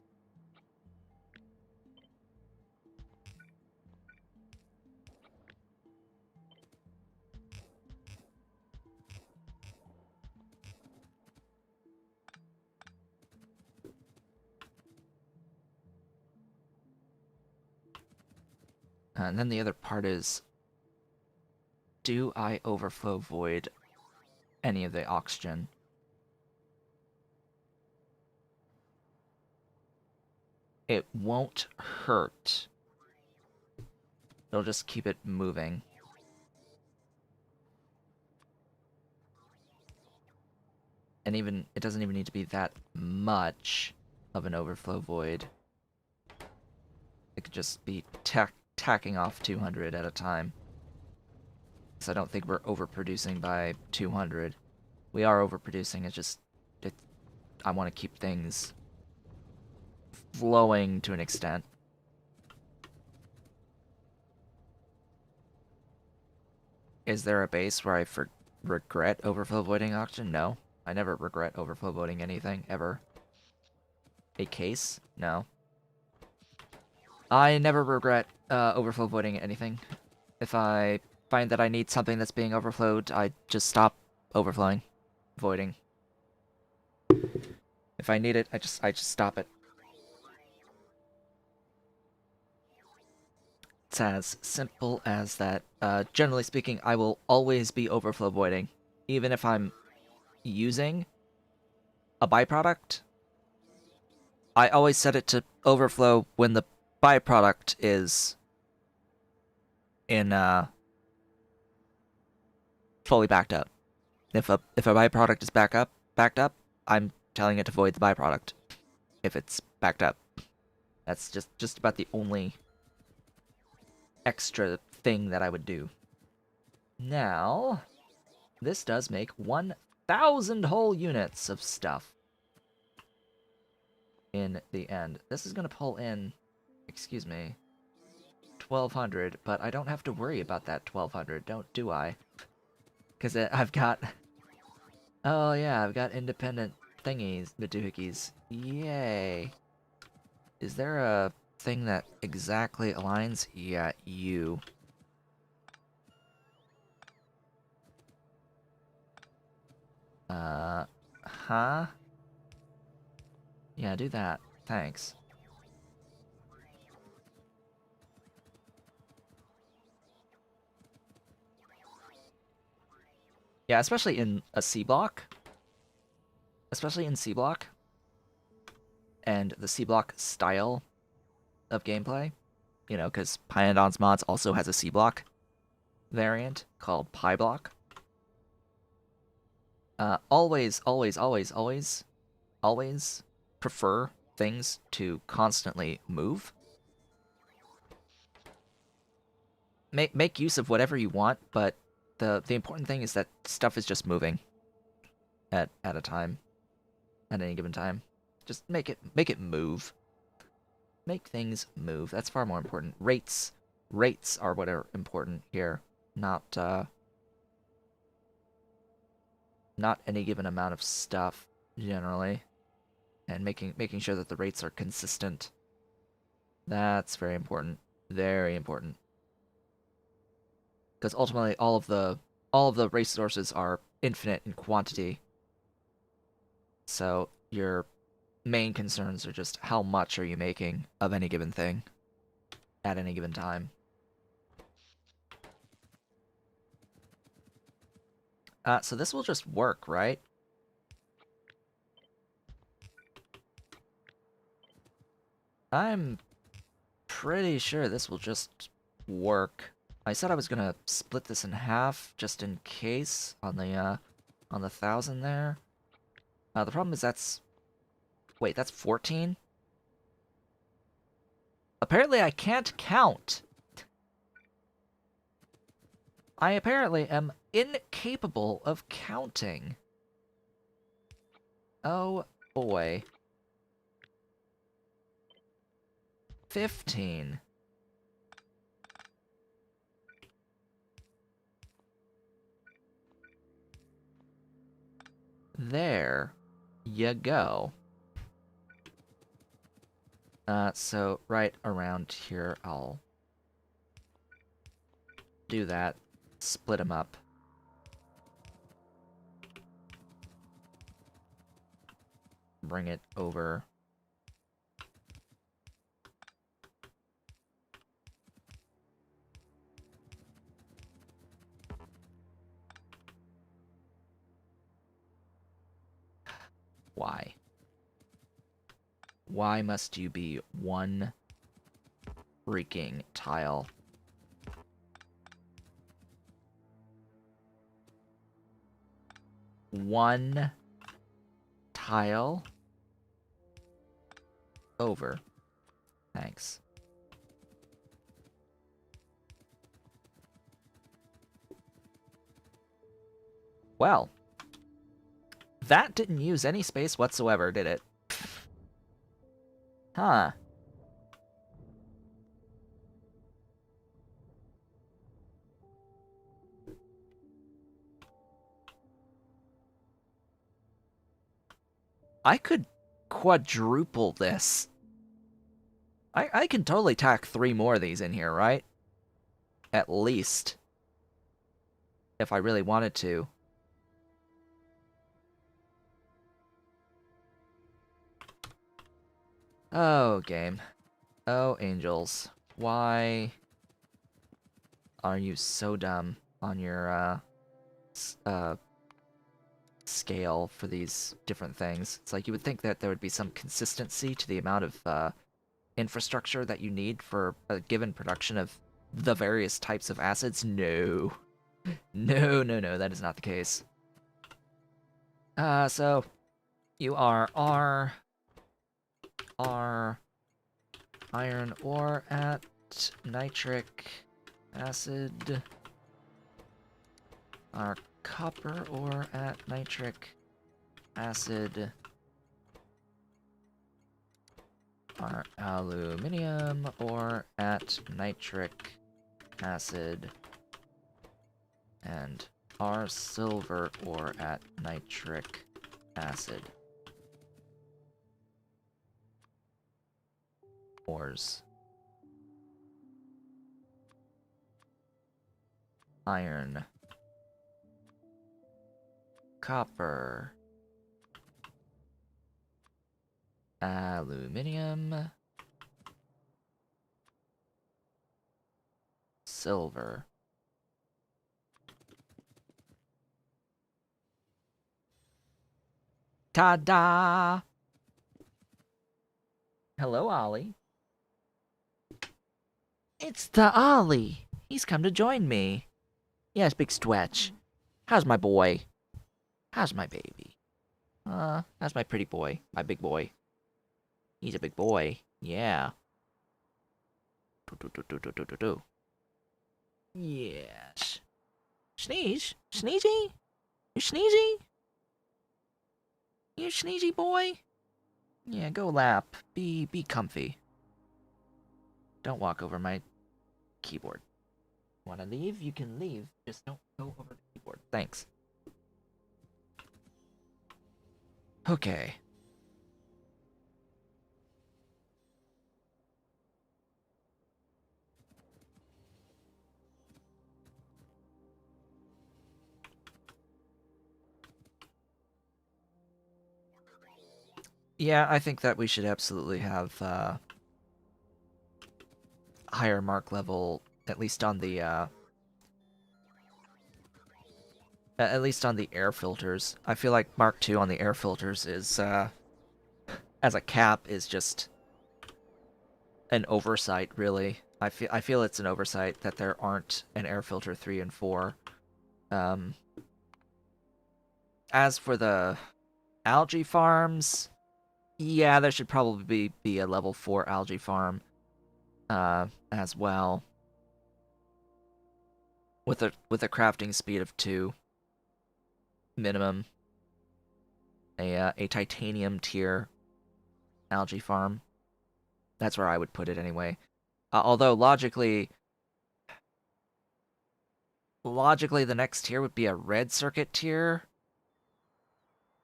And then the other part is, do I overflow void any of the oxygen? It won't hurt. It'll just keep it moving. And even, it doesn't even need to be that much of an overflow void. It could just be tacking off 200 at a time. So I don't think we're overproducing by 200. We are overproducing, it's just, I want to keep things flowing to an extent. Is there a base where I regret overflow voiding oxygen? No. I never regret overflow voiding anything, ever. A case? No. I never regret overflow voiding anything. If I find that I need something that's being overflowed, I just stop overflowing, voiding. If I need it, I just stop it. It's as simple as that. Generally speaking, I will always be overflow voiding. even if I'm using a byproduct, I always set it to overflow when the byproduct is in fully backed up. If a byproduct is backed up, I'm telling it to void the byproduct if it's backed up. That's just about the only extra thing that I would do. Now, this does make 1,000 whole units of stuff in the end. This is going to pull in, excuse me, 1,200, but I don't have to worry about that 1,200, do I? Because I've got... Oh yeah, I've got independent thingies, the doohickeys. Yay. Is there a thing that exactly aligns? Yeah, you. Huh? Yeah, do that. Thanks. Yeah, especially in a C block. Especially in C block. And the C block style of gameplay. You know, because Pyandon's mods also has a C block variant called Pi block. Always prefer things to constantly move. Make use of whatever you want, but the important thing is that stuff is just moving at a time, at any given time. Just make it move. Make things move. That's far more important. Rates are what are important here, not any given amount of stuff generally, and making sure that the rates are consistent. That's very important. Very important. Because ultimately all of the resources are infinite in quantity. So your main concerns are just how much are you making of any given thing at any given time. So this will just work, right? I'm pretty sure this will just work. I said I was gonna split this in half just in case on the 1,000 there. The problem is that's... Wait, that's 14? Apparently I can't count. I apparently am incapable of counting. Oh boy. 15. There you go. So right around here, I'll do that. Split them up. Bring it over. Why? Why must you be one freaking tile? One tile over. Thanks. Well, that didn't use any space whatsoever, did it? Huh. I could quadruple this. I can totally tack 3 more of these in here, right? At least. If I really wanted to. Oh, game. Oh, angels. Why are you so dumb on your, scale for these different things. It's like you would think that there would be some consistency to the amount of infrastructure that you need for a given production of the various types of acids. No. No, no, no, that is not the case. So you are R iron ore at nitric acid. R copper ore at nitric acid. Our aluminium ore at nitric acid. And our silver ore at nitric acid. Ores. Iron. Copper. Aluminium. Silver. Ta-da! Hello, Ollie. It's the Ollie. He's come to join me. Yes, big stretch. How's my boy? How's my baby? How's my pretty boy? My big boy. He's a big boy. Yeah. Do. Yes. Sneeze? Sneezy? You sneezy? You sneezy boy? Yeah, go lap. Be comfy. Don't walk over my keyboard. Wanna leave? You can leave. Just don't go over the keyboard. Thanks. Okay. Yeah, I think that we should absolutely have higher mark level, at least on the air filters. I feel like Mark 2 on the air filters is as a cap is just an oversight, really. I feel it's an oversight that there aren't an air filter 3 and 4. As for the algae farms, yeah, there should probably be a level 4 algae farm as well. With a crafting speed of 2 minimum. A titanium tier algae farm. That's where I would put it anyway. Although logically the next tier would be a red circuit tier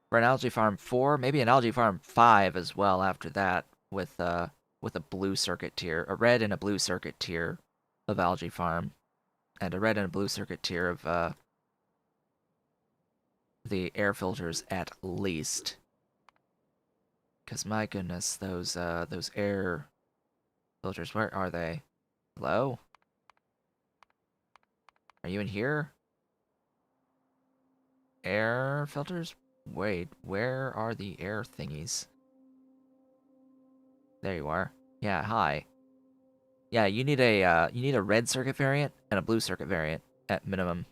for an algae farm 4, maybe an algae farm 5 as well after that with a blue circuit tier, a red and a blue circuit tier of algae farm, and a red and a blue circuit tier of the air filters at least. Cause my goodness, those air filters, where are they? Hello? Are you in here? Air filters? Wait, where are the air thingies? There you are. Yeah, hi. Yeah, you need a red circuit variant and a blue circuit variant at minimum.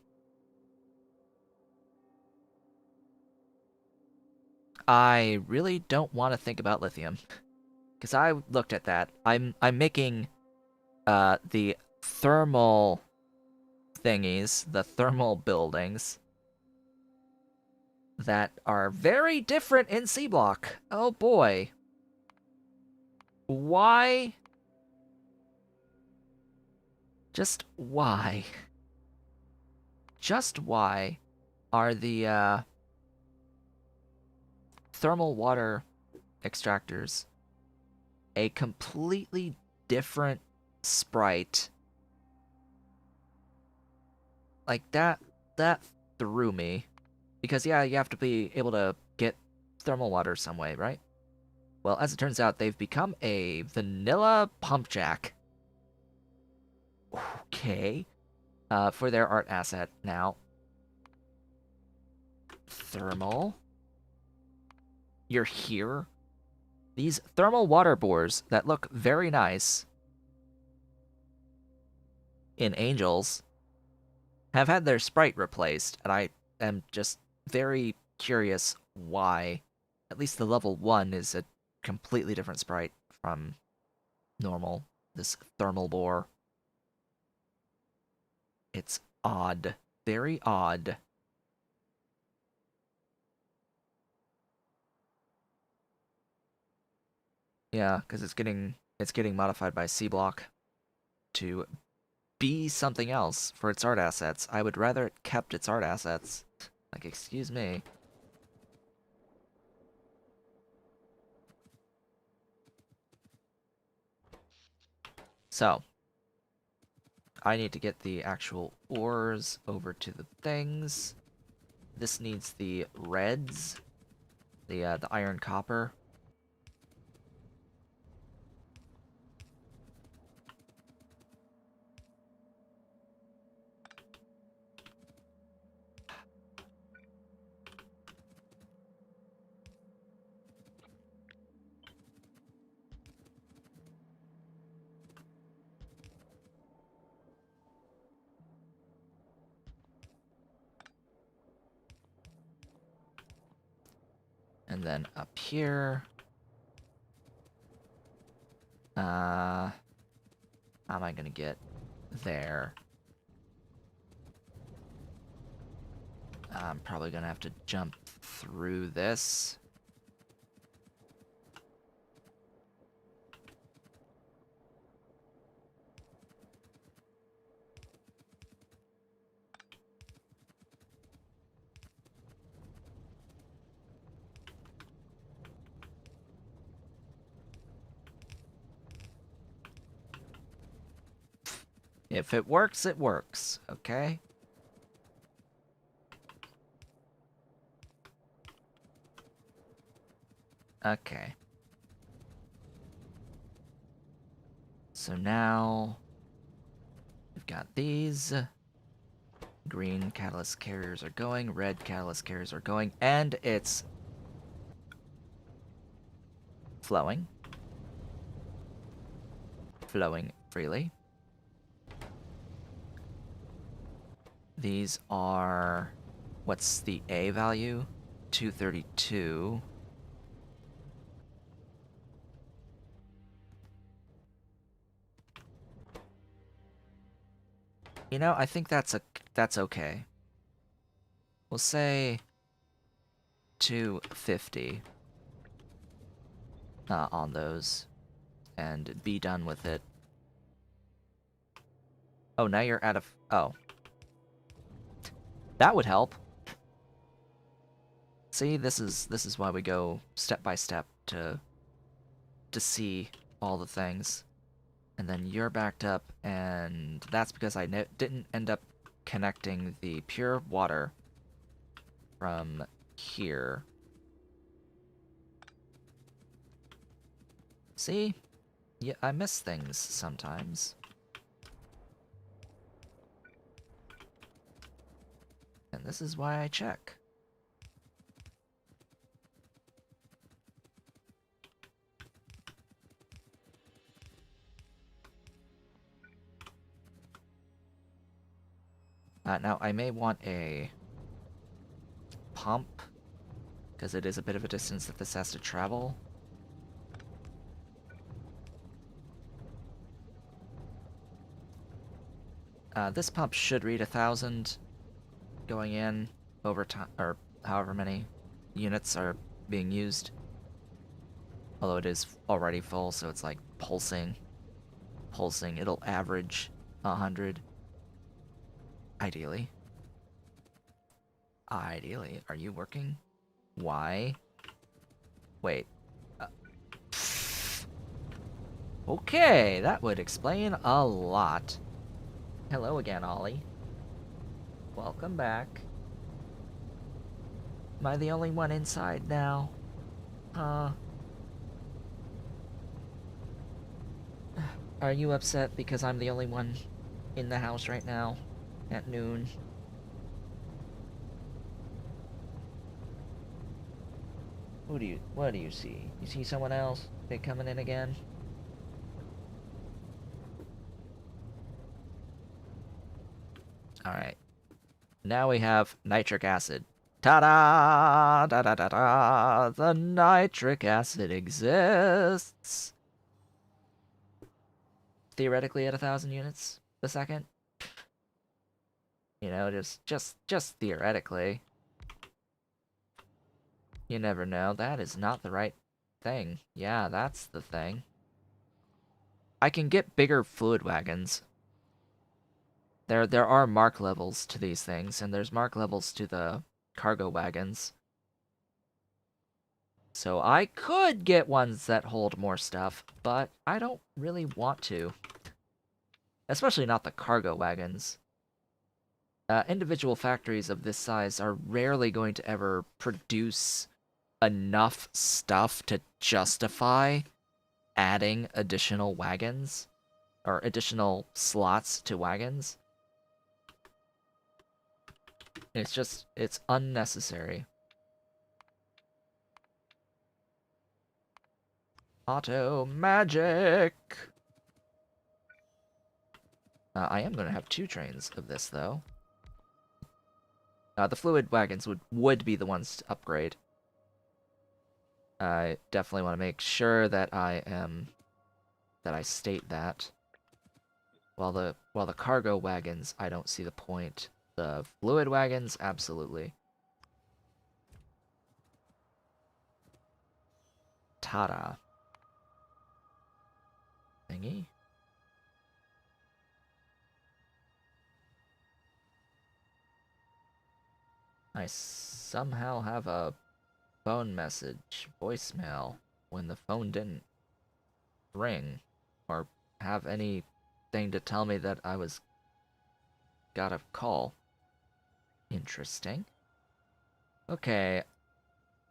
I really don't want to think about lithium, because I looked at that. I'm making the thermal thingies, the thermal buildings that are very different in Sea Block. Oh boy. Why? Just why? Just why are the thermal water extractors a completely different sprite? Like that threw me. Because yeah, you have to be able to get thermal water some way, right? Well, as it turns out, they've become a vanilla pump jack. Okay. For their art asset now. thermal. You're here. These thermal water bores that look very nice in Angels have had their sprite replaced, and I am just very curious why. At least the level 1 is a completely different sprite from normal. This thermal bore. It's odd. Very odd. Yeah, because it's getting modified by Sea Block to be something else for its art assets. I would rather it kept its art assets. Like, excuse me. So, I need to get the actual ores over to the things. This needs the reds, the iron copper. And then up here, how am I gonna get there? I'm probably gonna have to jump through this. If it works, it works, okay? Okay. So now we've got these. Green catalyst carriers are going, red catalyst carriers are going, and it's flowing. Flowing freely. These are... what's the A value? 232. You know, I think that's okay. We'll say 250 on those, and be done with it. Oh, now you're out of... oh. That would help. See, this is why we go step by step to see all the things. And then you're backed up, and that's because I didn't end up connecting the pure water from here. See? Yeah, I miss things sometimes. And this is why I check. Now, I may want a pump, because it is a bit of a distance that this has to travel. This pump should read 1,000 going in over time, or however many units are being used. Although it is already full, so it's like pulsing. Pulsing, it'll average 100. Ideally. Ideally. Are you working? Why? Wait. Okay, that would explain a lot. Hello again, Ollie. Welcome back. Am I the only one inside now? Huh? Are you upset because I'm the only one in the house right now at noon? What do you see? You see someone else? They coming in again? Alright. Now we have nitric acid. Ta-da! Da-da-da-da! The nitric acid exists! Theoretically at 1,000 units a second. You know, just theoretically. You never know. That is not the right thing. Yeah, that's the thing. I can get bigger fluid wagons. There are mark levels to these things, and there's mark levels to the cargo wagons. So I could get ones that hold more stuff, but I don't really want to. Especially not the cargo wagons. Individual factories of this size are rarely going to ever produce enough stuff to justify adding additional wagons or additional slots to wagons. It's unnecessary. Auto magic! I am going to have 2 trains of this, though. The fluid wagons would be the ones to upgrade. I definitely want to make sure that I state that. While the cargo wagons, I don't see the point. The fluid wagons, absolutely. Ta-da. Thingy? I somehow have a phone message, voicemail, when the phone didn't ring, or have anything to tell me that I got a call. Interesting. Okay.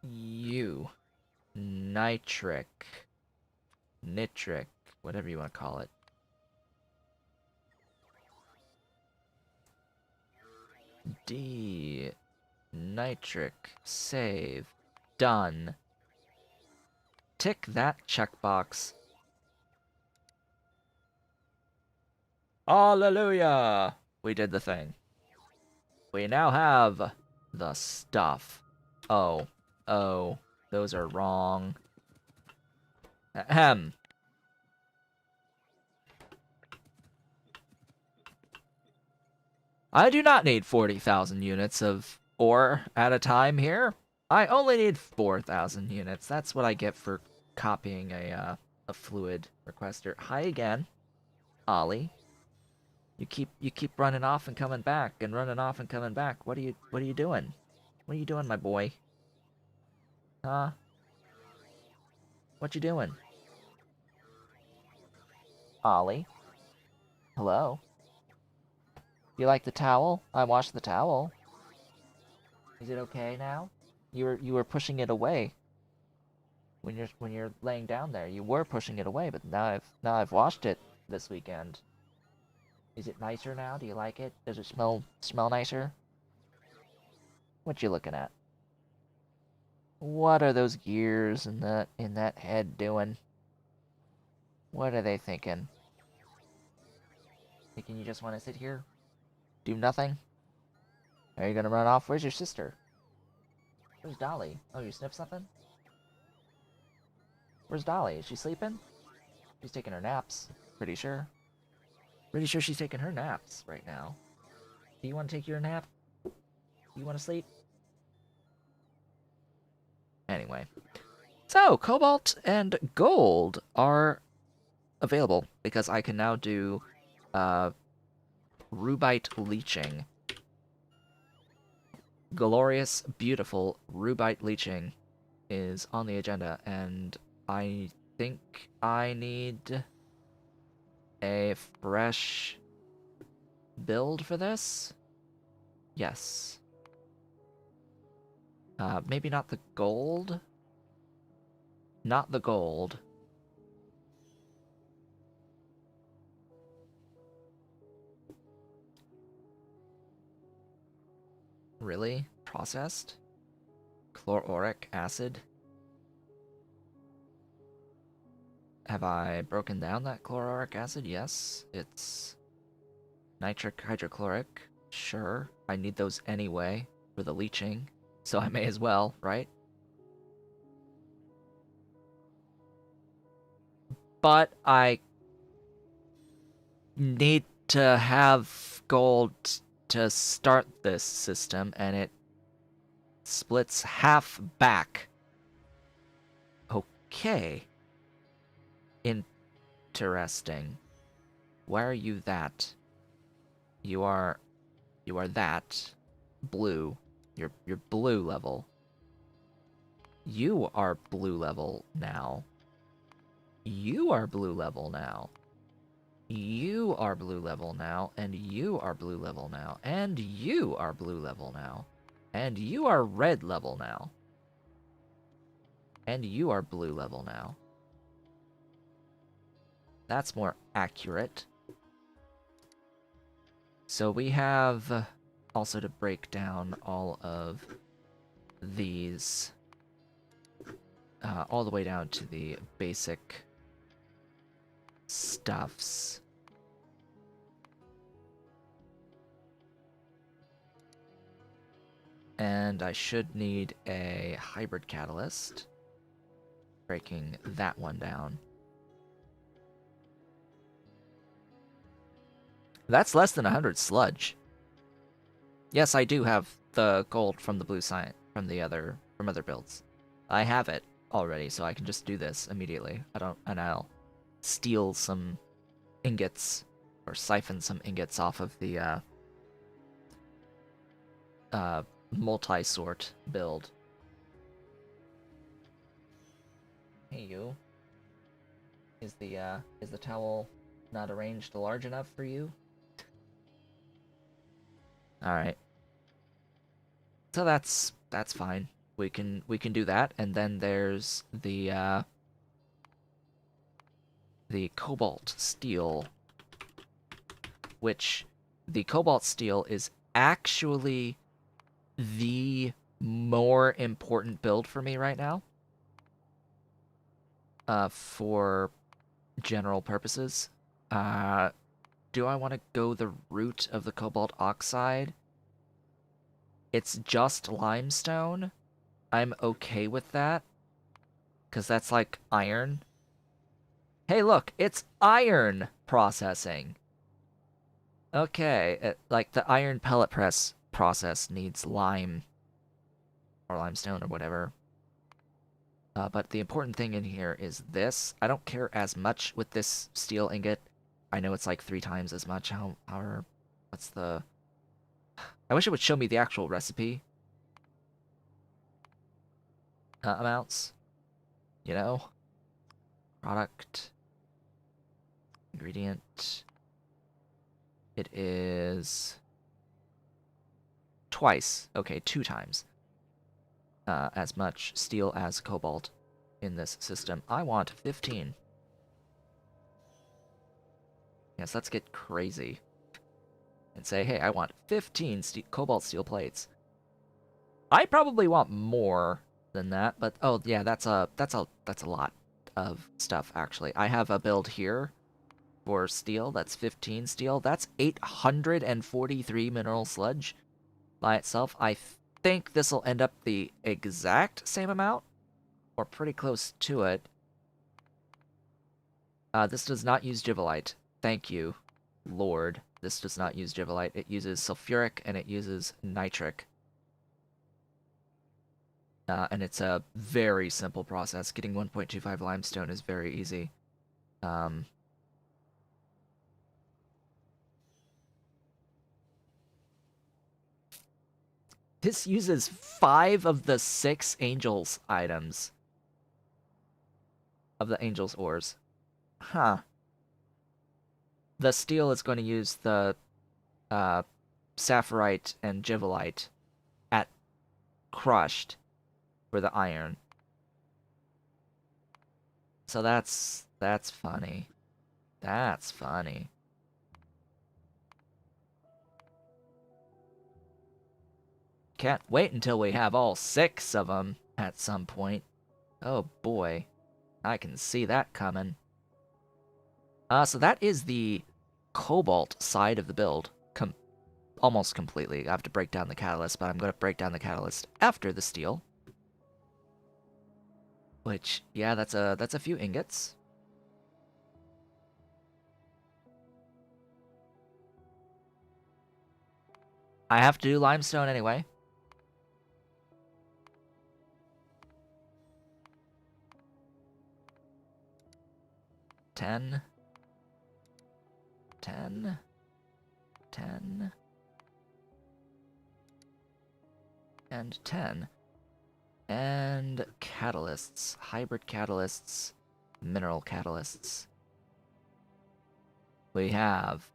You. Nitric. Nitric. Whatever you want to call it. D. Nitric. Save. Done. Tick that checkbox. Hallelujah! We did the thing. We now have the stuff. Oh. Oh. Those are wrong. Ahem. I do not need 40,000 units of ore at a time here. I only need 4,000 units. That's what I get for copying a fluid requester. Hi again, Ollie. You keep running off and coming back and running off and coming back. What are you doing? What are you doing, my boy? Huh? What you doing? Ollie? Hello? You like the towel? I washed the towel. Is it okay now? You were pushing it away when you're laying down there. You were pushing it away, but now I've washed it this weekend. Is it nicer now? Do you like it? Does it smell nicer? What you looking at? What are those gears in that head doing? What are they thinking? Thinking you just want to sit here? Do nothing? Are you gonna run off? Where's your sister? Where's Dolly? Oh, you sniffed something? Where's Dolly? Is she sleeping? She's taking her naps. Pretty sure. Pretty sure she's taking her naps right now. Do you want to take your nap? You want to sleep? Anyway. So, cobalt and gold are available because I can now do rubite leaching. Glorious, beautiful rubite leaching is on the agenda, and I think I need a fresh build for this? Yes. Maybe not the gold? Not the gold. Really? Processed? Chlororic acid? Have I broken down that chlororic acid? Yes. It's nitric hydrochloric. Sure. I need those anyway for the leaching, so I may as well, right? But I need to have gold to start this system, and it splits half back. Okay. Interesting. Why are you that? You are that blue. You're blue level. You are blue level now. You are blue level now. You are blue level now, and you are blue level now, and you are blue level now, and you are red level now, and you are blue level now. That's more accurate. So we have also to break down all of these all the way down to the basic stuffs. And I should need a hybrid catalyst, breaking that one down. That's less than 100 sludge. Yes, I do have the gold from the blue sign from other builds. I have it already, so I can just do this immediately. And I'll steal some ingots or siphon some ingots off of the multi-sort build. Hey you. Is the towel not arranged large enough for you? Alright. So that's fine. We can do that, and then there's the cobalt steel, which the cobalt steel is actually the more important build for me right now. For general purposes. Do I want to go the route of the cobalt oxide? It's just limestone. I'm okay with that, because that's like iron. Hey, look, it's iron processing. Okay, like the iron pellet press process needs lime or limestone or whatever. But the important thing in here is this. I don't care as much with this steel ingot. I know it's like 3 times as much. What's the... I wish it would show me the actual recipe amounts. You know? Product. Ingredient. It is... twice. Okay, 2 times. As much steel as cobalt in this system. I want 15. Yes, let's get crazy. And say, hey, I want 15 cobalt steel plates. I probably want more than that, but oh yeah, that's a lot of stuff actually. I have a build here for steel that's 15 steel. That's 843 mineral sludge by itself. I think this will end up the exact same amount, or pretty close to it. This does not use Givelite. Thank you, Lord. This does not use Givelite. It uses sulfuric and it uses nitric. And it's a very simple process. Getting 1.25 limestone is very easy. This uses 5 of the 6 Angels items. Of the Angels ores. Huh. The steel is going to use the Sapphirite and Givelite at crushed for the iron. So that's funny. That's funny. Can't wait until we have all 6 of them at some point. Oh boy. I can see that coming. So that is the cobalt side of the build, almost completely. I have to break down the catalyst, but I'm going to break down the catalyst after the steel. Which, yeah, that's a few ingots. I have to do limestone anyway. Ten. 10. 10. And 10. And catalysts. Hybrid catalysts. Mineral catalysts. We have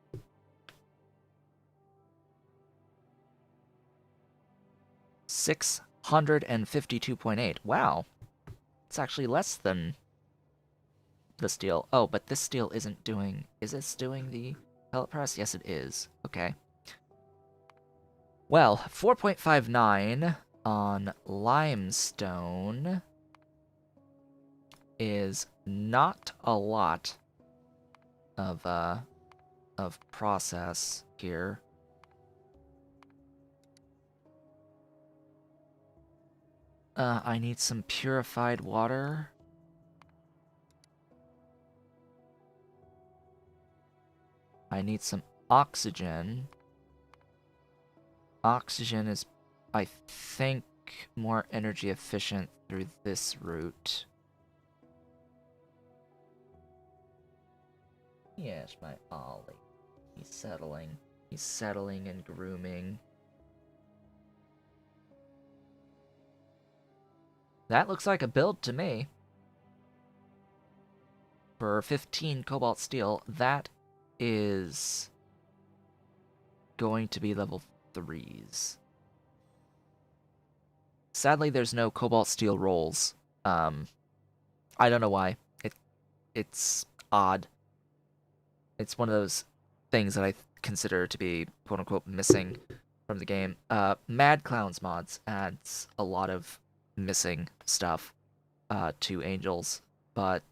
652.8. Wow. It's actually less than the steel. Oh, but this steel isn't doing... Is this doing the pellet press? Yes, it is. Okay. Well, 4.59 on limestone is not a lot of process here. I need some purified water. I need some oxygen. Oxygen is, I think, more energy efficient through this route. Yes, my Ollie. He's settling. He's settling and grooming. That looks like a build to me. For 15 cobalt steel, that is going to be level 3s. Sadly, there's no cobalt steel rolls. I don't know why. It's odd. It's one of those things that I consider to be quote-unquote missing from the game. Mad Clowns mods adds a lot of missing stuff to Angels, but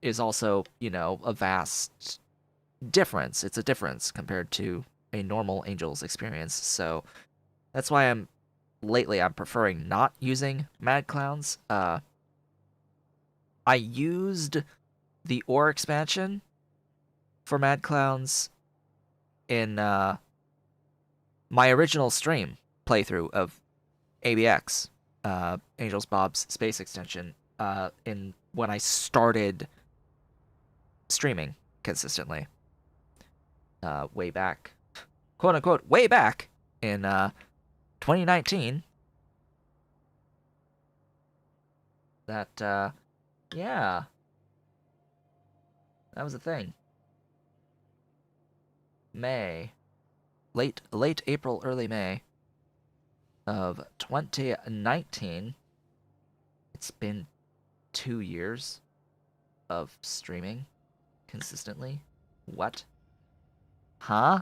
is also, you know, a vast difference. It's a difference compared to a normal Angels experience. So that's why lately I'm preferring not using Mad Clowns. I used the ore expansion for Mad Clowns in my original stream playthrough of ABX, Angels Bob's Space Extension, in when I started streaming consistently. Way back, quote unquote, way back in 2019. That, yeah, that was a thing. May, late April, early May of 2019. It's been 2 years of streaming consistently. What? Huh?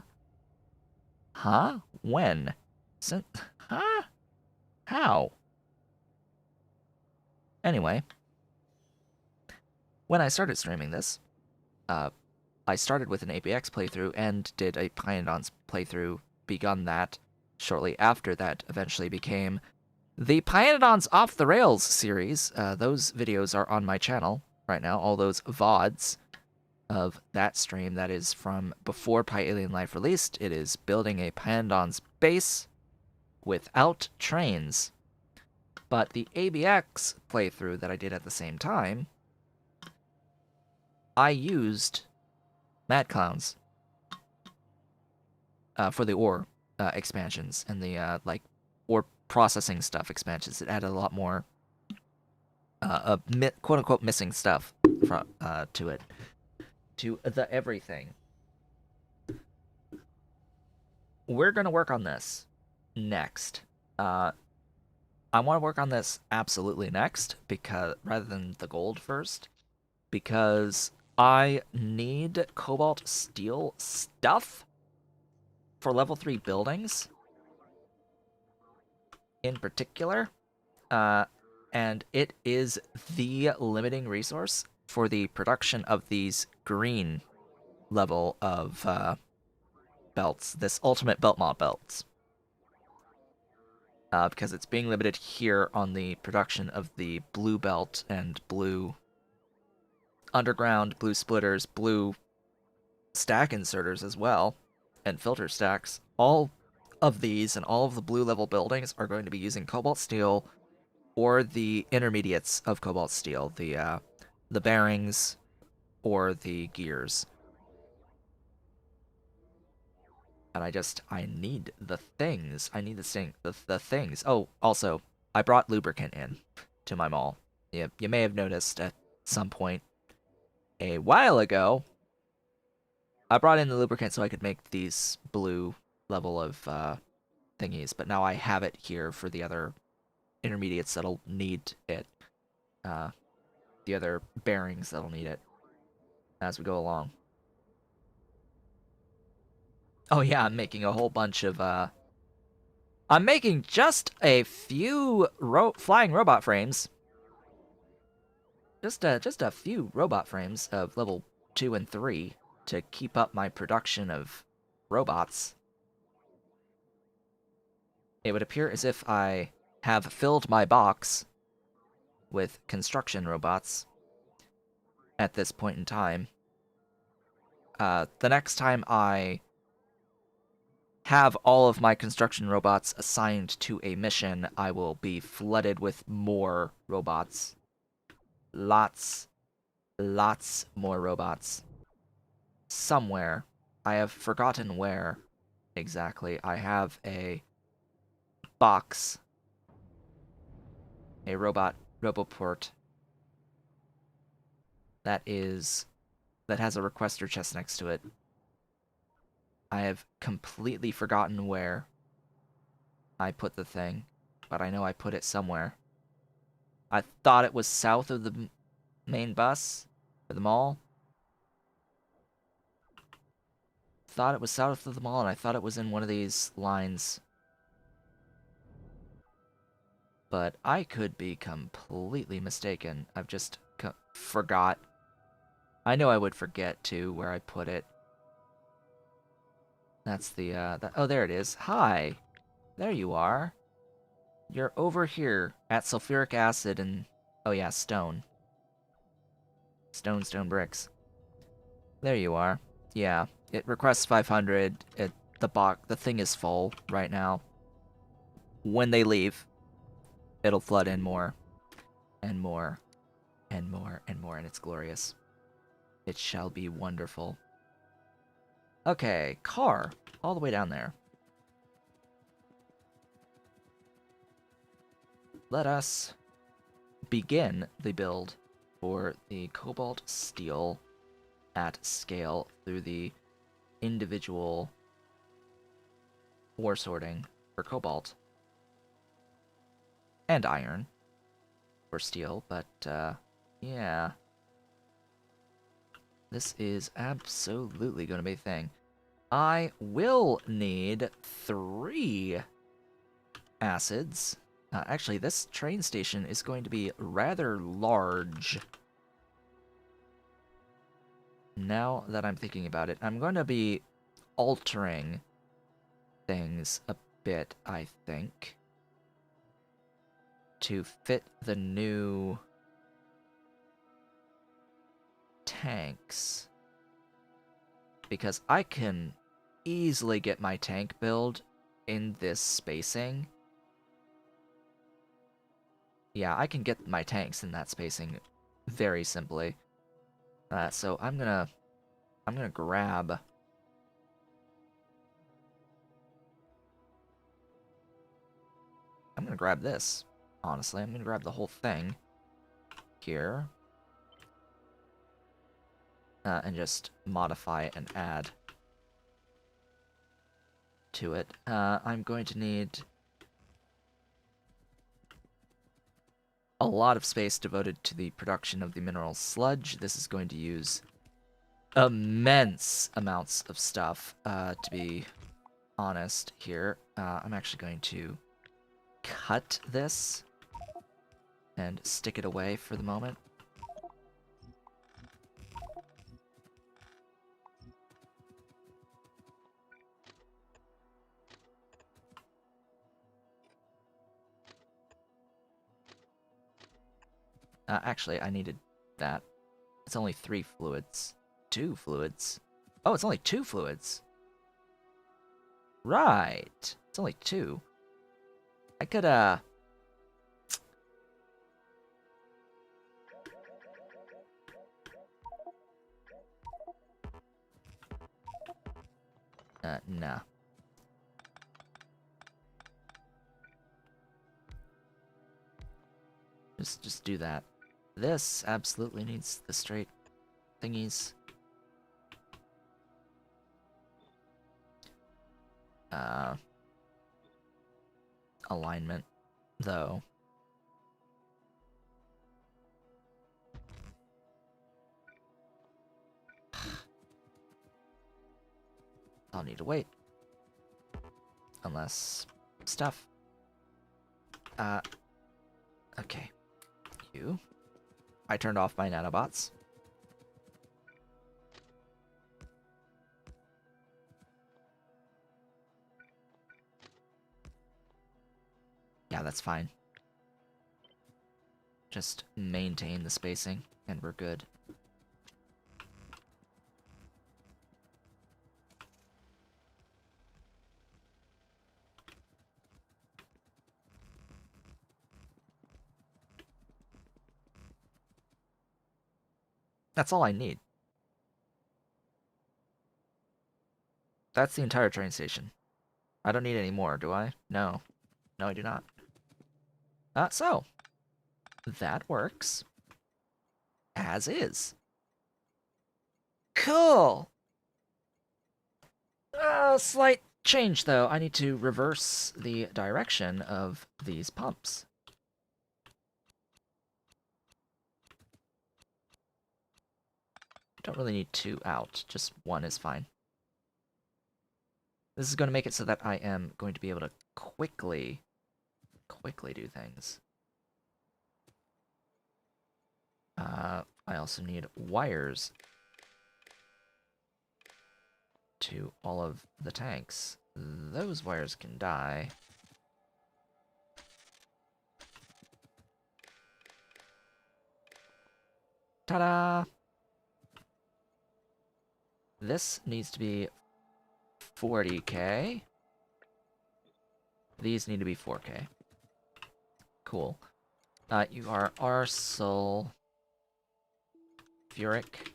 Huh? When? Huh? How? Anyway, when I started streaming this, I started with an APX playthrough and did a Pionons playthrough, begun that. Shortly after that eventually became the Pionons Off the Rails series. Those videos are on my channel right now, all those VODs of that stream. That is from before Pi Alien Life released. It is building a Pionons base without trains. But the ABX playthrough that I did at the same time, I used Mad Clowns for the ore expansions and the like ore processing stuff expansions. It added a lot more quote unquote missing stuff to it, to the everything. We're gonna work on this next. I want to work on this absolutely next, because rather than the gold first, because I need cobalt steel stuff for level 3 buildings in particular, and it is the limiting resource for the production of these green level of belts, this ultimate belt mod belts. Because it's being limited here on the production of the blue belt and blue underground, blue splitters, blue stack inserters as well, and filter stacks. All of these and all of the blue level buildings are going to be using cobalt steel or the intermediates of cobalt steel, the bearings or the gears. And I need the things. I need the things. Oh, also, I brought lubricant in to my mall. You may have noticed at some point a while ago, I brought in the lubricant so I could make these blue level of thingies, but now I have it here for the other intermediates that'll need it. The other bearings that'll need it as we go along. Oh yeah, I'm making a whole bunch of I'm making just a few flying robot frames. Just a few robot frames of level 2 and 3 to keep up my production of robots. It would appear as if I have filled my box with construction robots at this point in time. The next time I have all of my construction robots assigned to a mission, I will be flooded with more robots. Lots more robots. Somewhere, I have forgotten where exactly, I have a box, a roboport that has a requester chest next to it. I have completely forgotten where I put the thing, but I know I put it somewhere. I thought it was south of the main bus for the mall. Thought it was south of the mall, and I thought it was in one of these lines. But I could be completely mistaken. I've just forgot. I know I would forget, too, where I put it. That's the, oh, there it is. Hi! There you are. You're over here at sulfuric acid and, oh yeah, stone. Stone bricks. There you are. Yeah, it requests 500. The thing is full right now. When they leave, it'll flood in more and more and more and more, and it's glorious. It shall be wonderful. Okay, car. All the way down there. Let us begin the build for the cobalt steel at scale through the individual ore sorting for cobalt and iron for steel, but yeah, this is absolutely going to be a thing. I will need 3 acids. Actually, this train station is going to be rather large. Now that I'm thinking about it, I'm going to be altering things a bit, I think, to fit the new tanks. Because I can easily get my tank build in this spacing. Yeah, I can get my tanks in that spacing very simply. So I'm gonna grab this. Honestly, I'm gonna grab the whole thing here and just modify and add to it. I'm going to need a lot of space devoted to the production of the mineral sludge. This is going to use immense amounts of stuff, to be honest here. I'm actually going to cut this and stick it away for the moment. Actually, I needed that. It's only 3 fluids. 2 fluids. Oh, it's only 2 fluids. Right. It's only 2. I could, nah. Just do that. This absolutely needs the straight thingies. Alignment, though. I'll need to wait. Unless... stuff. Okay. You. I turned off my nanobots. Yeah, that's fine. Just maintain the spacing, and we're good. That's all I need. That's the entire train station. I don't need any more, do I? No. No, I do not. So. That works. As is. Cool! Slight change, though. I need to reverse the direction of these pumps. Don't really need 2 out. Just 1 is fine. This is going to make it so that I am going to be able to quickly do things. I also need wires to all of the tanks. Those wires can die. Ta-da! This needs to be 40k. These need to be 4k. Cool. You are sulfuric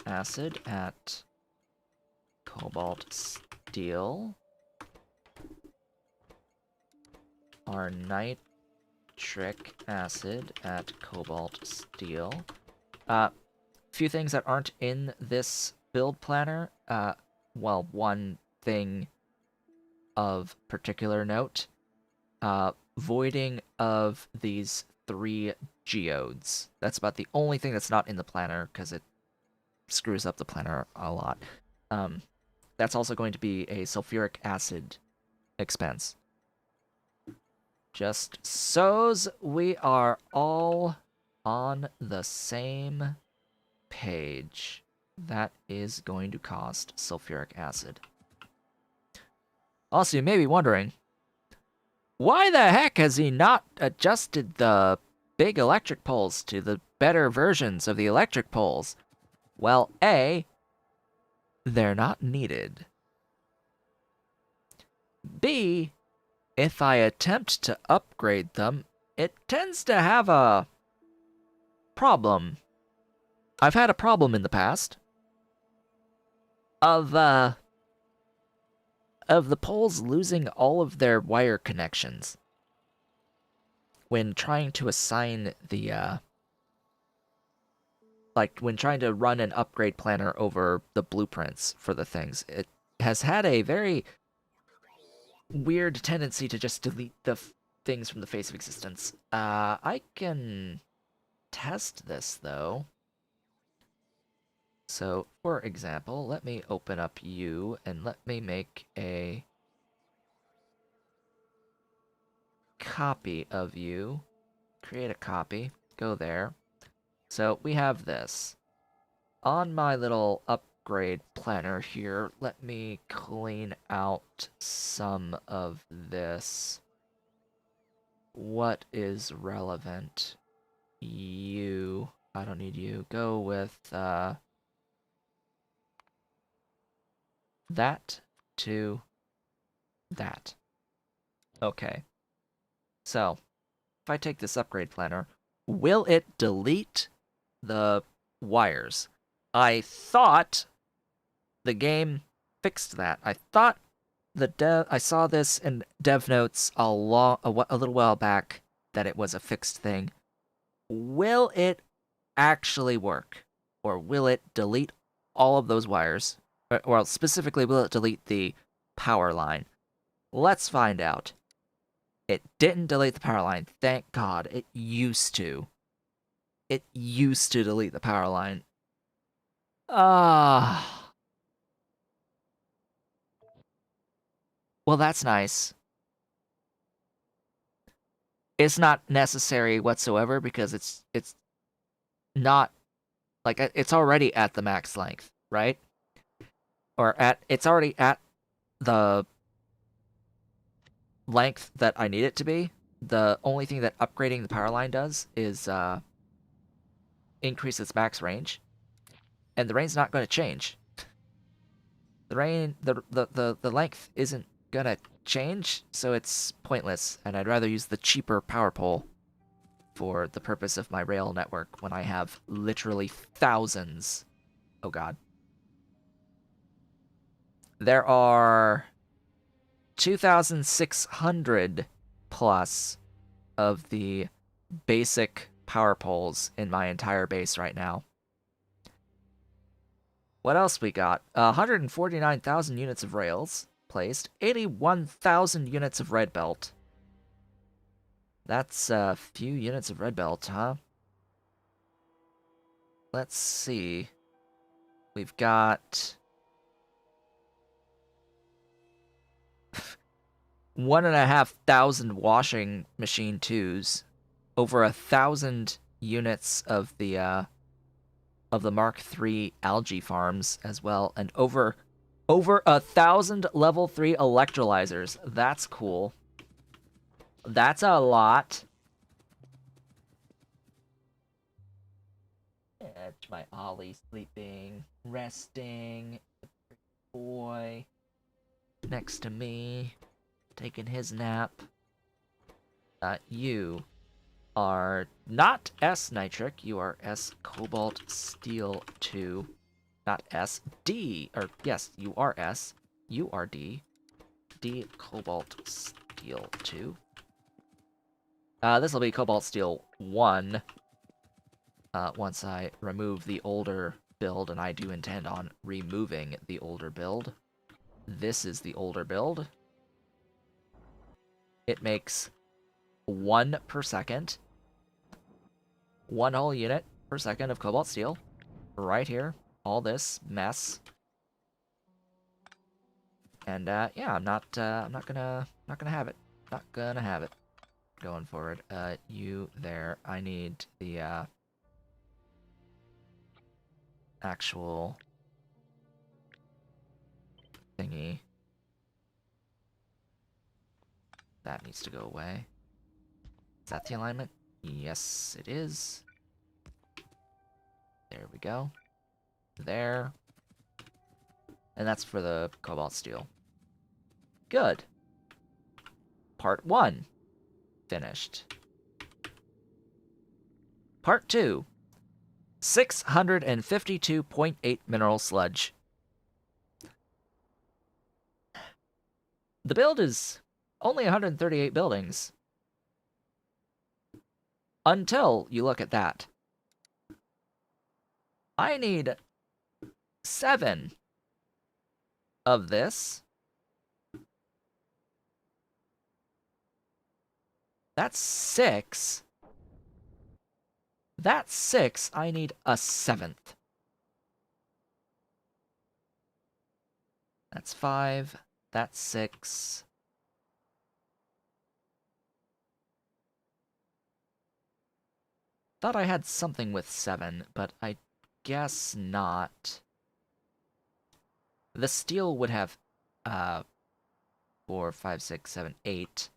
acid at cobalt steel. Our nitric acid at cobalt steel. Few things that aren't in this build planner. Well, one thing of particular note. Voiding of these 3 geodes. That's about the only thing that's not in the planner, because it screws up the planner a lot. That's also going to be a sulfuric acid expense. Just so's we are all on the same page. That is going to cost sulfuric acid. Also, you may be wondering, why the heck has he not adjusted the big electric poles to the better versions of the electric poles? Well, A, they're not needed. B, if I attempt to upgrade them, it tends to have a problem. I've had a problem in the past of the poles losing all of their wire connections when trying to assign the like when trying to run an upgrade planner over the blueprints for the things. It has had a very weird tendency to just delete the things from the face of existence. I can test this, though. So, for example, let me open up you, and let me make a copy of you. Create a copy. Go there. So, we have this. On my little upgrade planner here, let me clean out some of this. What is relevant? You. I don't need you. Go with that to that. Okay. So, if I take this upgrade planner, will it delete the wires? I thought the game fixed that. I thought I saw this in dev notes a little while back that it was a fixed thing. Will it actually work, or will it delete all of those wires? Or specifically, will it delete the power line? Let's find out. It didn't delete the power line. Thank God. It used to. It used to delete the power line. Ah. Well, that's nice. It's not necessary whatsoever because it's not like it's already at the max length, right? It's already at the length that I need it to be. The only thing that upgrading the power line does is increase its max range, and the range's not going to change. The length isn't gonna change, so it's pointless, and I'd rather use the cheaper power pole for the purpose of my rail network when I have literally thousands. Oh god. There are 2,600 plus of the basic power poles in my entire base right now. What else we got? 149,000 units of rails placed, 81,000 units of red belt. That's a few units of red belt, huh? Let's see. We've got 1,500 washing machine twos, over 1,000 units of the Mark III algae farms as well, and over 1,000 level 3 electrolyzers. That's cool. That's a lot. Edge my Ollie sleeping, resting. Boy next to me, taking his nap. You are not S Nitric, you are S Cobalt Steel 2. Not S, D, or yes, you are S. You are D. D Cobalt Steel 2. This will be Cobalt Steel 1. Once I remove the older build, and I do intend on removing the older build. This is the older build. It makes 1 per second. 1 whole unit per second of cobalt steel. Right here. All this mess. And yeah, I'm not gonna have it. Not gonna have it. Going forward. You there. I need the actual thingy. That needs to go away. Is that the alignment? Yes, it is. There we go. There. And that's for the cobalt steel. Good. Part 1. Finished. Part 2. 652.8 mineral sludge. The build is only 138 buildings. Until you look at that. I need 7 of this. That's 6. That's 6. I need a 7th. That's 5. That's 6. Thought I had something with 7, but I guess not. The steel would have 4, 5, 6, 7, 8.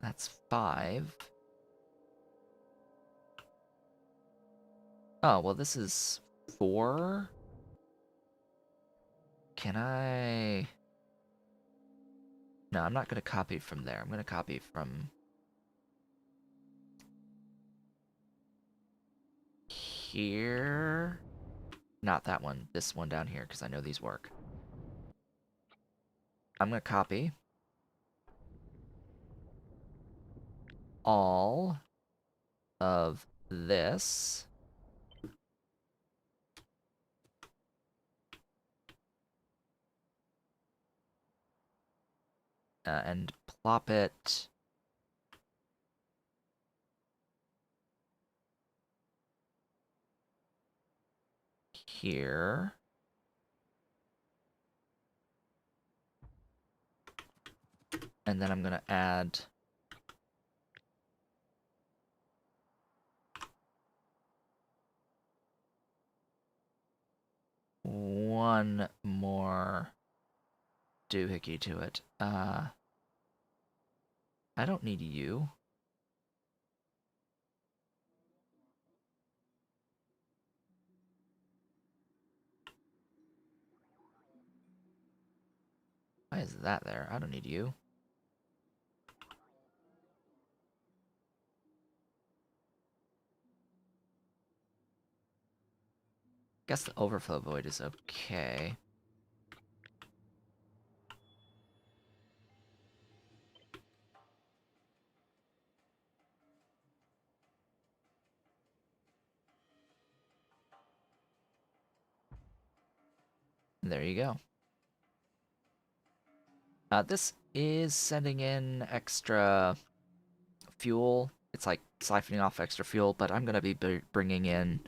That's 5. Oh, well, this is 4. Can I... No, I'm not going to copy from there. I'm going to copy from here. Not that one. This one down here, because I know these work. I'm going to copy all of this. And plop it here. And then I'm going to add one more doohickey to it. I don't need you. Why is that there? I don't need you. Guess the overflow void is okay. There you go. This is sending in extra fuel. It's like siphoning off extra fuel, but I'm gonna be bringing in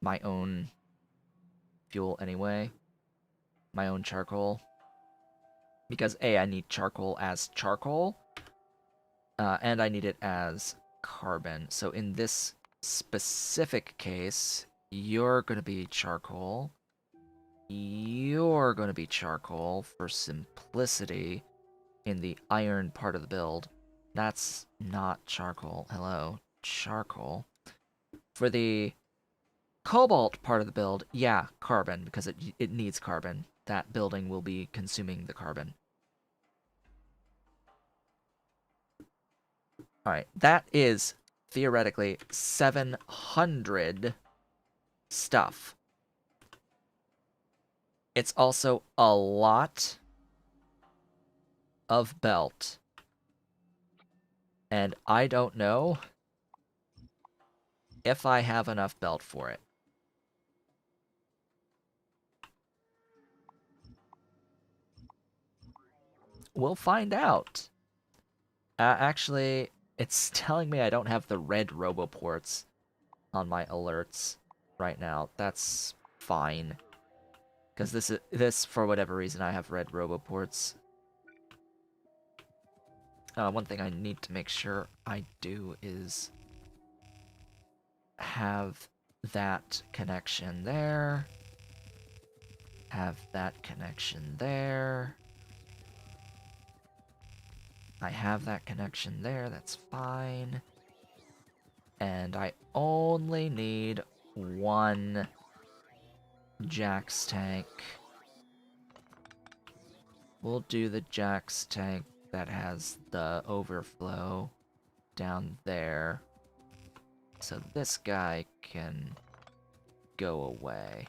my own fuel anyway. My own charcoal. Because A, I need charcoal as charcoal, and I need it as carbon. So in this specific case, you're gonna be charcoal. You're gonna be charcoal for simplicity in the iron part of the build. That's not charcoal. Hello, charcoal. For the cobalt part of the build, yeah, carbon, because it needs carbon. That building will be consuming the carbon. Alright, that is theoretically 700 stuff. It's also a lot of belt. And I don't know if I have enough belt for it. We'll find out. Actually, it's telling me I don't have the red roboports on my alerts right now. That's fine. Because this, for whatever reason, I have red roboports. One thing I need to make sure I do is have that connection there. Have that connection there. I have that connection there, that's fine. And I only need one Jax tank. We'll do the Jax tank that has the overflow down there. So this guy can go away.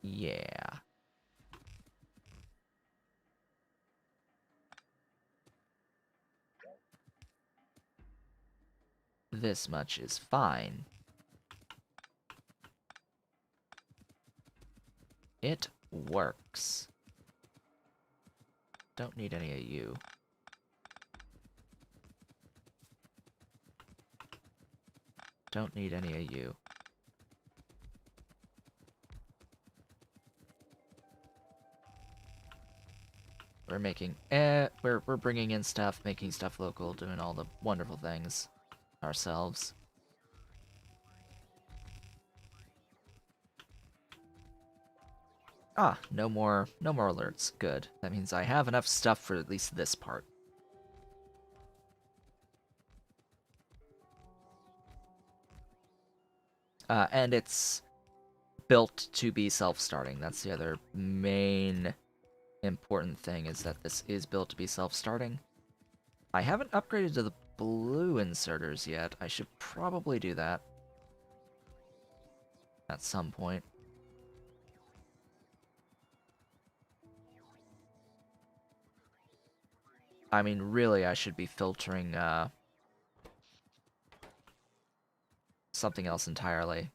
Yeah. This much is fine. It works. Don't need any of you. Don't need any of you. We're making, we're bringing in stuff, making stuff local, doing all the wonderful things ourselves. Ah, no more alerts. Good. That means I have enough stuff for at least this part. And it's built to be self-starting. That's the other main important thing, is that this is built to be self-starting. I haven't upgraded to the blue inserters yet. I should probably do that at some point. I mean, really, I should be filtering something else entirely.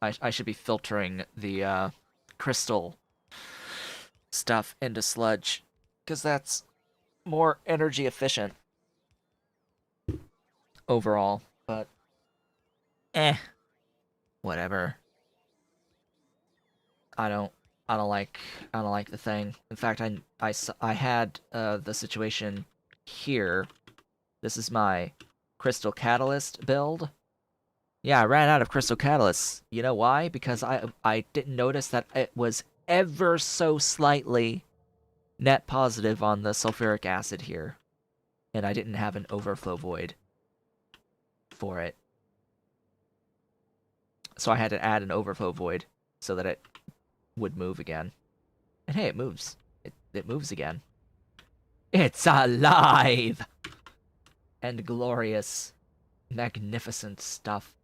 I should be filtering the crystal stuff into sludge, because that's more energy efficient overall. But whatever. I don't like the thing. In fact, I had the situation here. This is my crystal catalyst build. Yeah, I ran out of crystal catalysts. You know why? Because I didn't notice that it was ever so slightly net positive on the sulfuric acid here, and I didn't have an overflow void for it. So I had to add an overflow void so that it would move again. And hey, it moves. It moves again. It's alive! And glorious, magnificent stuff.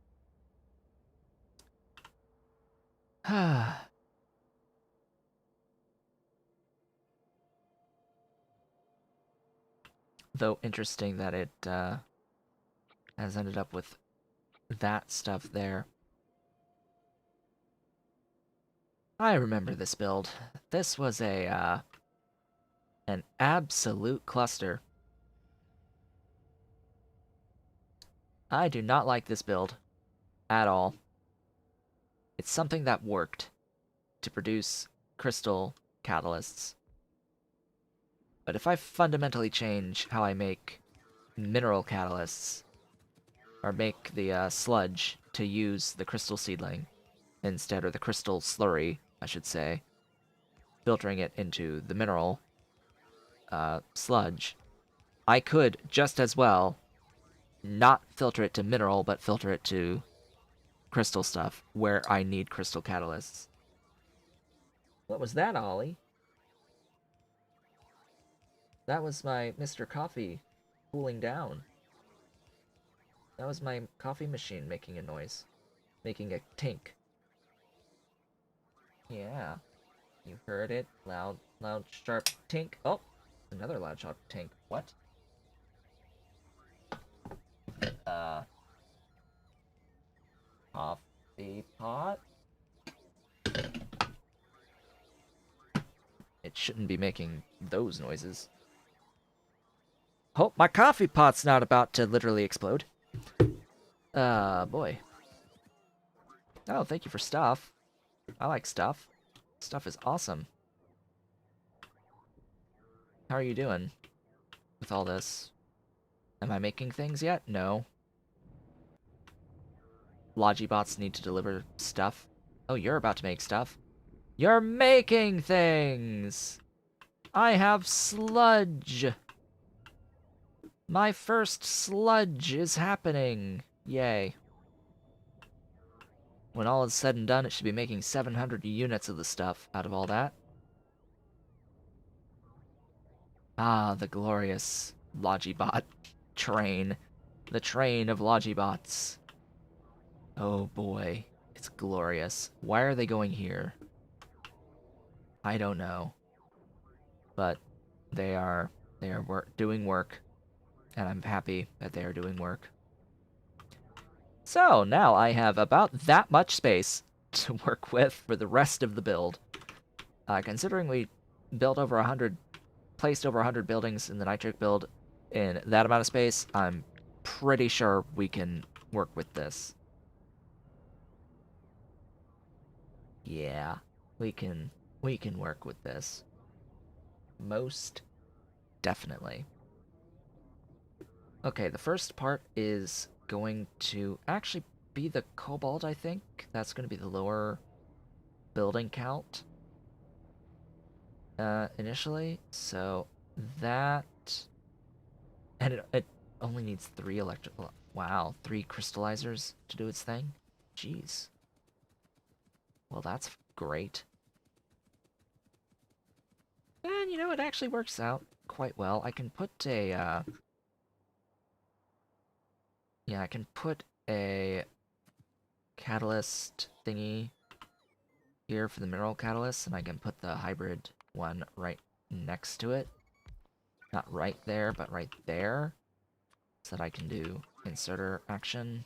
Though interesting that it has ended up with that stuff there. I remember this build. This was an absolute cluster. I do not like this build at all. It's something that worked to produce crystal catalysts. But if I fundamentally change how I make mineral catalysts, or make the sludge to use the crystal seedling instead, or the crystal slurry, I should say, filtering it into the mineral sludge, I could just as well not filter it to mineral, but filter it to crystal stuff, where I need crystal catalysts. What was that, Ollie? That was my Mr. Coffee cooling down. That was my coffee machine making a noise. Making a tink. Yeah. You heard it. Loud, sharp tink. Oh! Another loud, sharp tink. What? Coffee pot? It shouldn't be making those noises. Oh, my coffee pot's not about to literally explode. Boy. Oh, thank you for stuff. I like stuff. Stuff is awesome. How are you doing with all this? Am I making things yet? No. Logibots need to deliver stuff. Oh, you're about to make stuff. You're making things! I have sludge! My first sludge is happening! Yay. When all is said and done, it should be making 700 units of the stuff out of all that. Ah, the glorious Logibot train. The train of Logibots. Oh boy, it's glorious. Why are they going here? I don't know. But they are doing work, and I'm happy that they are doing work. So now I have about that much space to work with for the rest of the build. Considering we built over 100, placed over 100 buildings in the Nitric build in that amount of space, I'm pretty sure we can work with this. Yeah, we can work with this. Most definitely. Okay, the first part is going to actually be the cobalt, I think. That's going to be the lower building count initially, so that, and it only needs 3 electrical. Wow, 3 crystallizers to do its thing. Jeez. Well, that's great. And you know, it actually works out quite well. I can put a yeah, I can put a catalyst thingy here for the mineral catalyst, and I can put the hybrid one right next to it. Not right there, but right there. So that I can do inserter action.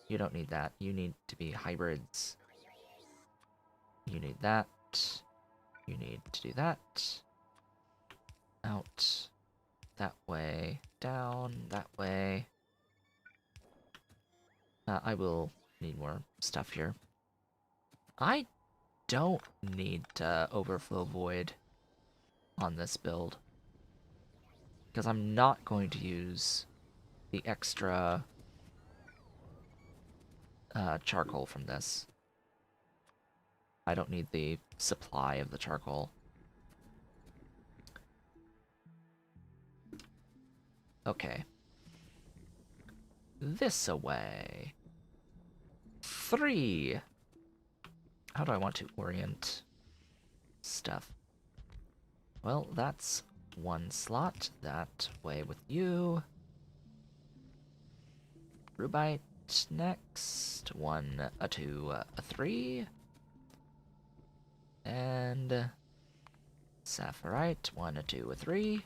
You don't need that. You need to be hybrids. You need that. You need to do that. Out. That way. Down. That way. I will need more stuff here. I don't need to overflow void on this build, because I'm not going to use the extra charcoal from this. I don't need the supply of the charcoal. Okay. This away. 3. How do I want to orient stuff? Well, that's 1 slot. That way with you. Rubite next. 1, a 2, a 3. And Saphirite. 1, a 2, a 3.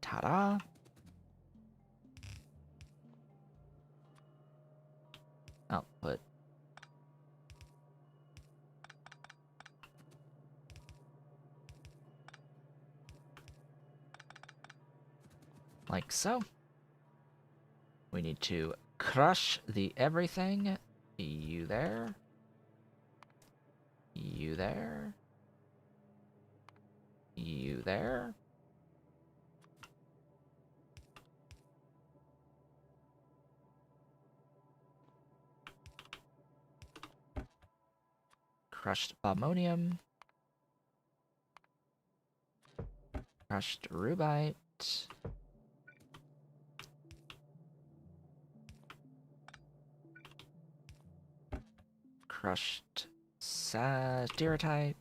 Ta-da! Output. Like so. We need to crush the everything. You there. You there. You there. Crushed ammonium. Crushed rubite. Crushed satirite.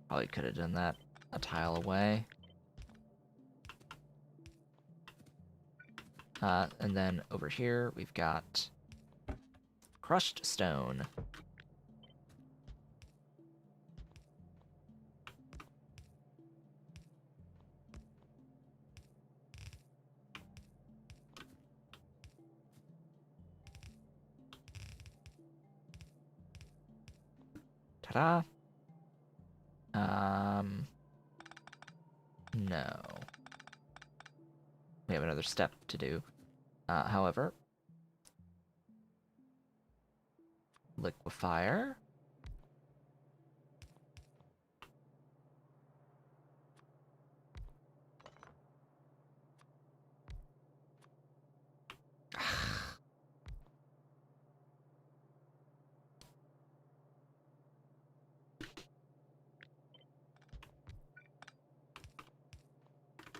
Probably could have done that a tile away. And then over here we've got crushed stone. Ta-da! No. We have another step to do. However, liquefier.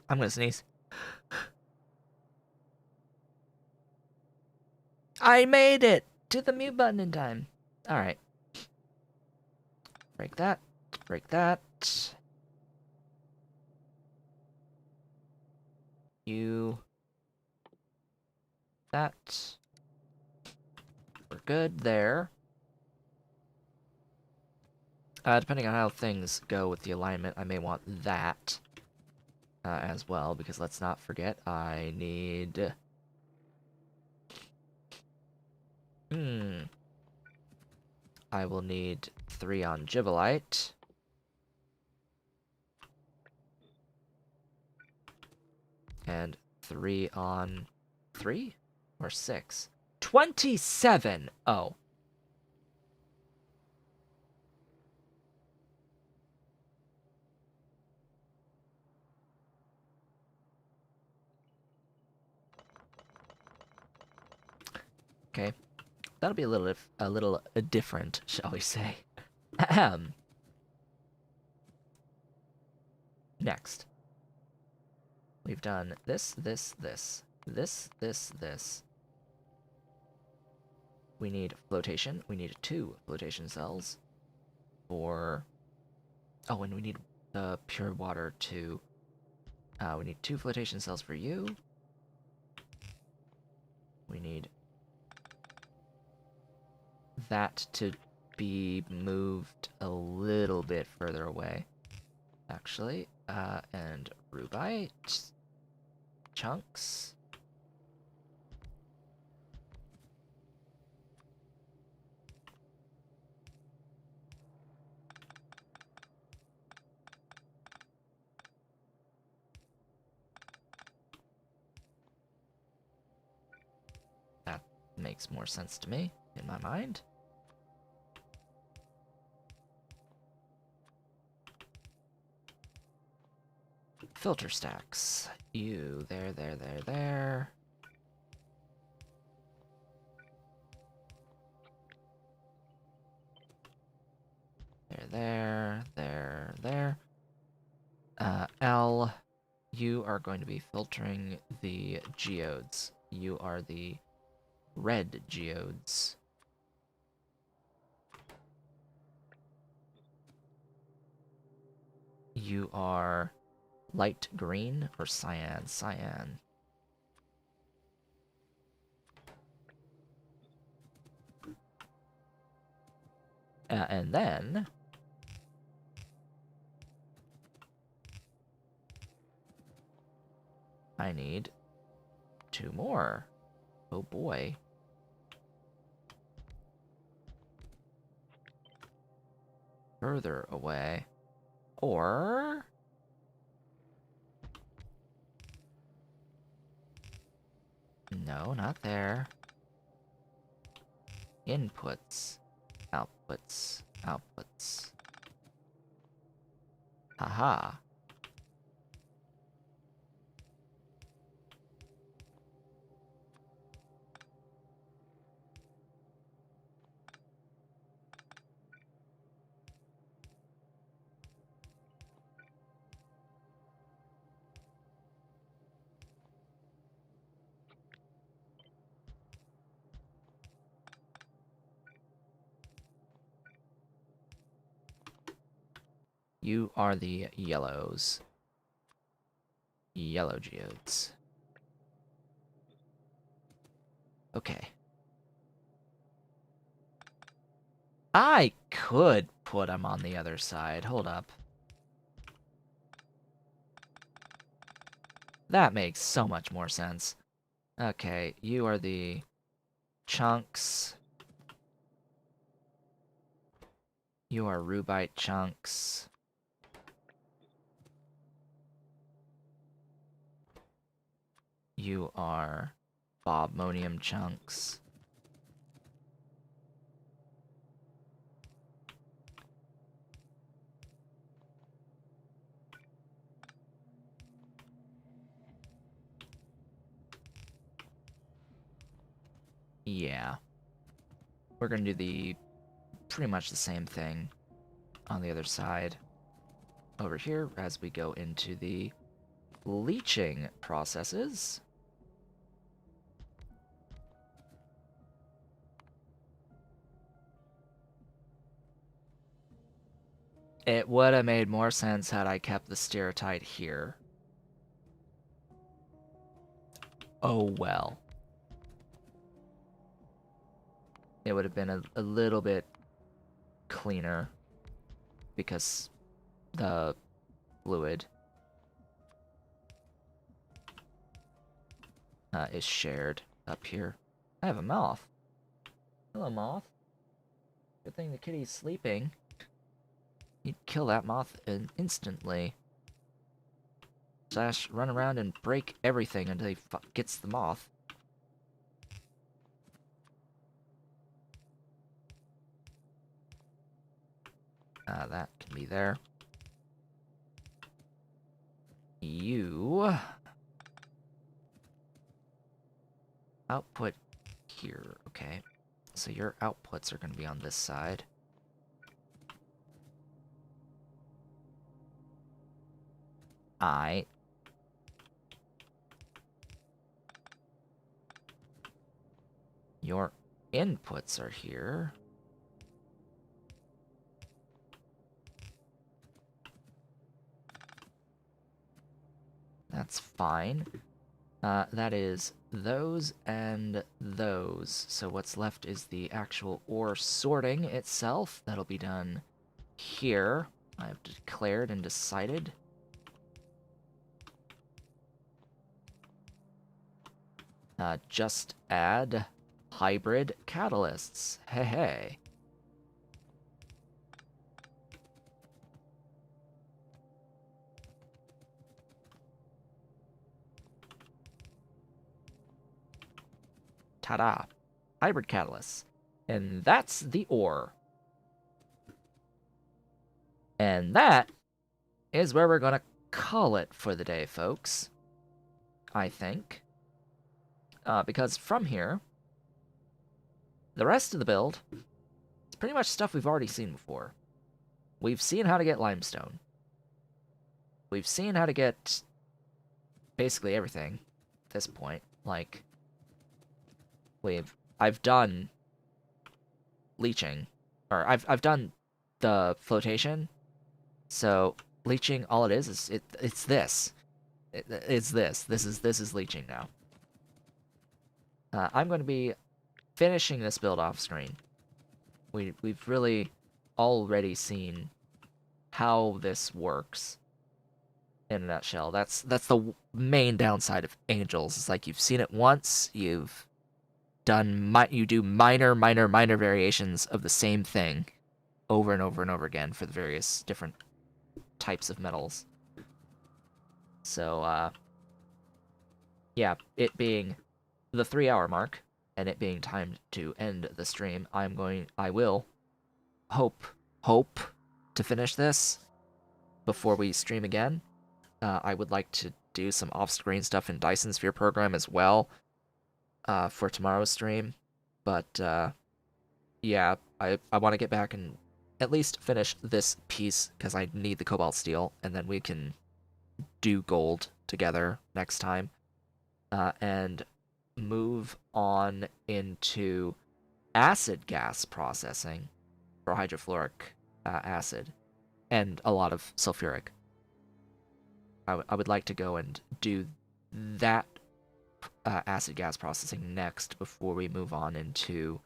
I'm gonna sneeze. I made it to the mute button in time. Alright. Break that. Break that. You. That. We're good there. Depending on how things go with the alignment, I may want that as well, because let's not forget, I need... I will need 3 on Givelite. And 3 on 3? Or 6? 27! Oh. Okay. That'll be a little different, shall we say. Ahem. Next. We've done this. We need flotation. We need 2 flotation cells for... Oh, and we need the pure water to... we need 2 flotation cells for you. We need that to be moved a little bit further away, actually. And rubite chunks. That makes more sense to me, in my mind. Filter stacks. You, there. There. L, you are going to be filtering the geodes. You are the red geodes. You are light green or cyan? Cyan. And then... I need 2 more. Oh boy. Further away. Or... No, not there. Inputs. Outputs. Haha. You are the yellows. Yellow geodes. Okay. I could put them on the other side. Hold up. That makes so much more sense. Okay, you are the chunks. You are rubite chunks. You are bobmonium chunks. Yeah. We're gonna do pretty much the same thing on the other side over here as we go into the leaching processes. It would have made more sense had I kept the stereotype here. Oh well. It would have been a little bit cleaner because the fluid is shared up here. I have a moth. Hello, moth. Good thing the kitty's sleeping. You'd kill that moth instantly. slash run around and break everything until he gets the moth. That can be there. You... output here, okay. So your outputs are going to be on this side. Your inputs are here. That's fine. That is those and those. So what's left is the actual ore sorting itself. That'll be done here. I've declared and decided. Just add hybrid catalysts. Hey, hey. Ta-da. Hybrid catalysts. And that's the ore. And that is where we're going to call it for the day, folks. I think. Because from here, the rest of the build is pretty much stuff we've already seen before. We've seen how to get limestone. We've seen how to get basically everything at this point. Like, I've done leaching, or I've done the flotation. So leaching, all it is it's this. It's this. This is leaching now. I'm going to be finishing this build off screen. We've really already seen how this works in a nutshell. That's the main downside of Angels. It's like you've seen it once, you've done you do minor variations of the same thing over and over and over again for the various different types of metals. So yeah, it being the 3-hour mark and it being time to end the stream, I will hope to finish this before we stream again. I would like to do some off-screen stuff in Dyson Sphere program as well for tomorrow's stream. But yeah, I want to get back and at least finish this piece because I need the cobalt steel, and then we can do gold together next time. And move on into acid gas processing for hydrofluoric acid and a lot of sulfuric. I would like to go and do that acid gas processing next before we move on into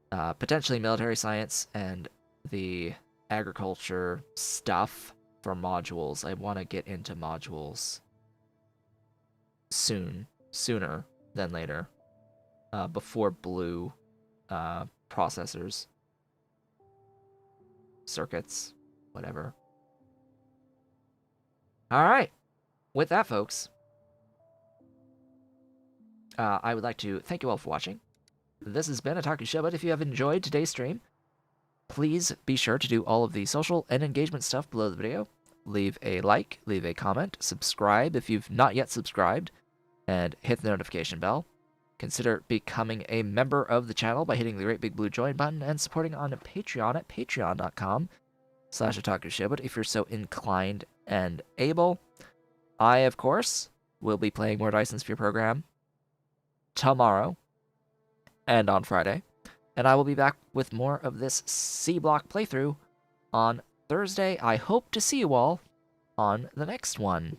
potentially military science and the agriculture stuff for modules. I want to get into modules sooner than later, before blue processors, circuits, whatever. Alright, with that, folks, I would like to thank you all for watching. This has been Otaku Show, but if you have enjoyed today's stream, please be sure to do all of the social and engagement stuff below the video. Leave a like, leave a comment, subscribe if you've not yet subscribed, and hit the notification bell. Consider becoming a member of the channel by hitting the great big blue join button and supporting on Patreon at patreon.com/otakushowbut if you're so inclined and able. I, of course, will be playing more Dyson Sphere program tomorrow and on Friday, and I will be back with more of this Sea Block playthrough on Thursday. I hope to see you all on the next one.